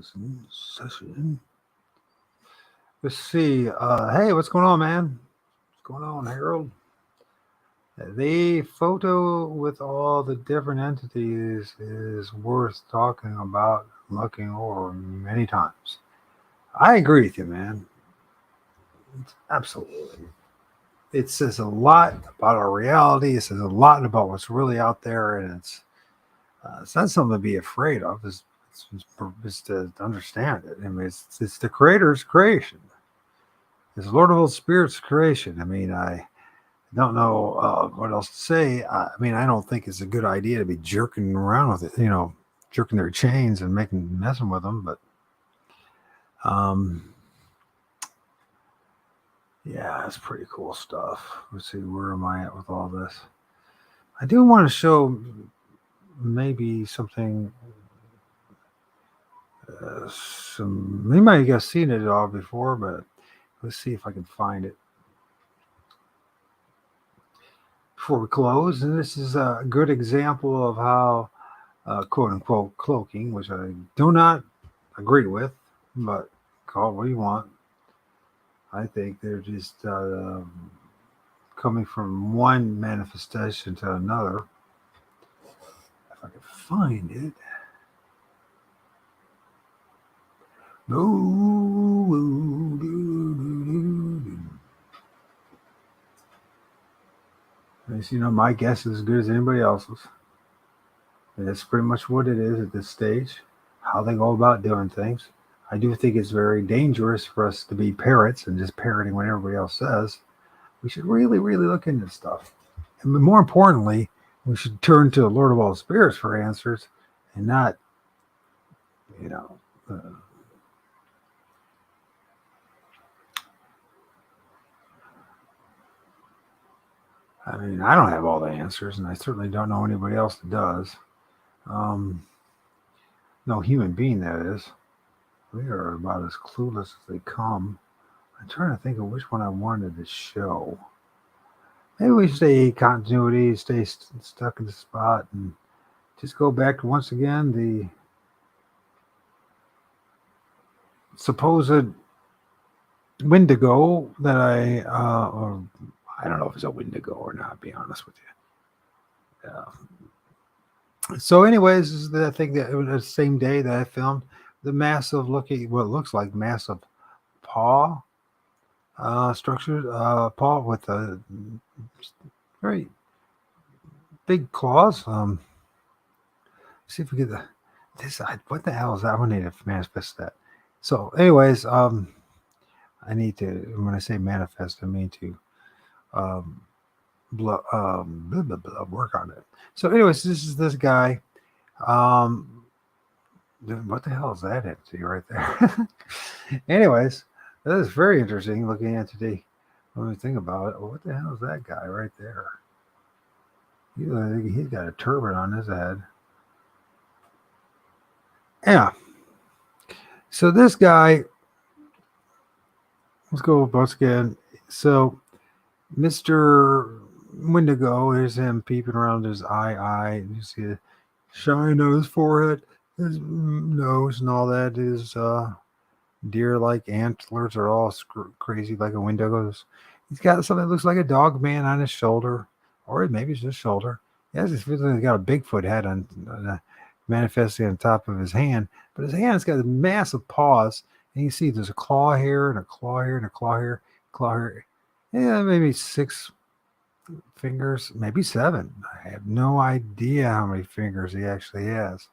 Session. Let's see. Hey, what's going on, man? What's going on, Harold? The photo with all the different entities is worth talking about, looking over many times. I agree with you, man. Absolutely. It says a lot about our reality. It says a lot about what's really out there, and it's not something to be afraid of. It's to understand it. I mean, it's the Creator's creation. It's Lord of all spirits creation. I mean, I don't know what else to say. I mean, I don't think it's a good idea to be jerking around with it, jerking their chains and messing with them. But um, yeah, it's pretty cool stuff. Let's see, where am I at with all this? I do want to show maybe something. You might have seen it all before, but let's see if I can find it before we close. And this is a good example of how, quote unquote, cloaking, which I do not agree with, but call it what you want. I think they're just coming from one manifestation to another. If I can find it. My guess is as good as anybody else's. And that's pretty much what it is at this stage, how they go about doing things. I do think it's very dangerous for us to be parrots and just parroting what everybody else says. We should really, really look into stuff. And more importantly, we should turn to the Lord of all spirits for answers and not, you know, uh, I mean, I don't have all the answers, and I certainly don't know anybody else that does. Um, no human being, that is. We are about as clueless as they come. I'm trying to think of which one I wanted to show. Maybe we stay continuity, stay stuck in the spot, and just go back to once again the supposed Wendigo that or I don't know if it's a Wendigo or not. To be honest with you. So, anyways, this is I think that it was the same day that I filmed the massive looking, what looks like massive paw structured paw with a very big claws. See if we get this. What the hell is that? I need to manifest that. So, anyways, I need to. When I say manifest, I mean to um, blah, blah, blah, work on it. So, anyways, this is this guy. Um, what the hell is that entity right there? Anyways, that is very interesting looking entity. When we think about it, what the hell is that guy right there? He's got a turban on his head. Yeah. So this guy, let's go once again. So Mr. Wendigo, there's him peeping around his eye. You see a shine on his forehead, his nose, and all that. His deer-like antlers are all crazy like a Wendigo's. He's got something that looks like a dog man on his shoulder, or maybe it's his shoulder. He has this feeling he's got a Bigfoot head on, manifesting on top of his hand, but his hand's got massive paws, and you see there's a claw here and a claw here and a claw here, claw here. Yeah, maybe 6 fingers, maybe 7. I have no idea how many fingers he actually has.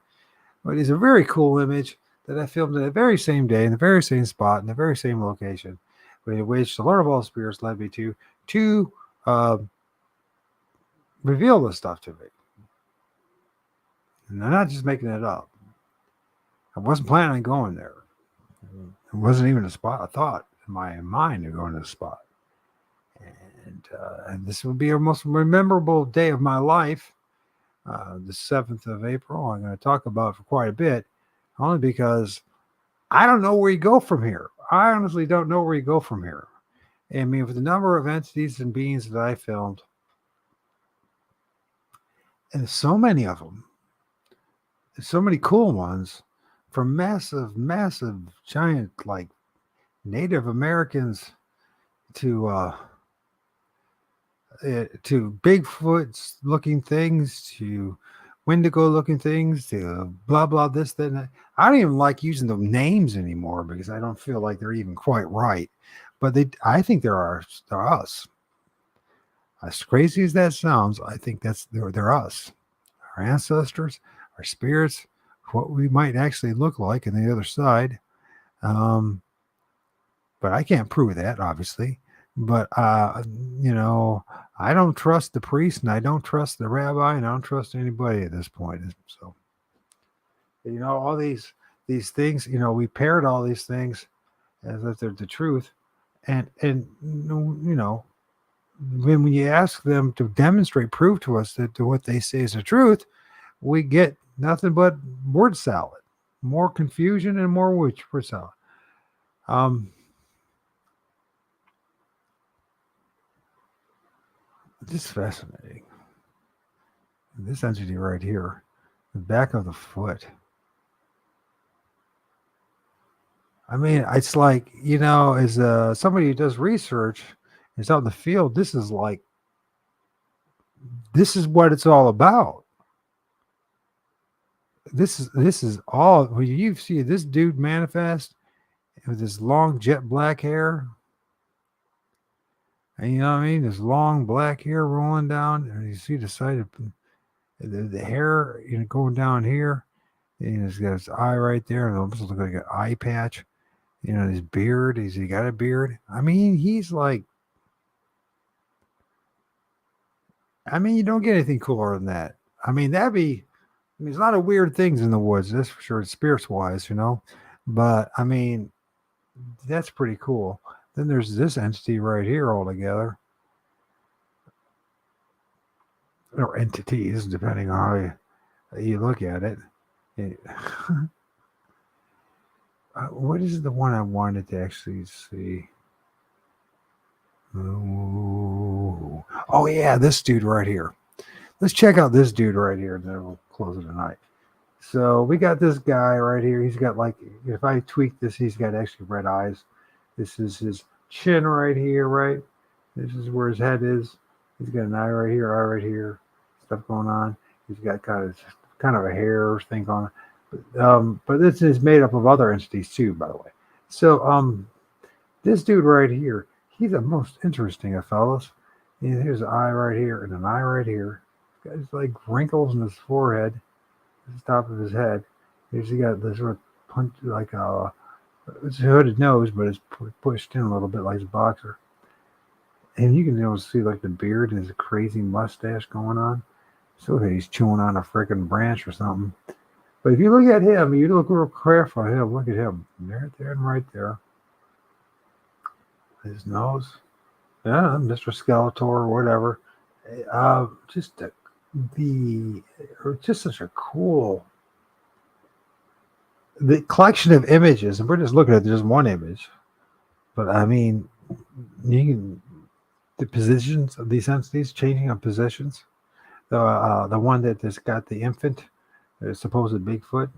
But it's a very cool image that I filmed the very same day in the very same spot in the very same location, which the Lord of all spirits led me to reveal this stuff to me. And I'm not just making it up. I wasn't planning on going there. It wasn't even a spot I thought in my mind to go into the spot. And this will be a most memorable day of my life. The 7th of April, I'm going to talk about for quite a bit, only because I don't know where you go from here. I honestly don't know where you go from here. I mean, with the number of entities and beings that I filmed, and so many of them, so many cool ones, from massive, giant, like Native Americans to to Bigfoot's looking things, to Wendigo looking things, to blah blah this that. And that. I don't even like using the names anymore because I don't feel like they're even quite right. But I think they're us. As crazy as that sounds, I think they're us, our ancestors, our spirits, what we might actually look like on the other side. Um, but I can't prove that, obviously. But you know, I don't trust the priest, and I don't trust the rabbi, and I don't trust anybody at this point. So, you know, all these things, you know, we parrot all these things as if they're the truth, and you know, when you ask them to demonstrate, prove to us that what they say is the truth, we get nothing but word salad, more confusion and more word salad. Um, this is fascinating. This entity right here, the back of the foot. I mean, it's like, you know, as somebody who does research, is out in the field. This is what it's all about. This is all. When you see this dude manifest with this long jet black hair, and you know what I mean, this long black hair rolling down, and you see the side of the hair, you know, going down here, and he's got his eye right there, and it almost looks like an eye patch. You know, his beard. He got a beard? I mean, he's like. I mean, you don't get anything cooler than that. I mean, that'd be. I mean, there's a lot of weird things in the woods. That's for sure, spirits wise, you know. But I mean, that's pretty cool. Then there's this entity right here altogether, or entities, depending on how you look at it. It- what is the one I wanted to actually see? Oh yeah, this dude right here. Let's check out this dude right here, and then we'll close it tonight. So we got this guy right here. He's got like, if I tweak this, he's got actually red eyes. This is his chin right here, right? This is where his head is. He's got an eye right here, stuff going on. He's got kind of a hair thing on it. But this is made up of other entities too, by the way. So this dude right here, he's the most interesting of fellas. Here's an eye right here and an eye right here. He's got like wrinkles in his forehead, the top of his head. He's got this sort of punch, like it's a hooded nose, but it's pushed in a little bit like a boxer. And you can see like the beard and his crazy mustache going on. So he's chewing on a freaking branch or something. But if you look at him, you look real careful at him. Look at him, there and right there. His nose, yeah, Mr. Skeletor or whatever. Just just such a cool the collection of images, and we're just looking at just one image. But I mean, you can the positions of these entities changing of positions. The one that has got the infant, the supposed Bigfoot,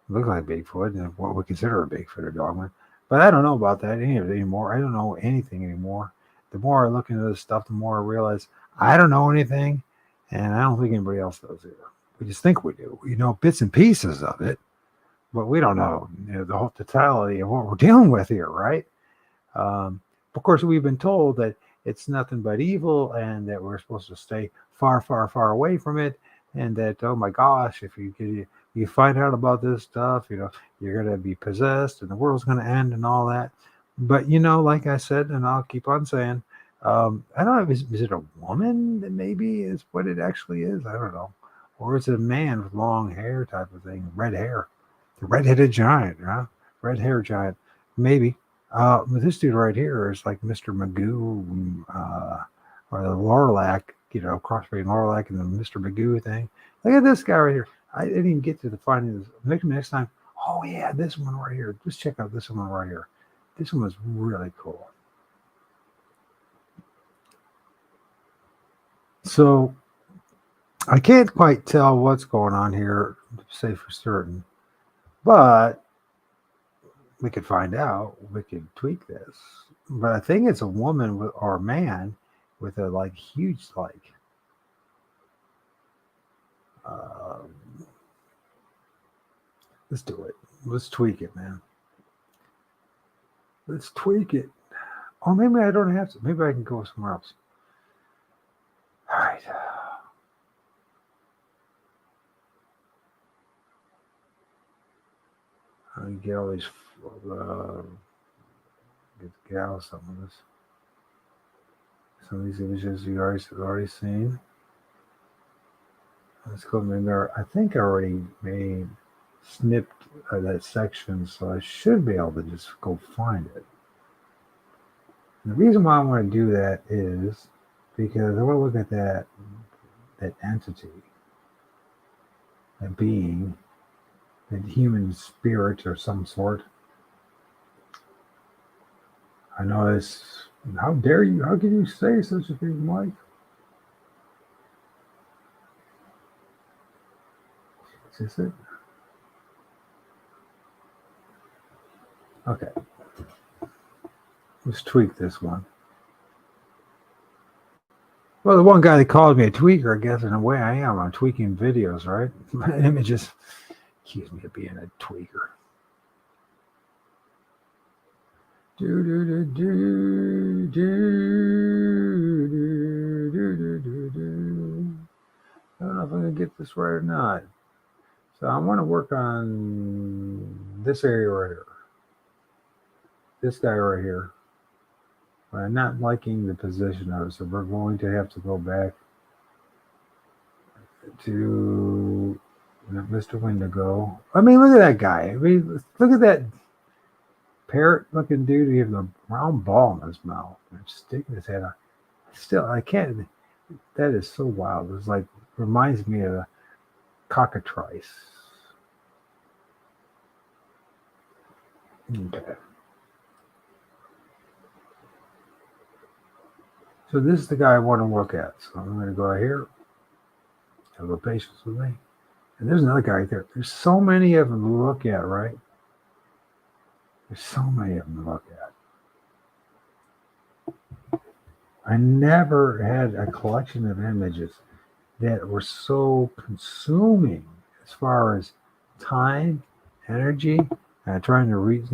looks like Bigfoot, and what we consider a Bigfoot or dogman. But I don't know about that anymore. I don't know anything anymore. The more I look into this stuff, the more I realize I don't know anything, and I don't think anybody else does either. We just think we do. We know bits and pieces of it, but we don't know, the whole totality of what we're dealing with here, right? Of course, we've been told that it's nothing but evil and that we're supposed to stay far, far, far away from it. And that, oh my gosh, if you find out about this stuff, you're going to be possessed and the world's going to end and all that. But, like I said, and I'll keep on saying, I don't know, is it a woman that maybe is what it actually is? I don't know. Or is it a man with long hair type of thing, red hair? The red-headed giant, huh? Red hair giant, maybe. But this dude right here is like Mr. Magoo, or the Lorlac, cross between Lorlac and the Mr. Magoo thing. Look at this guy right here. I didn't even get to the finding this. Maybe next time. Oh yeah, this one right here. Just check out this one right here. This one is really cool. So I can't quite tell what's going on here to say for certain. But we could find out. We could tweak this. But I think it's a woman or a man with a like huge like. Uh, let's do it. Let's tweak it, man. Let's tweak it. Or maybe I don't have to. Maybe I can go somewhere else. All right. I get all these. Uh, get out some of this. Some of these images you already seen. Let's go. Maybe I think I already made snipped that section, so I should be able to just go find it. And the reason why I want to do that is because I want to look at that entity, that being, that human spirit or some sort. I know it's. How dare you? How can you say such a thing, Mike? Is this it? Okay. Let's tweak this one. Well, the one guy that called me a tweaker, I guess in a way I am. I'm tweaking videos, right? My images accuse me of being a tweaker. I don't know if I'm going to get this right or not. So I want to work on this area right here. This guy right here. But I'm not liking the position of it, so we're going to have to go back to Mr. Wendigo. I mean, look at that guy. I mean, look at that parrot-looking dude. He has a round ball in his mouth. And sticking his head out. Still, I can't. That is so wild. It's like reminds me of a cockatrice. Okay. So this is the guy I want to look at. So I'm going to go right here. Have a little patience with me. And there's another guy right there. There's so many of them to look at, right? There's so many of them to look at. I never had a collection of images that were so consuming as far as time, energy, trying to read,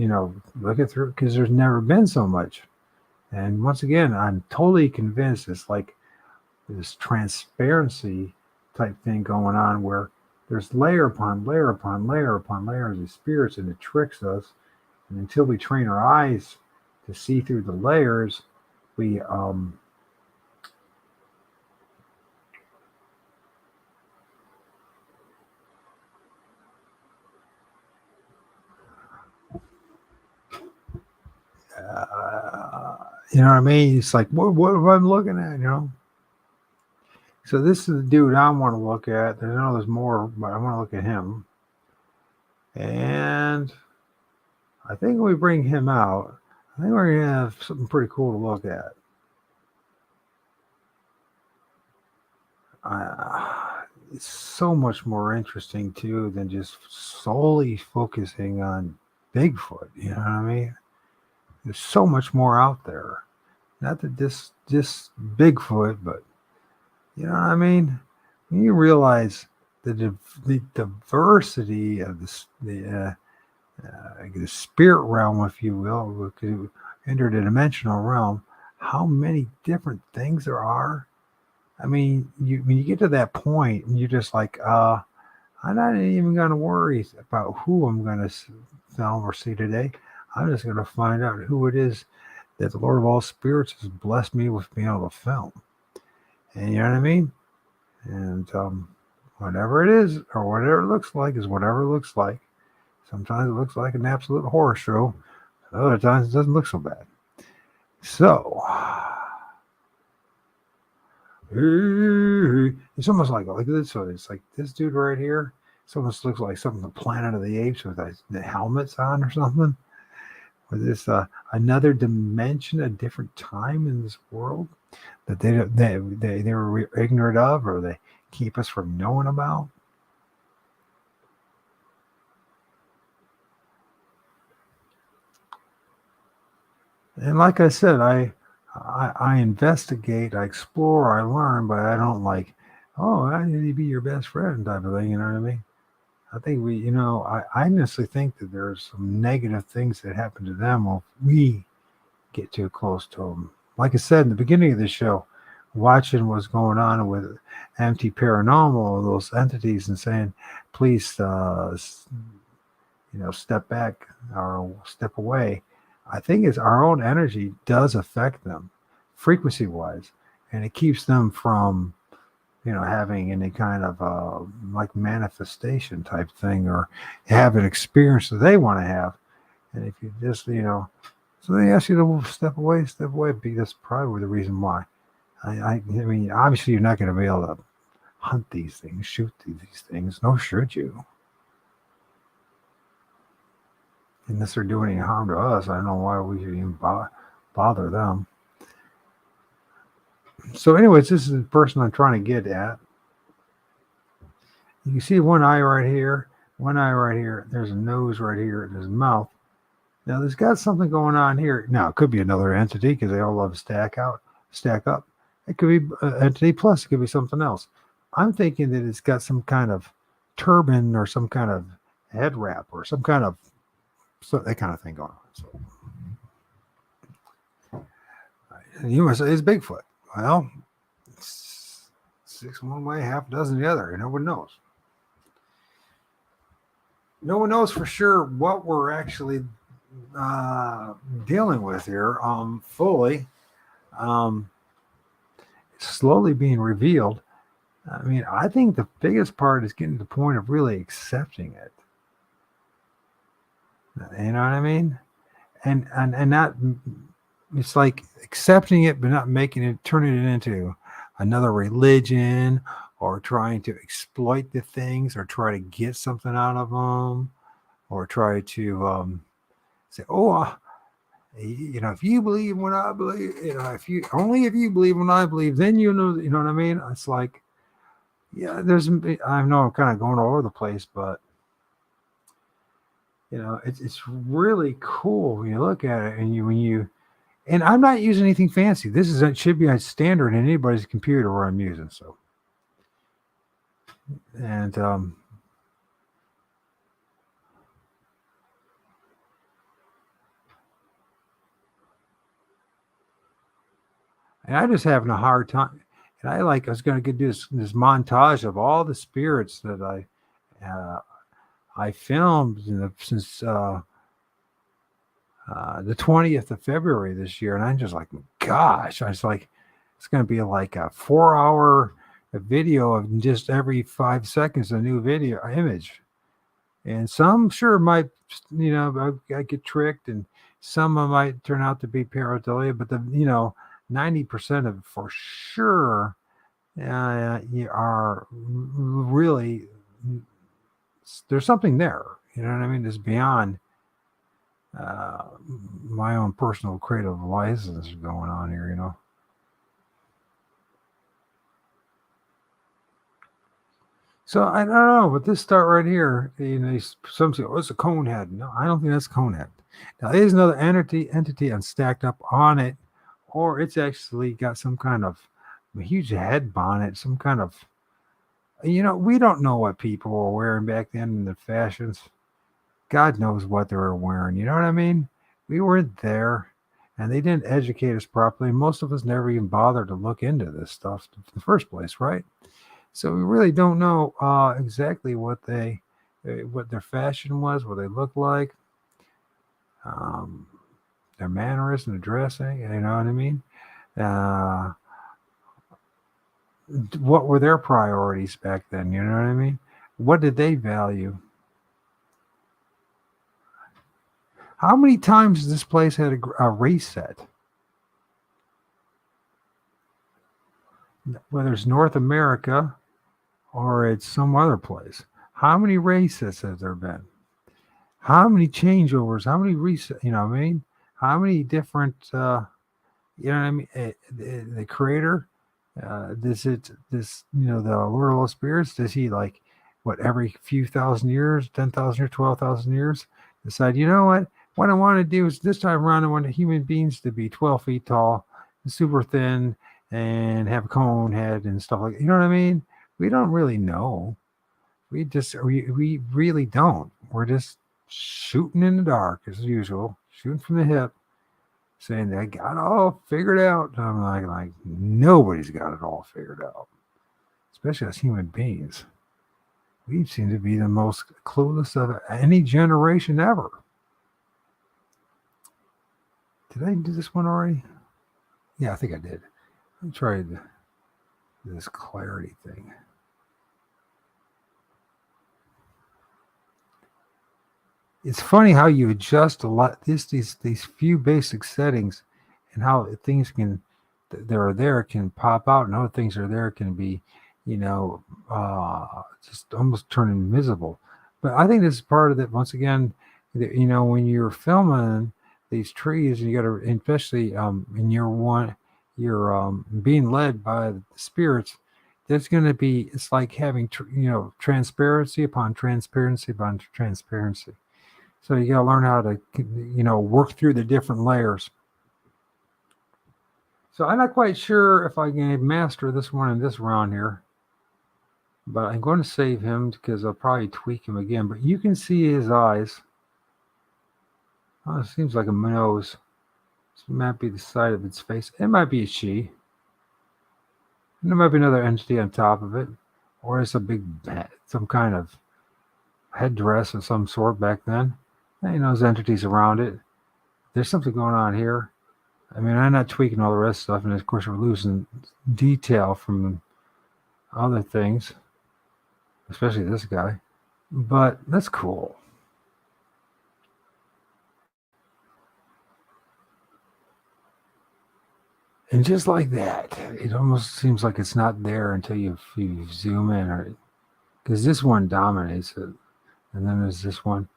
look it through, because there's never been so much. And once again, I'm totally convinced it's like this transparency type thing going on where there's layer upon layer upon layer upon layers of spirits, and it tricks us. And until we train our eyes to see through the layers, we you know what I mean? It's like, what am I looking at, So this is the dude I want to look at. I know there's more, but I want to look at him. And I think when we bring him out, I think we're going to have something pretty cool to look at. It's so much more interesting, too, than just solely focusing on Bigfoot. You know what I mean? There's so much more out there. Not that this Bigfoot, but you know what I mean? When you realize the diversity of the spirit realm, if you will, interdimensional realm, how many different things there are. I mean, when you get to that point, and you're just like, I'm not even going to worry about who I'm going to film or see today. I'm just going to find out who it is that the Lord of all spirits has blessed me with being able to film. And you know what I mean? And whatever it is, or whatever it looks like, is whatever it looks like. Sometimes it looks like an absolute horror show. Other times it doesn't look so bad. So, it's almost like this. So it's like this dude right here. It almost looks like something the Planet of the Apes with the helmets on or something. With this another dimension, a different time in this world that they were ignorant of, or they keep us from knowing about. And like I said, I investigate, I explore, I learn, but I don't like, oh, I need to be your best friend type of thing. You know what I mean? I think I honestly think that there's some negative things that happen to them if we get too close to them. Like I said in the beginning of the show, watching what's going on with MT Paranormal, those entities, and saying, please, step back or step away. I think it's our own energy does affect them frequency wise, and it keeps them from having any kind of like manifestation type thing or have an experience that they want to have. And if you just, so they ask you to step away. That's probably the reason why. I mean, obviously you're not going to be able to hunt these things, shoot these things, nor should you. Unless they're doing any harm to us, I don't know why we should even bother them. So, anyways, this is the person I'm trying to get at. You can see one eye right here, one eye right here. There's a nose right here. There's a mouth. Now, there's got something going on here. Now, it could be another entity because they all love to stack up. It could be entity plus. It could be something else. I'm thinking that it's got some kind of turban or some kind of head wrap or some kind of that kind of thing going on. So, you must say it's Bigfoot. Well, it's 6 one way, half a dozen the other. No one knows. No one knows for sure what we're actually dealing with here fully. It's slowly being revealed. I mean, I think the biggest part is getting to the point of really accepting it. You know what I mean? And not, it's like accepting it, but not turning it into another religion or trying to exploit the things or try to get something out of them or try to say, oh, if you believe what I believe, if you believe what I believe, then you know what I mean? It's like, yeah, I know I'm kind of going all over the place, but it's really cool when you look at it and I'm not using anything fancy. It should be a standard in anybody's computer where I'm using. So, and I'm just having a hard time. And I was going to do this montage of all the spirits that I filmed since the 20th of February this year, and I'm just like, gosh, I was like, it's going to be like a 4-hour video of just every 5 seconds a new video image, and some sure might, I get tricked, and some might turn out to be pareidolia, but 90% of it for sure you are really there's something there. You know what I mean? It's beyond my own personal creative license going on here, So I don't know, but this start right here, some say, oh, it's a cone head. No, I don't think that's a cone head. Now there's another entity and stacked up on it, or it's actually got some kind of huge head bonnet, some kind of, we don't know what people were wearing back then in the fashions. God knows what they were wearing. You know what I mean? We weren't there, and they didn't educate us properly. Most of us never even bothered to look into this stuff in the first place, right? So we really don't know exactly what their fashion was, what they looked like, their mannerisms, their dressing. You know what I mean? What were their priorities back then? You know what I mean? What did they value? How many times has this place had a race set? Whether it's North America or it's some other place. How many race sets has there been? How many changeovers? How many resets? You know what I mean? How many different, you know what I mean? The creator, the Lord of all spirits, does he every few thousand years, 10,000 years, 12,000 years, decide, you know what? What I want to do is this time around, I want the human beings to be 12 feet tall, super thin, and have a cone head and stuff like that. You know what I mean? We don't really know. We really don't. We're just shooting in the dark as usual, shooting from the hip, saying they got it all figured out. I'm like nobody's got it all figured out, especially as human beings. We seem to be the most clueless of any generation ever. Did I do this one already? Yeah, I think I did. I tried this clarity thing. It's funny how you adjust a lot these few basic settings, and how things can that are there can pop out, and other things are there can be, you know, just almost turn invisible. But I think this is part of it. Once again, when you're filming these trees, and you got to, especially in year one, you're being led by the spirits. There's going to be, it's like having transparency upon transparency upon transparency. So you got to learn how to, work through the different layers. So I'm not quite sure if I can master this one in this round here, but I'm going to save him because I'll probably tweak him again. But you can see his eyes. Oh, it seems like a nose. This might be the side of its face. It might be a she. And there might be another entity on top of it, or it's a big, some kind of headdress of some sort back then. And, there's entities around it. There's something going on here. I mean, I'm not tweaking all the rest of stuff, and of course we're losing detail from other things, especially this guy. But that's cool. And just like that, it almost seems like it's not there until you zoom in, or because this one dominates it, and then there's this one.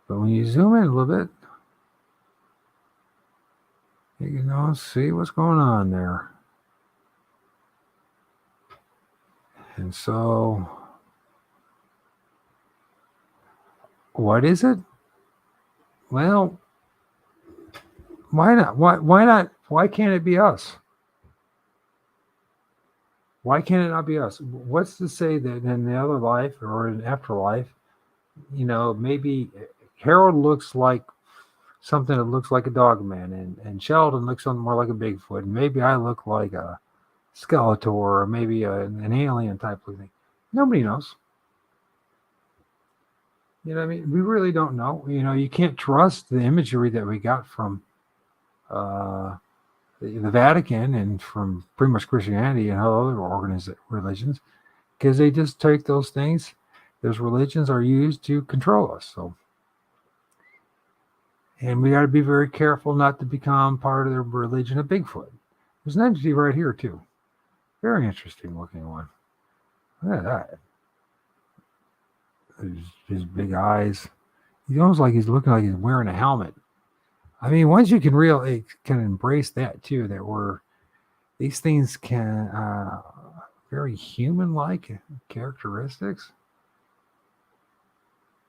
But when you zoom in a little bit, you can see what's going on there. And so, what is it? Well, why not? Why not? Why can't it be us? Why can't it not be us? What's to say that in the other life or in afterlife, maybe Harold looks like something that looks like a dog man, and Sheldon looks something more like a Bigfoot, and maybe I look like a Skeletor, or maybe an alien type of thing. Nobody knows. You know what I mean? We really don't know. You can't trust the imagery that we got from the Vatican and from pretty much Christianity and other religions, because they just take those things. Those religions are used to control us. So, and we got to be very careful not to become part of the religion of Bigfoot. There's an entity right here too. Very interesting looking one. Look at that. His big eyes. He's almost like he's looking like he's wearing a helmet. I mean, once you can really can embrace that too, that these things can very human-like characteristics.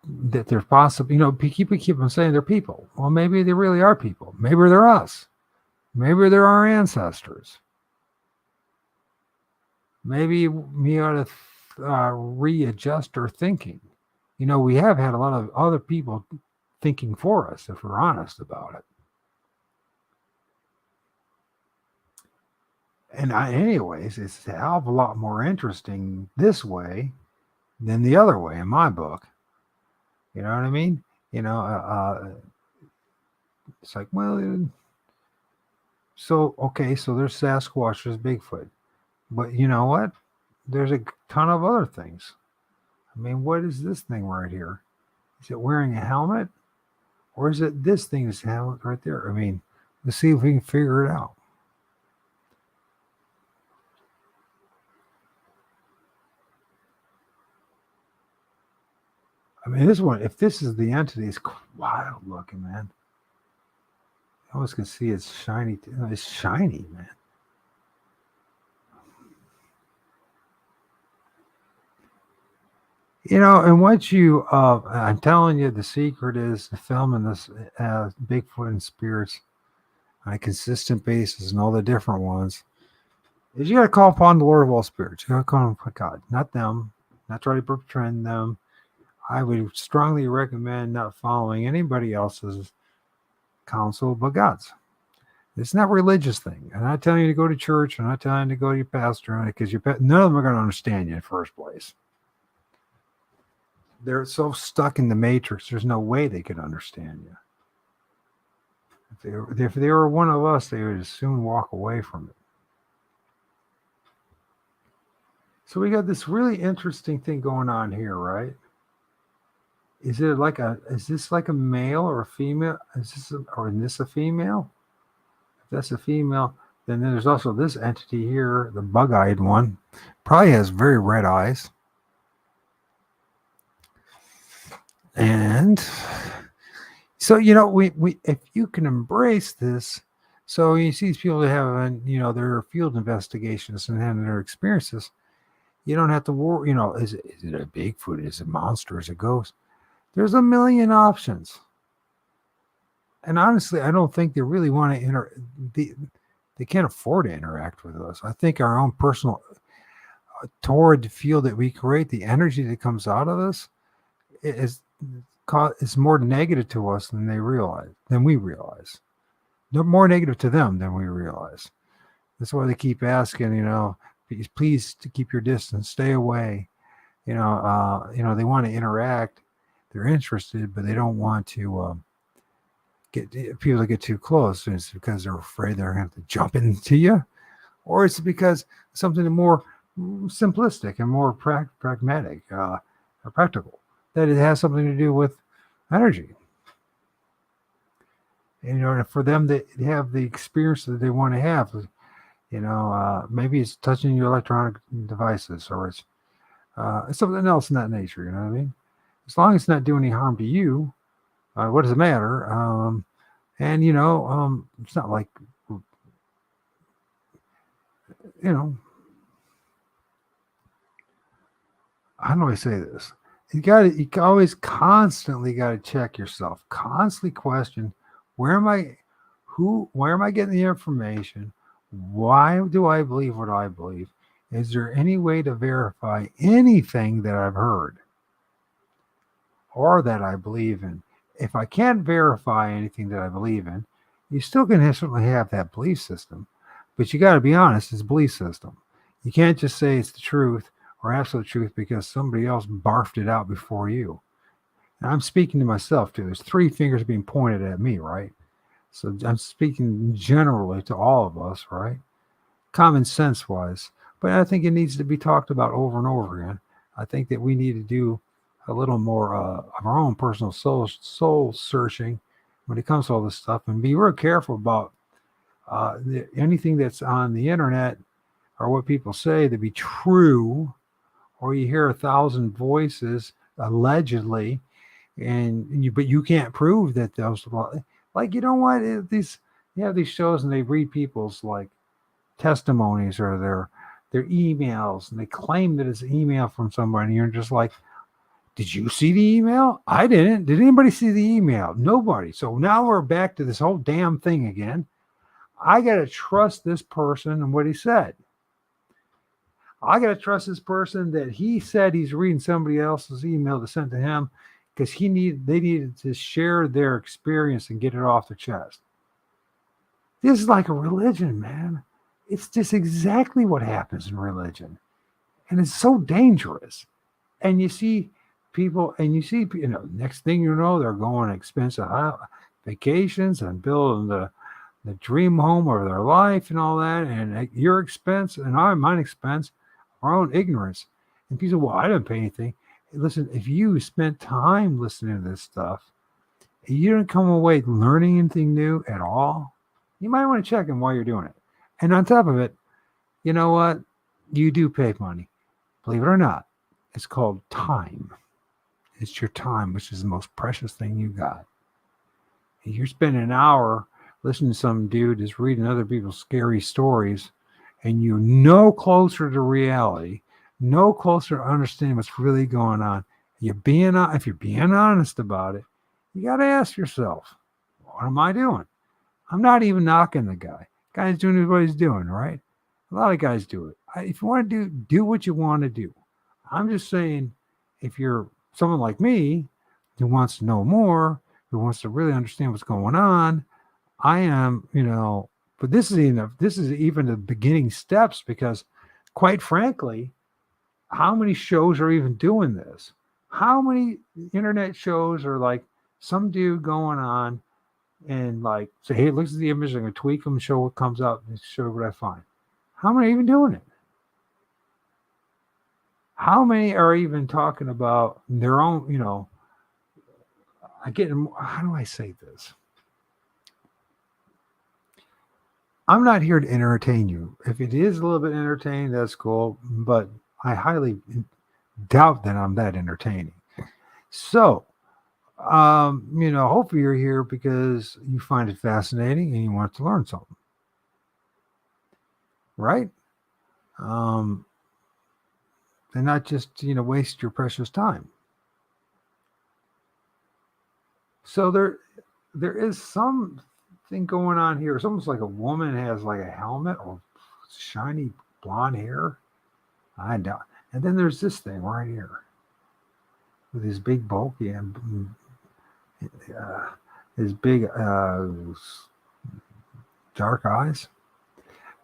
That they're possible, people keep on saying they're people. Well, maybe they really are people. Maybe they're us. Maybe they're our ancestors. Maybe we ought to readjust our thinking. We have had a lot of other people thinking for us, if we're honest about it. And anyways, it's a hell of a lot more interesting this way than the other way in my book. You know what I mean? It's like, well, so there's Sasquatch, there's Bigfoot. But you know what? There's a ton of other things. I mean, what is this thing right here? Is it wearing a helmet? Or is it this thing is helmet right there? I mean, let's see if we can figure it out. I mean, this one, if this is the entity, it's wild looking, man. I always can see it's shiny. It's shiny, man. And what I'm telling you, the secret is the filming this Bigfoot and spirits on a consistent basis and all the different ones. Is you got to call upon the Lord of all spirits. You got to call upon God, not them, not try to befriend them. I would strongly recommend not following anybody else's counsel but God's. It's not a religious thing. I'm not telling you to go to church. I'm not telling you to go to your pastor because none of them are going to understand you in the first place. They're so stuck in the matrix. There's no way they could understand you. If they were one of us, they would soon walk away from it. So we got this really interesting thing going on here, right? Is this like a male or a female? Is this a female? If that's a female, then there's also this entity here, the bug-eyed one. Probably has very red eyes. And so, we if you can embrace this, so you see these people that have, their field investigations and having their experiences, you don't have to worry, is it a Bigfoot? Is it a monster? Is it a ghost? There's a million options. And honestly, I don't think they really want to they can't afford to interact with us. I think our own personal toward the field that we create, the energy that comes out of us is more negative to us than we realize. They're more negative to them than we realize. That's why they keep asking, please to keep your distance, stay away. They want to interact. They're interested, but they don't want to get people to get too close. And it's because they're afraid they're going to have to jump into you, or it's because something more simplistic and more pragmatic or practical, that it has something to do with energy. And, for them to have the experience that they want to have, maybe it's touching your electronic devices, or it's something else in that nature. You know what I mean? As long as it's not doing any harm to you, what does it matter? And it's not like, how do I say this? You always constantly got to check yourself, constantly question, where am I getting the information? Why do I believe what I believe? Is there any way to verify anything that I've heard or that I believe in? If I can't verify anything that I believe in, you still can certainly have that belief system, but you got to be honest, it's a belief system. You can't just say it's the truth or absolute truth because somebody else barfed it out before you. And I'm speaking to myself too. There's 3 fingers being pointed at me, right? So I'm speaking generally to all of us, right? Common sense wise. But I think it needs to be talked about over and over again. I think that we need to do a little more of our own personal soul searching when it comes to all this stuff, and be real careful about anything that's on the internet or what people say to be true, or you hear 1,000 voices allegedly, but you can't prove that those, like, you have these shows and they read people's like testimonies or their emails, and they claim that it's an email from somebody, and you're just like, did you see the email? I didn't. Did anybody see the email? Nobody. So now we're back to this whole damn thing again. I got to trust this person and what he said. I got to trust this person that he said he's reading somebody else's email to send to him because they needed to share their experience and get it off their chest. This is like a religion, man. It's just exactly what happens in religion. And it's so dangerous. And you see people, next thing you know, they're going on expensive vacations and building the dream home of their life and all that. And at your expense and my expense, our own ignorance. And people say, well, I didn't pay anything. Listen, if you spent time listening to this stuff, and you didn't come away learning anything new at all, you might want to check in while you're doing it. And on top of it, you know what? You do pay money. Believe it or not, it's called time. It's your time, which is the most precious thing you got. And you're spending an hour listening to some dude that's reading other people's scary stories, and you're no closer to reality, no closer to understanding what's really going on. If you're being honest about it, you got to ask yourself, what am I doing? I'm not even knocking the guy. Guy's doing what he's doing, right? A lot of guys do it. If you want to do what you want to do. I'm just saying, if you're someone like me who wants to know more, who wants to really understand what's going on, I am, but this is even the beginning steps because, quite frankly, how many shows are even doing this? How many internet shows are like some dude going on and like say, hey, look at the image, I'm gonna tweak them, show what comes up, and show what I find. How many are even doing it? How many are even talking about their own, I get, how do I say this? I'm not here to entertain you. If it is a little bit entertaining, that's cool, but I highly doubt that I'm that entertaining. So, hopefully you're here because you find it fascinating and you want to learn something, right? Um, and not just, waste your precious time. So there is something going on here. It's almost like a woman has like a helmet or shiny blonde hair. I doubt. And then there's this thing right here with his big bulky and his big dark eyes.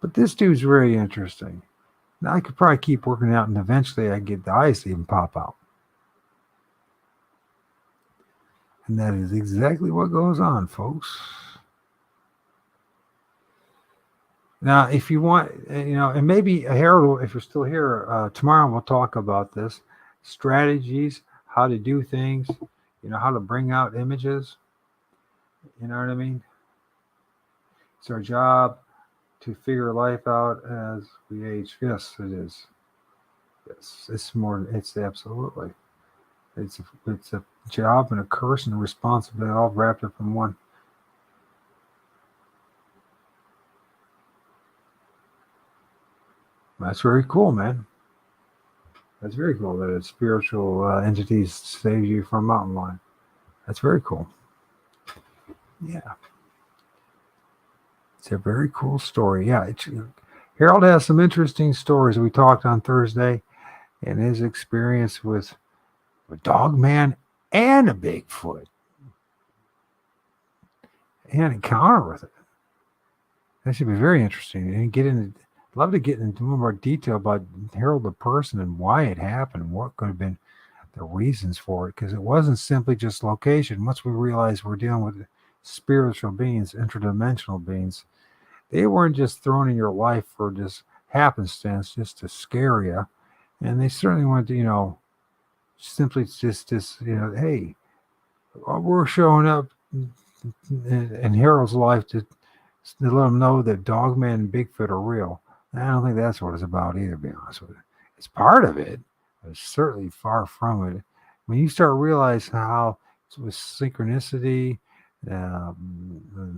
But this dude's very interesting. Now I could probably keep working out, and eventually I get the eyes to even pop out. And that is exactly what goes on, folks. Now, if you want, and maybe Harold, if you're still here, tomorrow we'll talk about this strategies, how to do things, how to bring out images. You know what I mean? It's our job to figure life out as we age. Yes, it is. Yes, it's more. It's absolutely. It's a job and a curse and a responsibility all wrapped up in one. That's very cool, man. That's very cool that a spiritual entities save you from mountain lion. That's very cool. Yeah, it's a very cool story. Yeah, Harold has some interesting stories. We talked on Thursday and his experience with a dog man and a Bigfoot and encounter with it. That should be very interesting. And love to get into more detail about Harold the person and why it happened and what could have been the reasons for it. Because it wasn't simply just location. Once we realized we're dealing with spiritual beings, interdimensional beings, they weren't just thrown in your life for just happenstance, just to scare you. And they certainly wanted to, simply just, hey, we're showing up in Harold's life to let them know that Dogman and Bigfoot are real. And I don't think that's what it's about either, to be honest with you. It's part of it, but it's certainly far from it. When you start realizing how with synchronicity,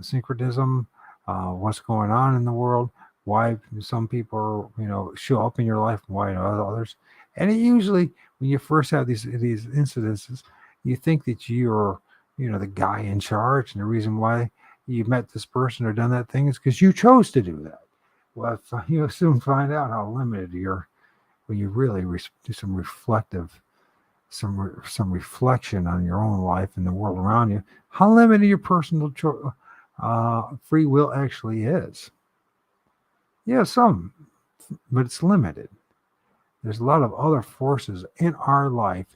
synchronism, what's going on in the world, why some people show up in your life, and why others, and it usually when you first have these incidences, you think that you're the guy in charge, and the reason why you met this person or done that thing is because you chose to do that. Well, you soon find out how limited you're when you really do some reflective, some reflection on your own life and the world around you. How limited your personal free will actually is. Yeah, some, but it's limited. There's a lot of other forces in our life,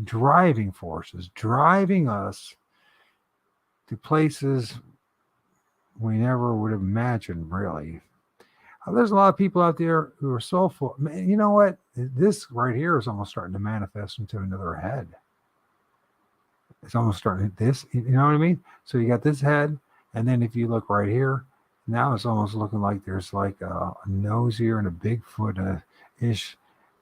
driving forces, driving us to places we never would have imagined, really. There's a lot of people out there who are so full. Man, you know what? This right here is almost starting to manifest into another head. It's almost starting this, you know what I mean? So you got this head, and then if you look right here, now it's almost looking like there's like a nose here and a Bigfoot-ish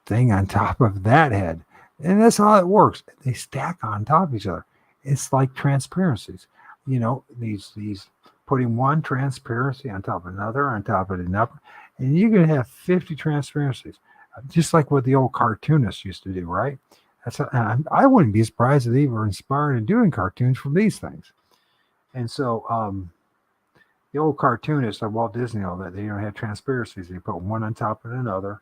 thing on top of that head. And that's how it works. They stack on top of each other. It's like transparencies. These putting one transparency on top of another, on top of another, and you're going to have 50 transparencies, just like what the old cartoonists used to do, right? I wouldn't be surprised if they were inspired in doing cartoons from these things. And so the old cartoonists like Walt Disney, all that, they don't have transparencies. They put one on top of another,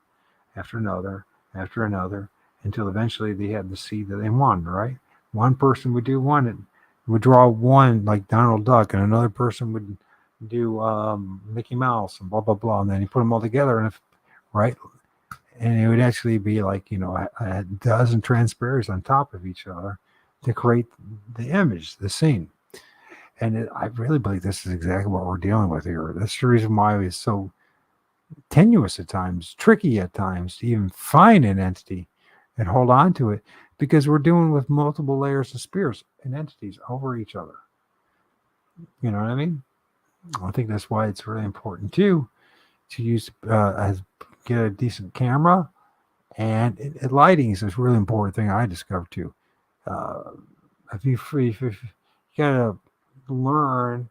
after another, after another, until eventually they had the seed that they wanted, right? One person would do one and would draw one like Donald Duck, and another person would do Mickey Mouse and blah blah blah, and then you put them all together, and right, and it would actually be like a dozen transparencies on top of each other to create the image, the scene. And I really believe this is exactly what we're dealing with here. That's the reason why it's so tenuous at times, tricky at times to even find an entity and hold on to it, because we're dealing with multiple layers of spirits and entities over each other. You know what I mean? I think that's why it's really important too to use get a decent camera, and lighting is a really important thing I discovered too. Uh, if you gotta learn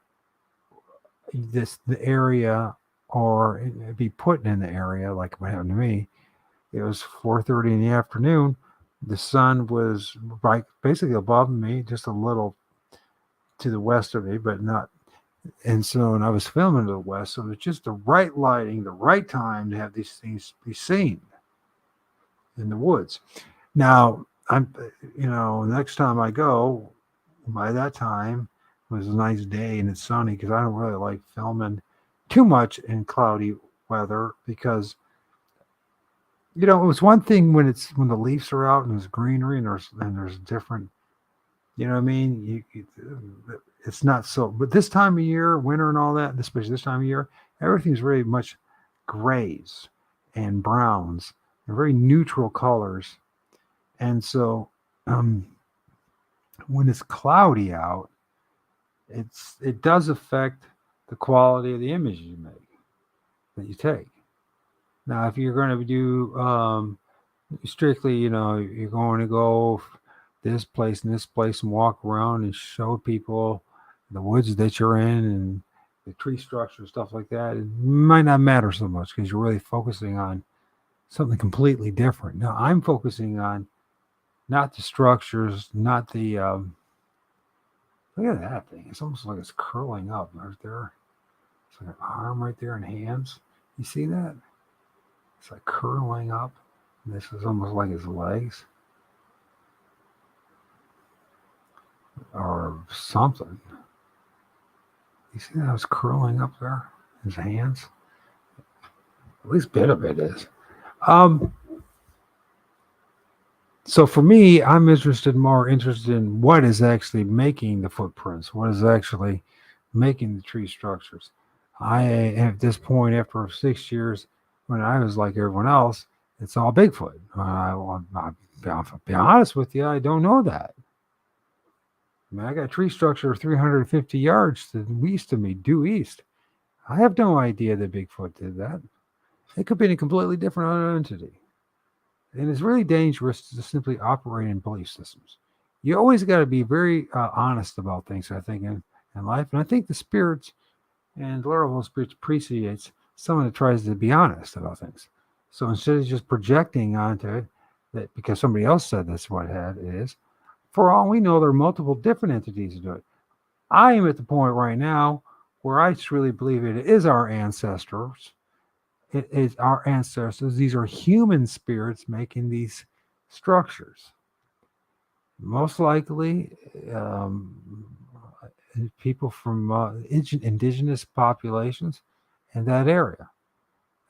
the area, or be put in the area like what happened to me. It was 4:30 in the afternoon. The sun was right basically above me, just a little to the west of me, but not. And so, and I was filming to the west, so it was just the right lighting, the right time to have these things be seen in the woods. Now, next time I go, by that time it was a nice day and it's sunny, because I don't really like filming too much in cloudy weather, because it was one thing when the leaves are out and there's greenery and there's different, you know what I mean? It's not so, but this time of year, winter and all that, especially this time of year, everything's very much grays and browns, and very neutral colors. And so when it's cloudy out, it does affect the quality of the image you make, that you take. Now, if you're going to do strictly, you're going to go this place and this place and walk around and show people the woods that you're in and the tree structure, stuff like that, it might not matter so much, because you're really focusing on something completely different. Now, I'm focusing on not the structures, not the look at that thing. It's almost like it's curling up right there. It's like an arm right there and hands. You see that? It's like curling up. And this is almost like his legs or something. You see that it's curling up there? His hands? At least a bit of it is. So for me, I'm more interested in what is actually making the footprints, what is actually making the tree structures. At this point, after 6 years, when I was like everyone else, it's all Bigfoot. I'll be honest with you, I don't know that. I mean, I got a tree structure 350 yards to the east of me, due east. I have no idea that Bigfoot did that. It could be a completely different entity. And it's really dangerous to simply operate in belief systems. You always got to be very honest about things, I think, in life. And I think the spirits and the Lord of Spirits appreciates someone that tries to be honest about things. So instead of just projecting onto it that because somebody else said that's what it is, for all we know, there are multiple different entities that do it. I am at the point right now where I truly believe it is our ancestors. It is our ancestors. These are human spirits making these structures. Most likely, people from indigenous populations in that area.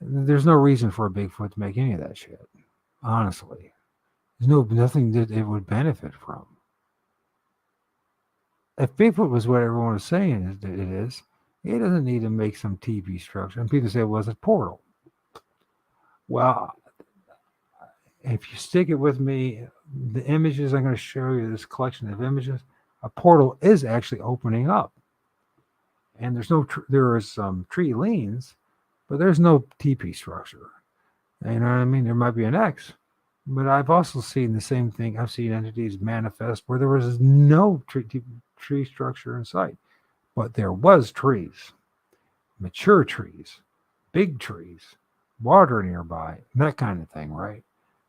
There's no reason for a Bigfoot to make any of that shit. Honestly, there's nothing that it would benefit from. If Bigfoot was what everyone is saying it is, it doesn't need to make some TV structure. And people say, well, it's a portal. Well, if you stick it with me, the images I'm going to show you, this collection of images, a portal is actually opening up. And there is some tree leans, but there's no TP structure. You know what I mean? There might be an X, but I've also seen the same thing. I've seen entities manifest where there was no tree structure in sight, but there was trees, mature trees, big trees, water nearby, that kind of thing, right?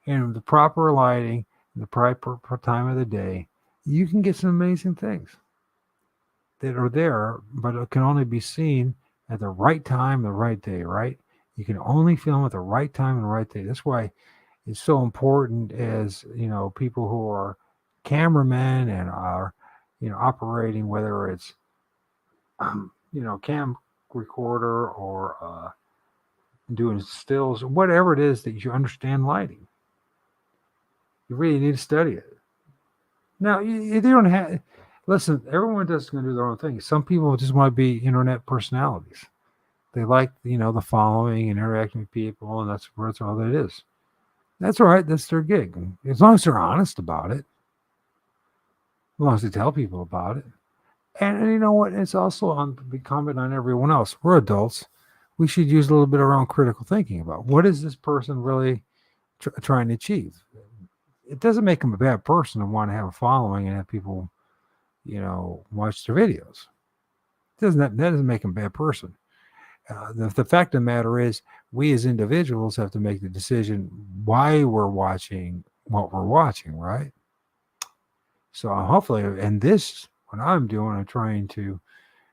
And the proper lighting, the proper time of the day, you can get some amazing things that are there, but it can only be seen at the right time, the right day, right? You can only film at the right time and the right day. That's why it's so important as, people who are cameramen and are, operating, whether it's, cam recorder or doing stills, whatever it is that you understand lighting. You really need to study it. Now, you don't have, listen, everyone does going to do their own thing. Some people just want to be internet personalities. They like, the following and interacting with people, and that's all that it is. That's all right. That's their gig. As long as they're honest about it, as long as they tell people about it. And you know what? It's also on incumbent on everyone else. We're adults. We should use a little bit around critical thinking about what is this person really trying to achieve. It doesn't make them a bad person to want to have a following and have people, watch their videos. That doesn't make them a bad person. The fact of the matter is, we as individuals have to make the decision why we're watching what we're watching, right? So hopefully, and this, what I'm doing, I'm trying to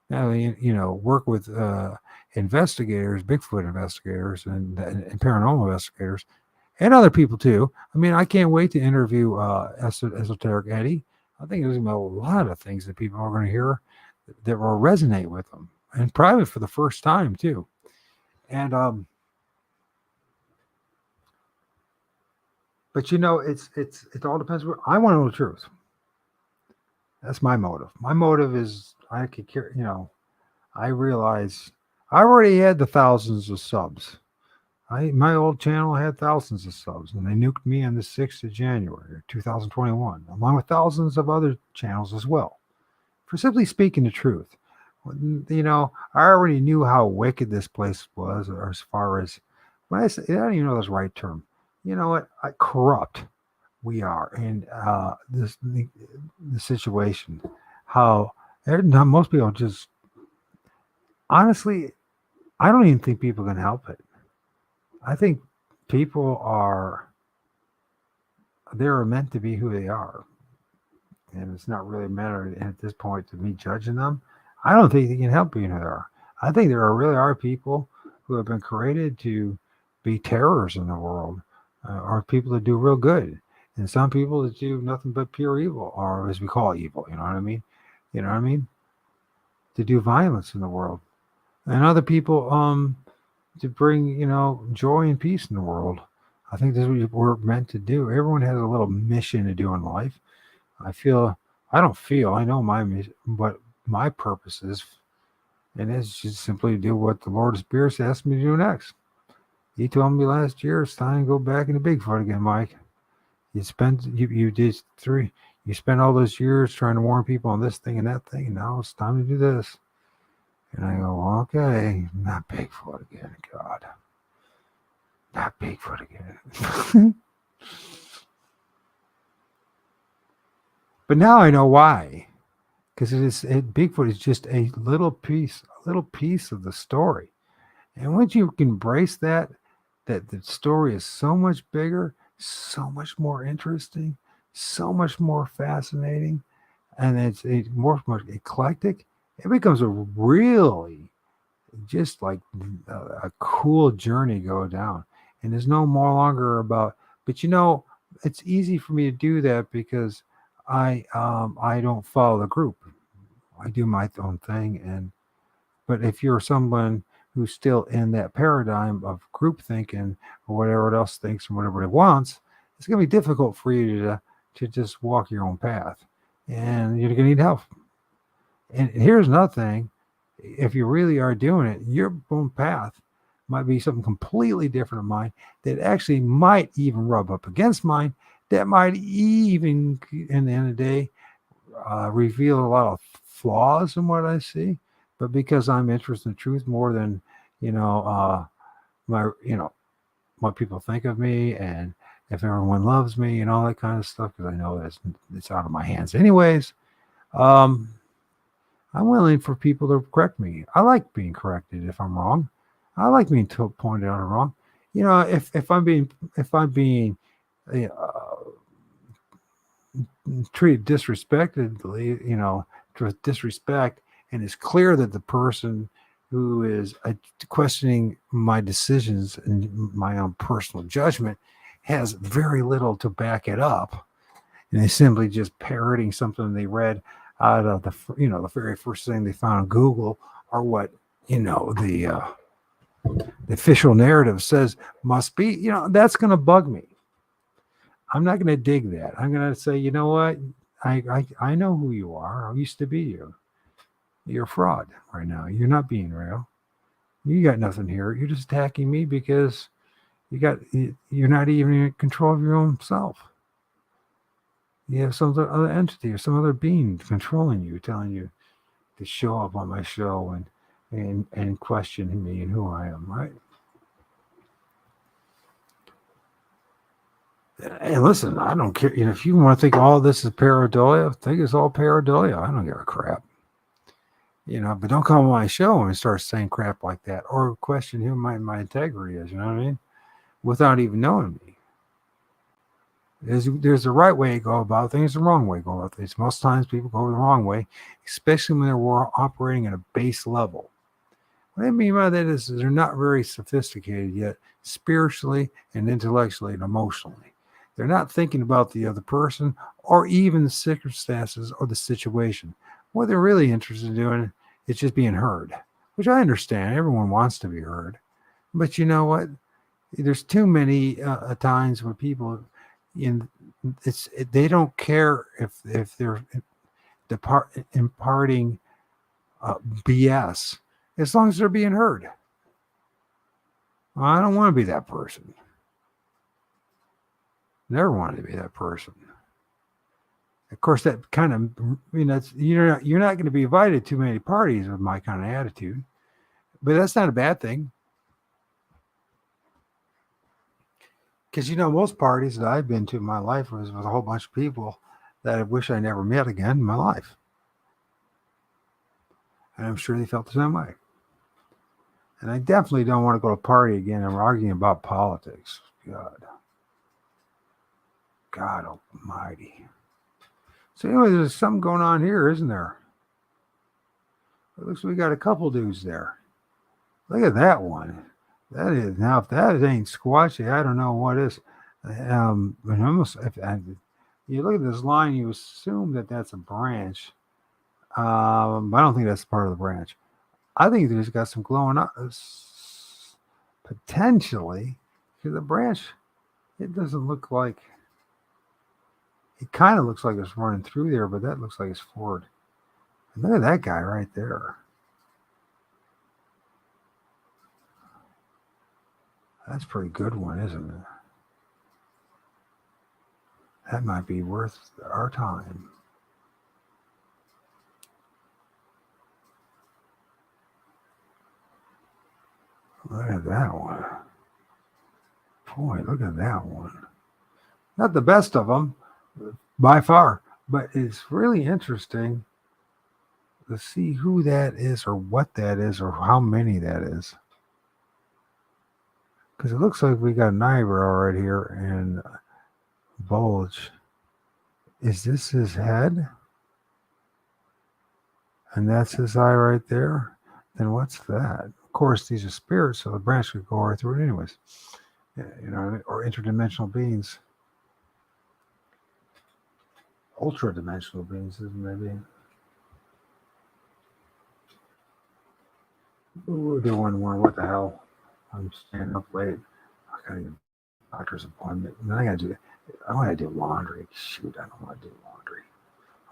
not only, work with investigators, Bigfoot investigators, and paranormal investigators, and other people too. I mean, I can't wait to interview Esoteric Eddie. I think there's going to be a lot of things that people are going to hear that will resonate with them, and probably for the first time too. And but it all depends. I want to know the truth. That's my motive. My motive is I could care. I realize I already had the thousands of subs. My old channel had thousands of subs, and they nuked me on the 6th of January, 2021, along with thousands of other channels as well, for simply speaking the truth. I already knew how wicked this place was, or as far as, when I say, I don't even know that's the right term. You know what? Corrupt we are in the situation. How most people just, honestly, I don't even think people can help it. I think people they're meant to be who they are. And it's not really a matter at this point to me judging them. I don't think they can help being who they are. I think really are people who have been created to be terrors in the world, or people that do real good. And some people that do nothing but pure evil, or as we call evil, you know what I mean? You know what I mean? To do violence in the world. And other people, to bring, joy and peace in the world. I think this is what we're meant to do. Everyone has a little mission to do in life. I know my mission, what my purpose is, and it's just simply to do what the Lord of Spirits asked me to do next. He told me last year it's time to go back into Bigfoot again, Mike. You spent all those years trying to warn people on this thing and that thing, and now it's time to do this. And I go, okay, not Bigfoot again, God. Not Bigfoot again. But now I know why. Because Bigfoot is just a little piece of the story. And once you can embrace that the story is so much bigger, so much more interesting, so much more fascinating, and it's more eclectic, it becomes a really just like a cool journey go down. And there's no more longer about, but it's easy for me to do that because I don't follow the group. I do my own thing. But if you're someone who's still in that paradigm of group thinking or whatever it else thinks and whatever it wants, it's going to be difficult for you to just walk your own path, and you're going to need help. And here's another thing: if you really are doing it, your own path might be something completely different of mine that actually might even rub up against mine. That might even, in the end of the day, reveal a lot of flaws in what I see. But because I'm interested in truth more than my what people think of me, and if everyone loves me and all that kind of stuff, because I know it's out of my hands anyways. I'm willing for people to correct me. I like being corrected if I'm wrong. I like being pointed out wrong. If I'm being treated disrespectfully, with disrespect, and it's clear that the person who is questioning my decisions and my own personal judgment has very little to back it up, and they simply just parroting something they read out of the very first thing they found on Google, or what the official narrative says must be. That's going to bug me. I'm not going to dig that. I'm going to say, you know what? I know who you are. I used to be you. You're a fraud right now. You're not being real. You got nothing here. You're just attacking me because you're not even in control of your own self. You have some other entity or some other being controlling you, telling you to show up on my show and question me and who I am, right? And listen, I don't care. If you want to think all this is pareidolia, think it's all pareidolia. I don't give a crap. But don't come on my show and start saying crap like that or question who my integrity is, you know what I mean? Without even knowing me. There's a right way to go about things, the wrong way to go about things. Most times people go the wrong way, especially when they're operating at a base level. What I mean by that is they're not very sophisticated yet, spiritually and intellectually and emotionally. They're not thinking about the other person or even the circumstances or the situation. What they're really interested in doing is just being heard, which I understand. Everyone wants to be heard. But you know what? There's too many times where people, they don't care if they're imparting BS, as long as they're being heard. Well, I don't want to be that person. Never wanted to be that person. Of course, that kind of, you're not going to be invited to many parties with my kind of attitude, but that's not a bad thing. Because, most parties that I've been to in my life was with a whole bunch of people that I wish I never met again in my life. And I'm sure they felt the same way. And I definitely don't want to go to a party again and we're arguing about politics. God almighty. So anyway, there's something going on here, isn't there? It looks like we got a couple dudes there. Look at that one. That is, now if that ain't squatchy, I don't know what is. Almost, if you look at this line, you assume that that's a branch. I don't think that's part of the branch. I think there's got some glowing up, potentially, because the branch, it doesn't look like, it kind of looks like it's running through there, but that looks like it's forward. And look at that guy right there. That's a pretty good one, isn't it? That might be worth our time. Look at that one. Boy, look at that one. Not the best of them, by far, but it's really interesting to see who that is or what that is or how many that is. Because it looks like we got an eyebrow right here and bulge. Is this his head? And that's his eye right there? Then what's that? Of course, these are spirits, so the branch could go right through it anyways. Or interdimensional beings. Ultra-dimensional beings, maybe. We're doing one. What the hell? I'm staying up late. I gotta get a doctor's appointment. And then I want to do laundry. Shoot, I don't want to do laundry.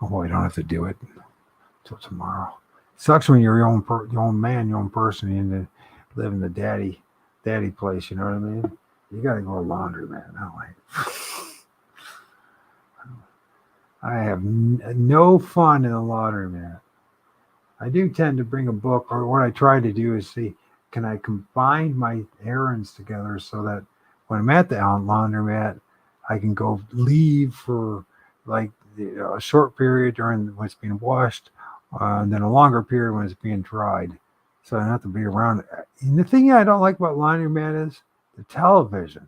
Oh boy, I don't have to do it until tomorrow. It sucks when you're your own man, your own person, and you live in the daddy place. You know what I mean? You got to go to laundry, man. I have no fun in the laundry, man. I do tend to bring a book, or what I try to do is see, can I combine my errands together so that when I'm at the laundromat, I can go leave for like a short period during when it's being washed, and then a longer period when it's being dried. So I don't have to be around it. And the thing I don't like about laundromat is the television.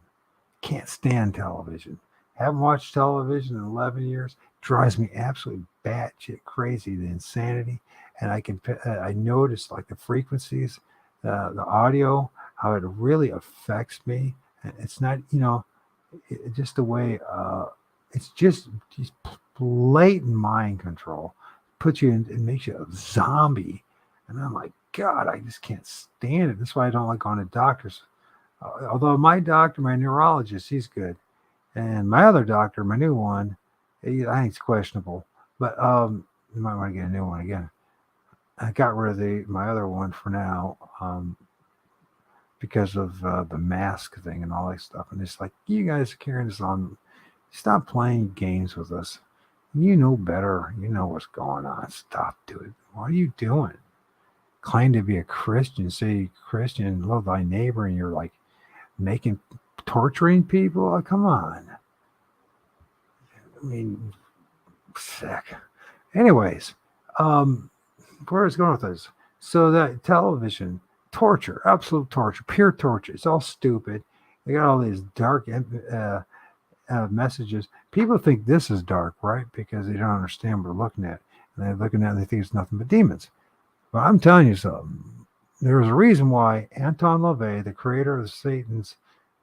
Can't stand television. Haven't watched television in 11 years. Drives me absolutely batshit crazy, the insanity. And I notice like the frequencies, the audio, how it really affects me. And it's not, just the way, it's just blatant mind control. Puts you in, it makes you a zombie. And I'm like, God, I just can't stand it. That's why I don't like going to doctors. Although my doctor, my neurologist, he's good. And my other doctor, my new one, I think it's questionable. But you might want to get a new one again. I got rid of my other one for now because of the mask thing and all that stuff. And it's like, you guys are carrying this on. Stop playing games with us. You know better. You know what's going on. Stop doing it. What are you doing? Claim to be a Christian, say Christian, love thy neighbor, and you're like torturing people? Oh, come on. I mean, sick. Anyways, where is going with this? So that television, torture, absolute torture, pure torture. It's all stupid. They got all these dark messages. People think this is dark, right? Because they don't understand what we're looking at. And they're looking at it and they think it's nothing but demons. But I'm telling you something. There's a reason why Anton LaVey, the creator of the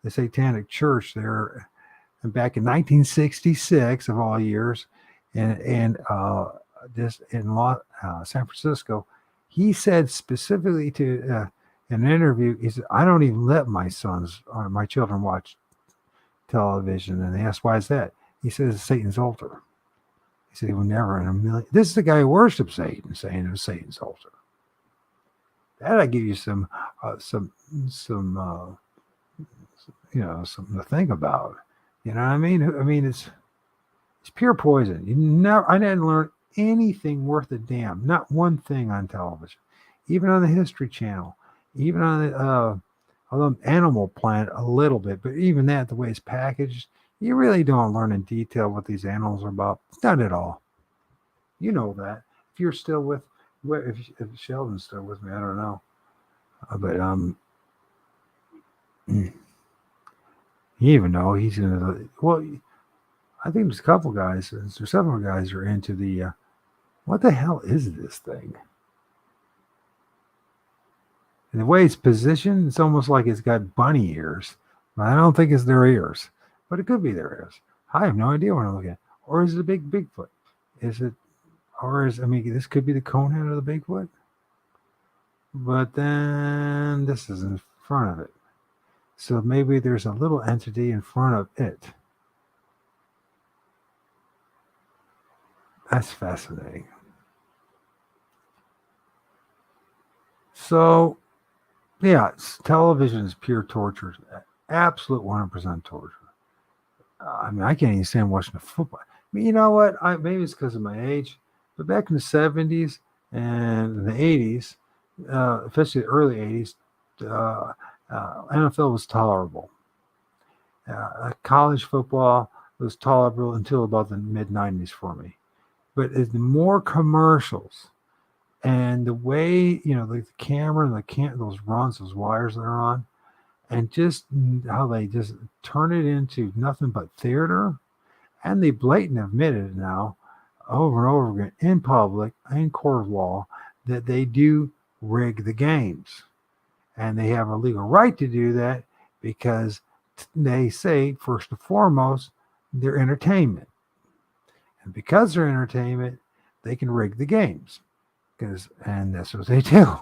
Satanic Church, there back in 1966 of all years, and this in San Francisco, he said specifically to in an interview, he said, "I don't even let my sons or my children watch television." And they asked, "Why is that?" He says, "It's Satan's altar." He said he would never in a million. This is the guy who worships Satan, saying it was Satan's altar. That I give you some something to think about. You know what I mean? I mean, it's pure poison. I didn't learn anything worth a damn. Not one thing on television, even on the History Channel, even on the Animal Planet a little bit. But even that, the way it's packaged, you really don't learn in detail what these animals are about. Not at all. You know that. If you're still with, if Sheldon's still with me, I don't know. But you even know he's into well. I think there's a couple guys, there's several guys who are into the, what the hell is this thing? And the way it's positioned, it's almost like it's got bunny ears. But I don't think it's their ears, but it could be their ears. I have no idea what I'm looking at. Or is it a big Bigfoot? Is it, this could be the cone head of the Bigfoot. But then this is in front of it. So maybe there's a little entity in front of it. That's fascinating. So, yeah, television is pure torture. Absolute 100% torture. I can't even stand watching the football. You know what? Maybe it's because of my age, but back in the 70s and the 80s, especially the early 80s, NFL was tolerable. College football was tolerable until about the mid 90s for me. But the more commercials and the way, the camera and those runs, those wires that are on, and just how they just turn it into nothing but theater, and they blatantly admit it now over and over again in public, in court of law, that they do rig the games. And they have a legal right to do that because they say, first and foremost, they're entertainment. And because they're entertainment, they can rig the games. And that's what they do.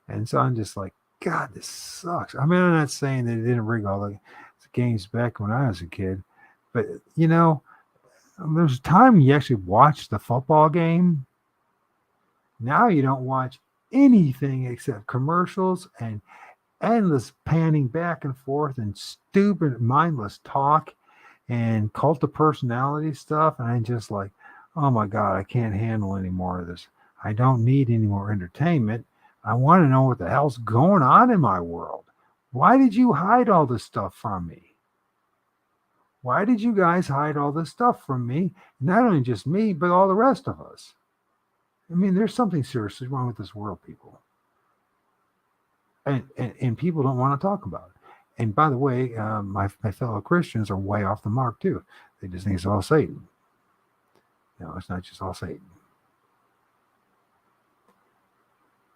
And so I'm just like, God, this sucks. I mean, I'm not saying they didn't rig all the games back when I was a kid, but there's a time you actually watch the football game. Now you don't watch anything except commercials and endless panning back and forth and stupid, mindless talk and cult of personality stuff. And I'm just like, oh my God, I can't handle any more of this. I don't need any more entertainment. I want to know what the hell's going on in my world. Why did you hide all this stuff from me? Why did you guys hide all this stuff from me? Not only just me, but all the rest of us. I mean, there's something seriously wrong with this world, people. And people don't want to talk about it. And by the way, my fellow Christians are way off the mark too. They just think it's all Satan. No, it's not just all Satan.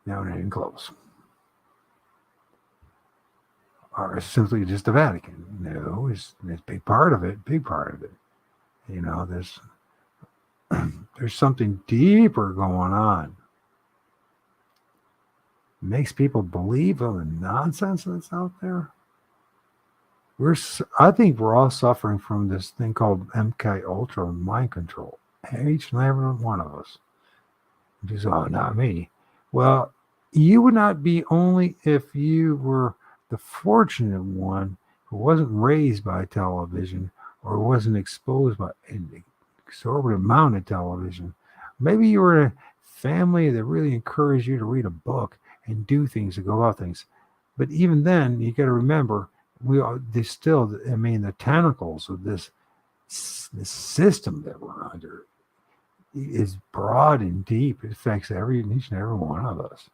No, not even close. Or it's simply just the Vatican. No, it's a big part of it. Big part of it. You know, there's something deeper going on. It makes people believe all the nonsense that's out there. I think we're all suffering from this thing called MK Ultra mind control. Each and every one of us. Just, oh, not me. Well, you would not be only if you were the fortunate one who wasn't raised by television or wasn't exposed by an exorbitant amount of television. Maybe you were in a family that really encouraged you to read a book and do things and go about things. But even then, you got to remember, the tentacles of this system that we're under is broad and deep. It affects each and every one of us.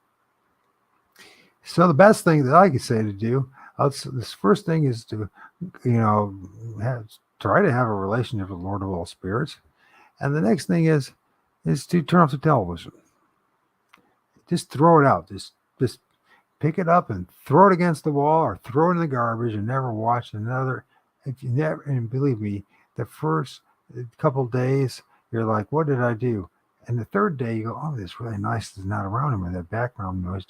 So the best thing that I could say to do, this first thing is to, try to have a relationship with the Lord of all spirits. And the next thing is to turn off the television. Just throw it out. Just pick it up and throw it against the wall or throw it in the garbage and never watch another. And believe me, the first couple of days, you're like, what did I do? And the third day, you go, oh, this really nice is not around anymore. That background noise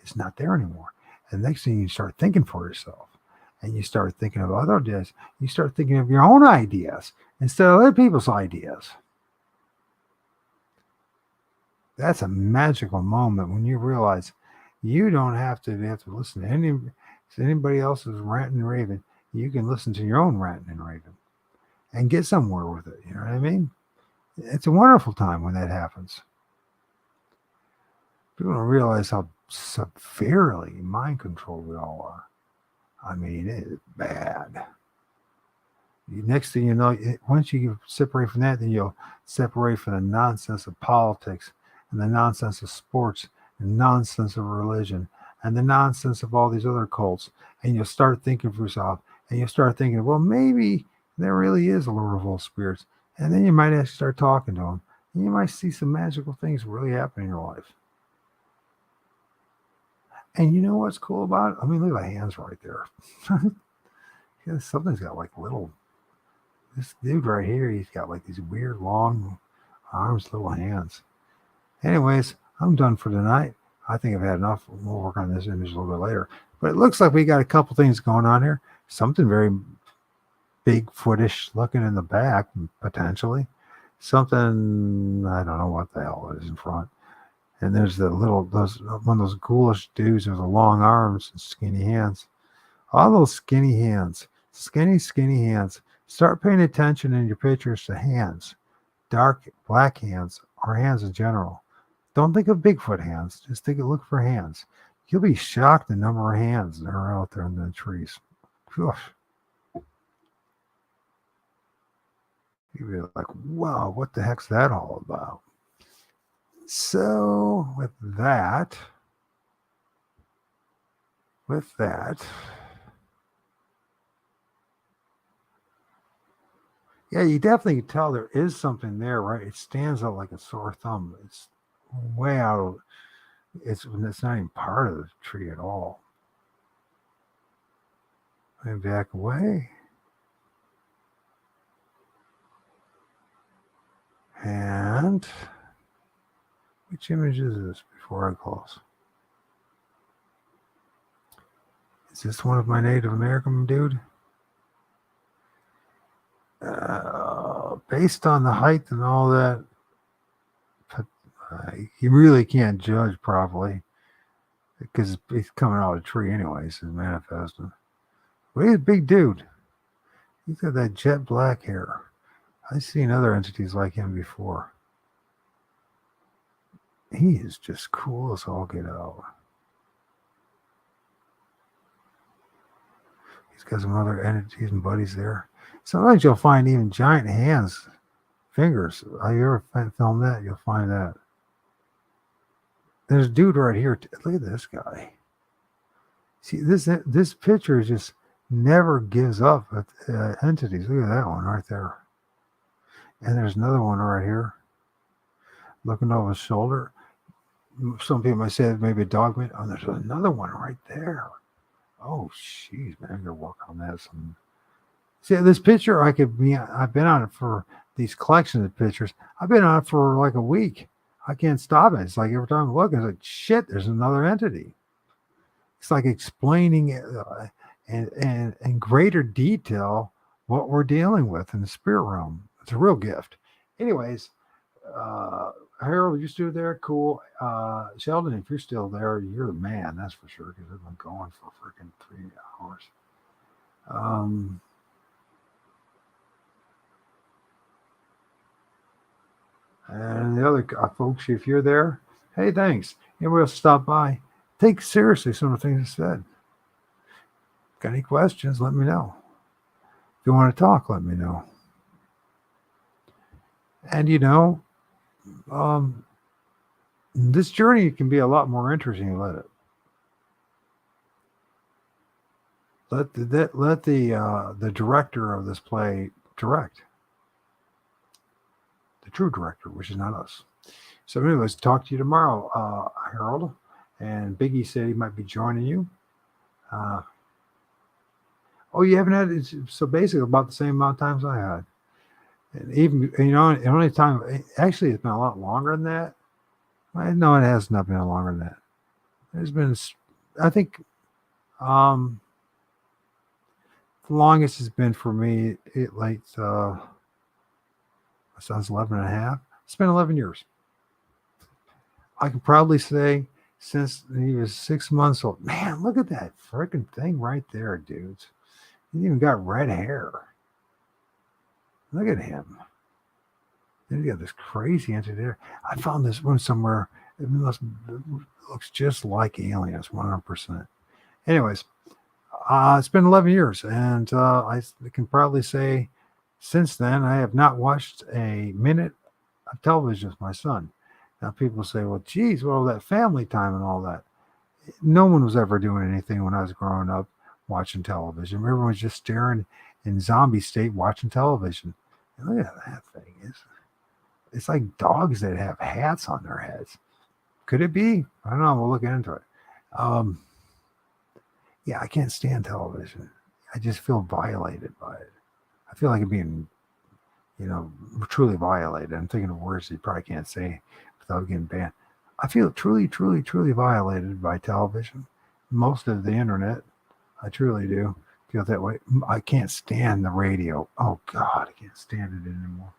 is not there anymore. And the next thing, you start thinking for yourself. And you start thinking of other ideas. You start thinking of your own ideas instead of other people's ideas. That's a magical moment when you realize you don't have to listen to anybody else's ranting and raving. You can listen to your own ranting and raving and get somewhere with it. You know what I mean? It's a wonderful time when that happens. People don't realize how severely mind controlled we all are. I mean, it is bad. Next thing you know, once you separate from that, then you'll separate from the nonsense of politics and the nonsense of sports and nonsense of religion and the nonsense of all these other cults. And you'll start thinking for yourself, and you'll start thinking, well, maybe there really is a Lord of all spirits. And then you might actually start talking to him. And you might see some magical things really happen in your life. And you know what's cool about it? I mean, look at the hands right there. Something's got like this dude right here, he's got like these weird long arms, little hands. Anyways, I'm done for tonight. I think I've had enough. We'll work on this image a little bit later. But it looks like we got a couple things going on here. Something very Bigfootish looking in the back, potentially. Something, I don't know what the hell it is in front. And there's one of those ghoulish dudes with the long arms and skinny hands. All those skinny hands, skinny hands. Start paying attention in your pictures to hands, dark black hands, or hands in general. Don't think of Bigfoot hands. Just look for hands. You'll be shocked the number of hands that are out there in the trees. Oof. You'll be like, wow, what the heck's that all about? So with that, yeah, you definitely can tell there is something there, right? It stands out like a sore thumb. It's way out of, it's not even part of the tree at all. And back away. And which image is this before I close? Is this one of my Native American dude? Based on the height and all that, you really can't judge properly because he's coming out of a tree anyways, he's manifesting. But he's a big dude. He's got that jet black hair. I've seen other entities like him before. He is just cool as all get out. He's got some other entities and buddies there. Sometimes you'll find even giant hands, fingers. Have you ever filmed that? You'll find that. There's a dude right here. Look at this guy. See, this picture just never gives up entities. Look at that one right there. And there's another one right here, looking over his shoulder. Some people might say that maybe a dog. Oh, there's another one right there. Oh, jeez, man, I'm gonna work on that. Some. See this picture. I've been on it for these collections of pictures. I've been on it for like a week. I can't stop it. It's like every time I look, it's like shit. There's another entity. It's like explaining and in greater detail what we're dealing with in the spirit realm. It's a real gift. Anyways, uh, Harold, you still there? Cool. Sheldon, if you're still there, you're the man. That's for sure. Because I've been going for freaking 3 hours. Um, and the other folks, if you're there, hey, thanks. Anybody else stop by? Take seriously some of the things I said. Got any questions? Let me know. If you want to talk, let me know. And this journey can be a lot more interesting. Let it. Let the director of this play direct. The true director, which is not us. So anyways, talk to you tomorrow, Harold. And Biggie said he might be joining you. Oh, you haven't had it. So basically about the same amount of times I had. And even, the only time, actually, it's been a lot longer than that. No, it has not been longer than that. There's been, I think, the longest has been for me, sounds 11 and a half. It's been 11 years. I can probably say since he was 6 months old. Man, look at that freaking thing right there, dudes. He even got red hair. Look at him. Then you got this crazy entity there. I found this one somewhere. It looks just like aliens, 100%. Anyways, it's been 11 years, and I can probably say since then I have not watched a minute of television with my son. Now people say, well, geez, well, that family time and all that. No one was ever doing anything when I was growing up watching television. Everyone was just staring in zombie state watching television. And look at that thing. It's like dogs that have hats on their heads. Could it be? I don't know. We'll look into it. Yeah, I can't stand television. I just feel violated by it. I feel like I'm being, truly violated. I'm thinking of words you probably can't say without getting banned. I feel truly, truly, truly violated by television. Most of the internet. I truly do feel that way. I can't stand the radio. Oh, God, I can't stand it anymore.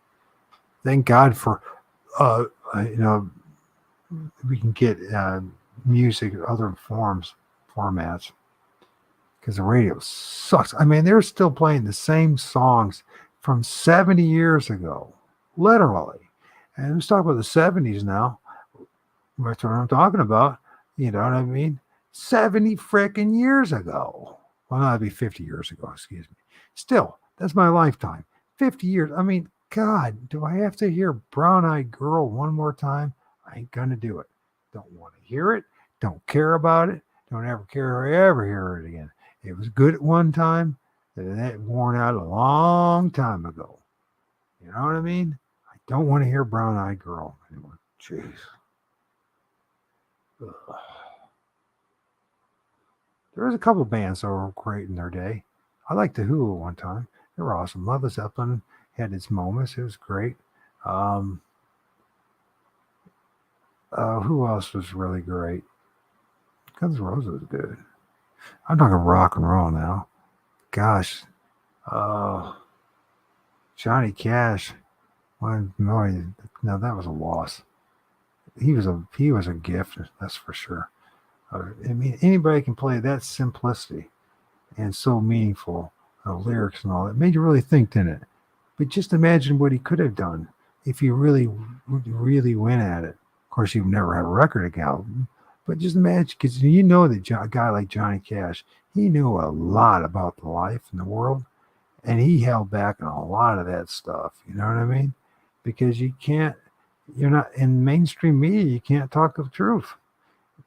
Thank God for, we can get music, other formats, because the radio sucks. I mean, they're still playing the same songs from 70 years ago, literally. And let's talk about the 70s now. That's what I'm talking about. You know what I mean? 70 freaking years ago. Well, that'd be 50 years ago, excuse me. Still, that's my lifetime. 50 years. I mean, God, do I have to hear Brown Eyed Girl one more time? I ain't going to do it. Don't want to hear it. Don't care about it. Don't ever care to ever hear it again. It was good at one time, and that worn out a long time ago. You know what I mean? I don't want to hear Brown Eyed Girl anymore. Jeez. Ugh. There was a couple bands that were great in their day. I liked the Who at one time. They were awesome. Led Zeppelin had its moments. It was great. Who else was really great? Guns N' Roses was good. I'm talking rock and roll now. Gosh. Johnny Cash. Well, no, that was a loss. He was a gift, that's for sure. I mean, anybody can play that simplicity and so meaningful lyrics and all that. It made you really think, didn't it? But just imagine what he could have done if he really, really went at it. Of course, he would never have a record album, but just imagine, because that a guy like Johnny Cash, he knew a lot about the life and the world, and he held back on a lot of that stuff. You know what I mean? Because you're not in mainstream media. You can't talk of truth,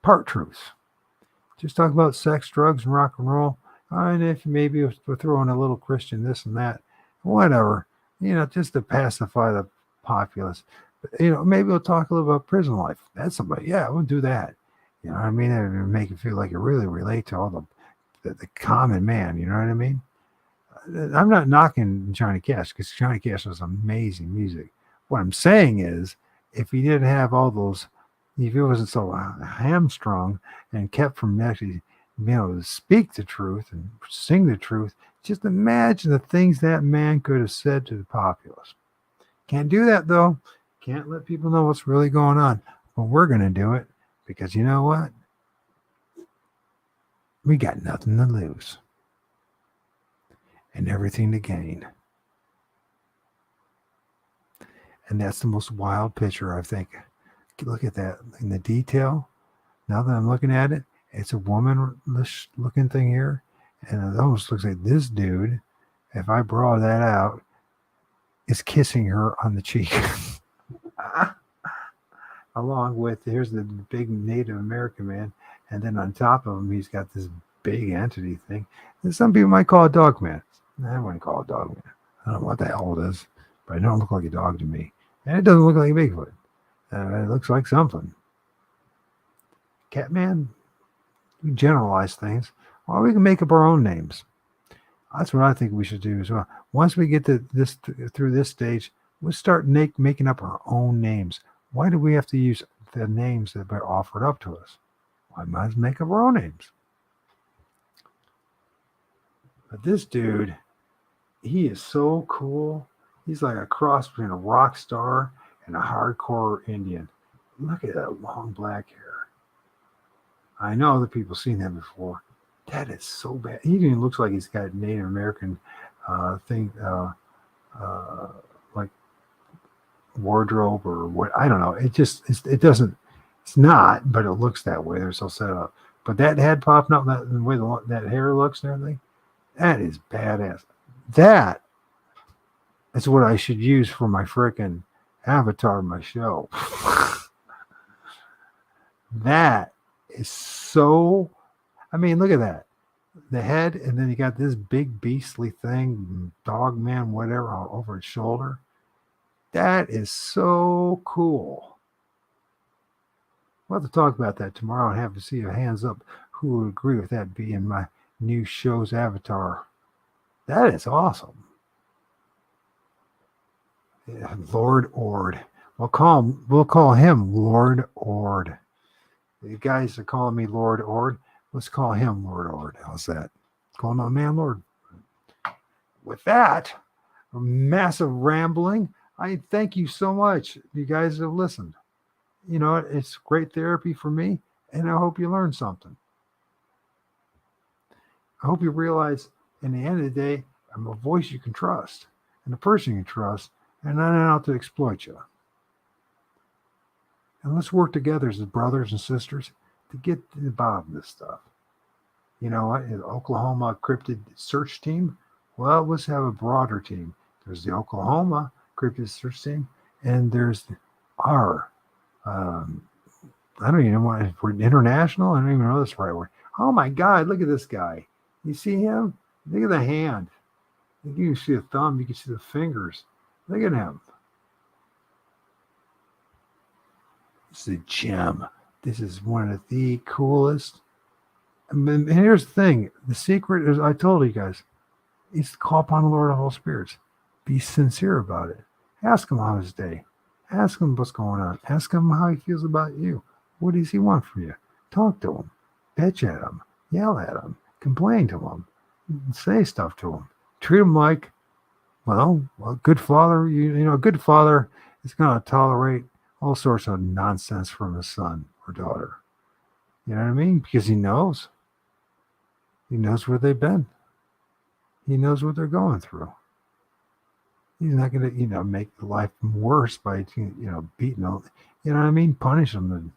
part truths. Just talk about sex, drugs, and rock and roll. And if maybe we're throwing a little Christian this and that, whatever. just to pacify the populace. But, maybe we'll talk a little about prison life. That's somebody. Yeah, we'll do that. You know what I mean? And make it feel like you really relate to all the common man. You know what I mean? I'm not knocking Johnny Cash because Johnny Cash was amazing music. What I'm saying is, if he didn't have all those, if he wasn't so hamstrung and kept from actually being able to speak the truth and sing the truth, just imagine the things that man could have said to the populace. Can't do that though. Can't let people know what's really going on. But we're going to do it because you know what? We got nothing to lose and everything to gain. And that's the most wild picture, I think. Look at that in the detail. Now that I'm looking at it, it's a woman-ish looking thing here. And it almost looks like this dude, if I broad that out, is kissing her on the cheek. Along with, here's the big Native American man. And then on top of him, he's got this big entity thing. And some people might call it dog man. I wouldn't call it dog man. I don't know what the hell it is, but it don't look like a dog to me. And it doesn't look like a Bigfoot. It looks like something. Catman, we generalize things. Well, we can make up our own names. That's what I think we should do as well. Once we get to this through this stage, we'll start making up our own names. Why do we have to use the names that are offered up to us? Why might make up our own names? But this dude, he is so cool. He's like a cross between a rock star and a hardcore Indian. Look at that long black hair. I know other people seen that before. That is so bad. He even looks like he's got Native American thing, like wardrobe or what. I don't know. It doesn't. It's not, but it looks that way. They're so set up. But that head popping up, the way that hair looks and everything, that is badass. That is what I should use for my freaking avatar of my show. That is so. I mean, look at that. The head, and then you got this big beastly thing, dog man, whatever, over his shoulder. That is so cool. We'll have to talk about that tomorrow and have to see a hands up who would agree with that being my new show's avatar. That is awesome. Yeah, Lord O.R.D. We'll call him Lord O.R.D. The guys are calling me Lord O.R.D. Let's call him Lord O.R.D. How's that? Call my man Lord. With that, a massive rambling. I thank you so much. You guys have listened. You know, it's great therapy for me, and I hope you learned something. I hope you realize, in the end of the day, I'm a voice you can trust, and a person you can trust, and I'm not out to exploit you. And let's work together as brothers and sisters to get to the bottom of this stuff. You know what? The Oklahoma cryptid search team. Well, let's have a broader team. There's the Oklahoma cryptid search team, and there's our. I don't even know what for international. I don't even know this right word. Oh my God! Look at this guy. You see him? Look at the hand. You can see the thumb. You can see the fingers. Look at him. It's a gem. This is one of the coolest. And here's the thing. The secret is, I told you guys, is to call upon the Lord of all spirits. Be sincere about it. Ask him how his day. Ask him what's going on. Ask him how he feels about you. What does he want from you? Talk to him. Bitch at him. Yell at him. Complain to him. Say stuff to him. Treat him like, well, a good father. You know, a good father is going to tolerate all sorts of nonsense from his son or daughter. You know what I mean? Because he knows. He knows where they've been. He knows what they're going through. He's not going to, make life worse by, beating them. You know what I mean? Punish them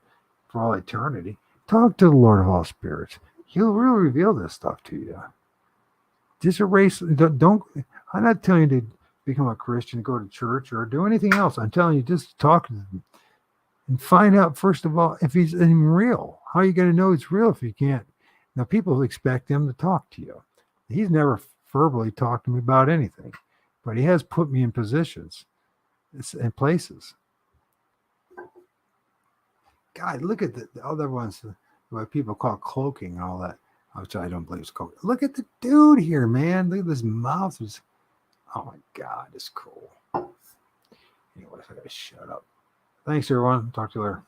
for all eternity. Talk to the Lord of all spirits. He'll really reveal this stuff to you. Just erase. Don't. I'm not telling you to become a Christian, go to church, or do anything else. I'm telling you, just talk to them and find out, first of all, if he's even real. How are you going to know it's real if you can't? Now, people expect him to talk to you. He's never verbally talked to me about anything. but he has put me in positions, in places. God, look at the other ones, what people call cloaking and all that, which I don't believe is cloaking. Look at the dude here, man. Look at this mouth. Oh my God, it's cool. Anyways, I gotta shut up. Thanks, everyone. Talk to you later.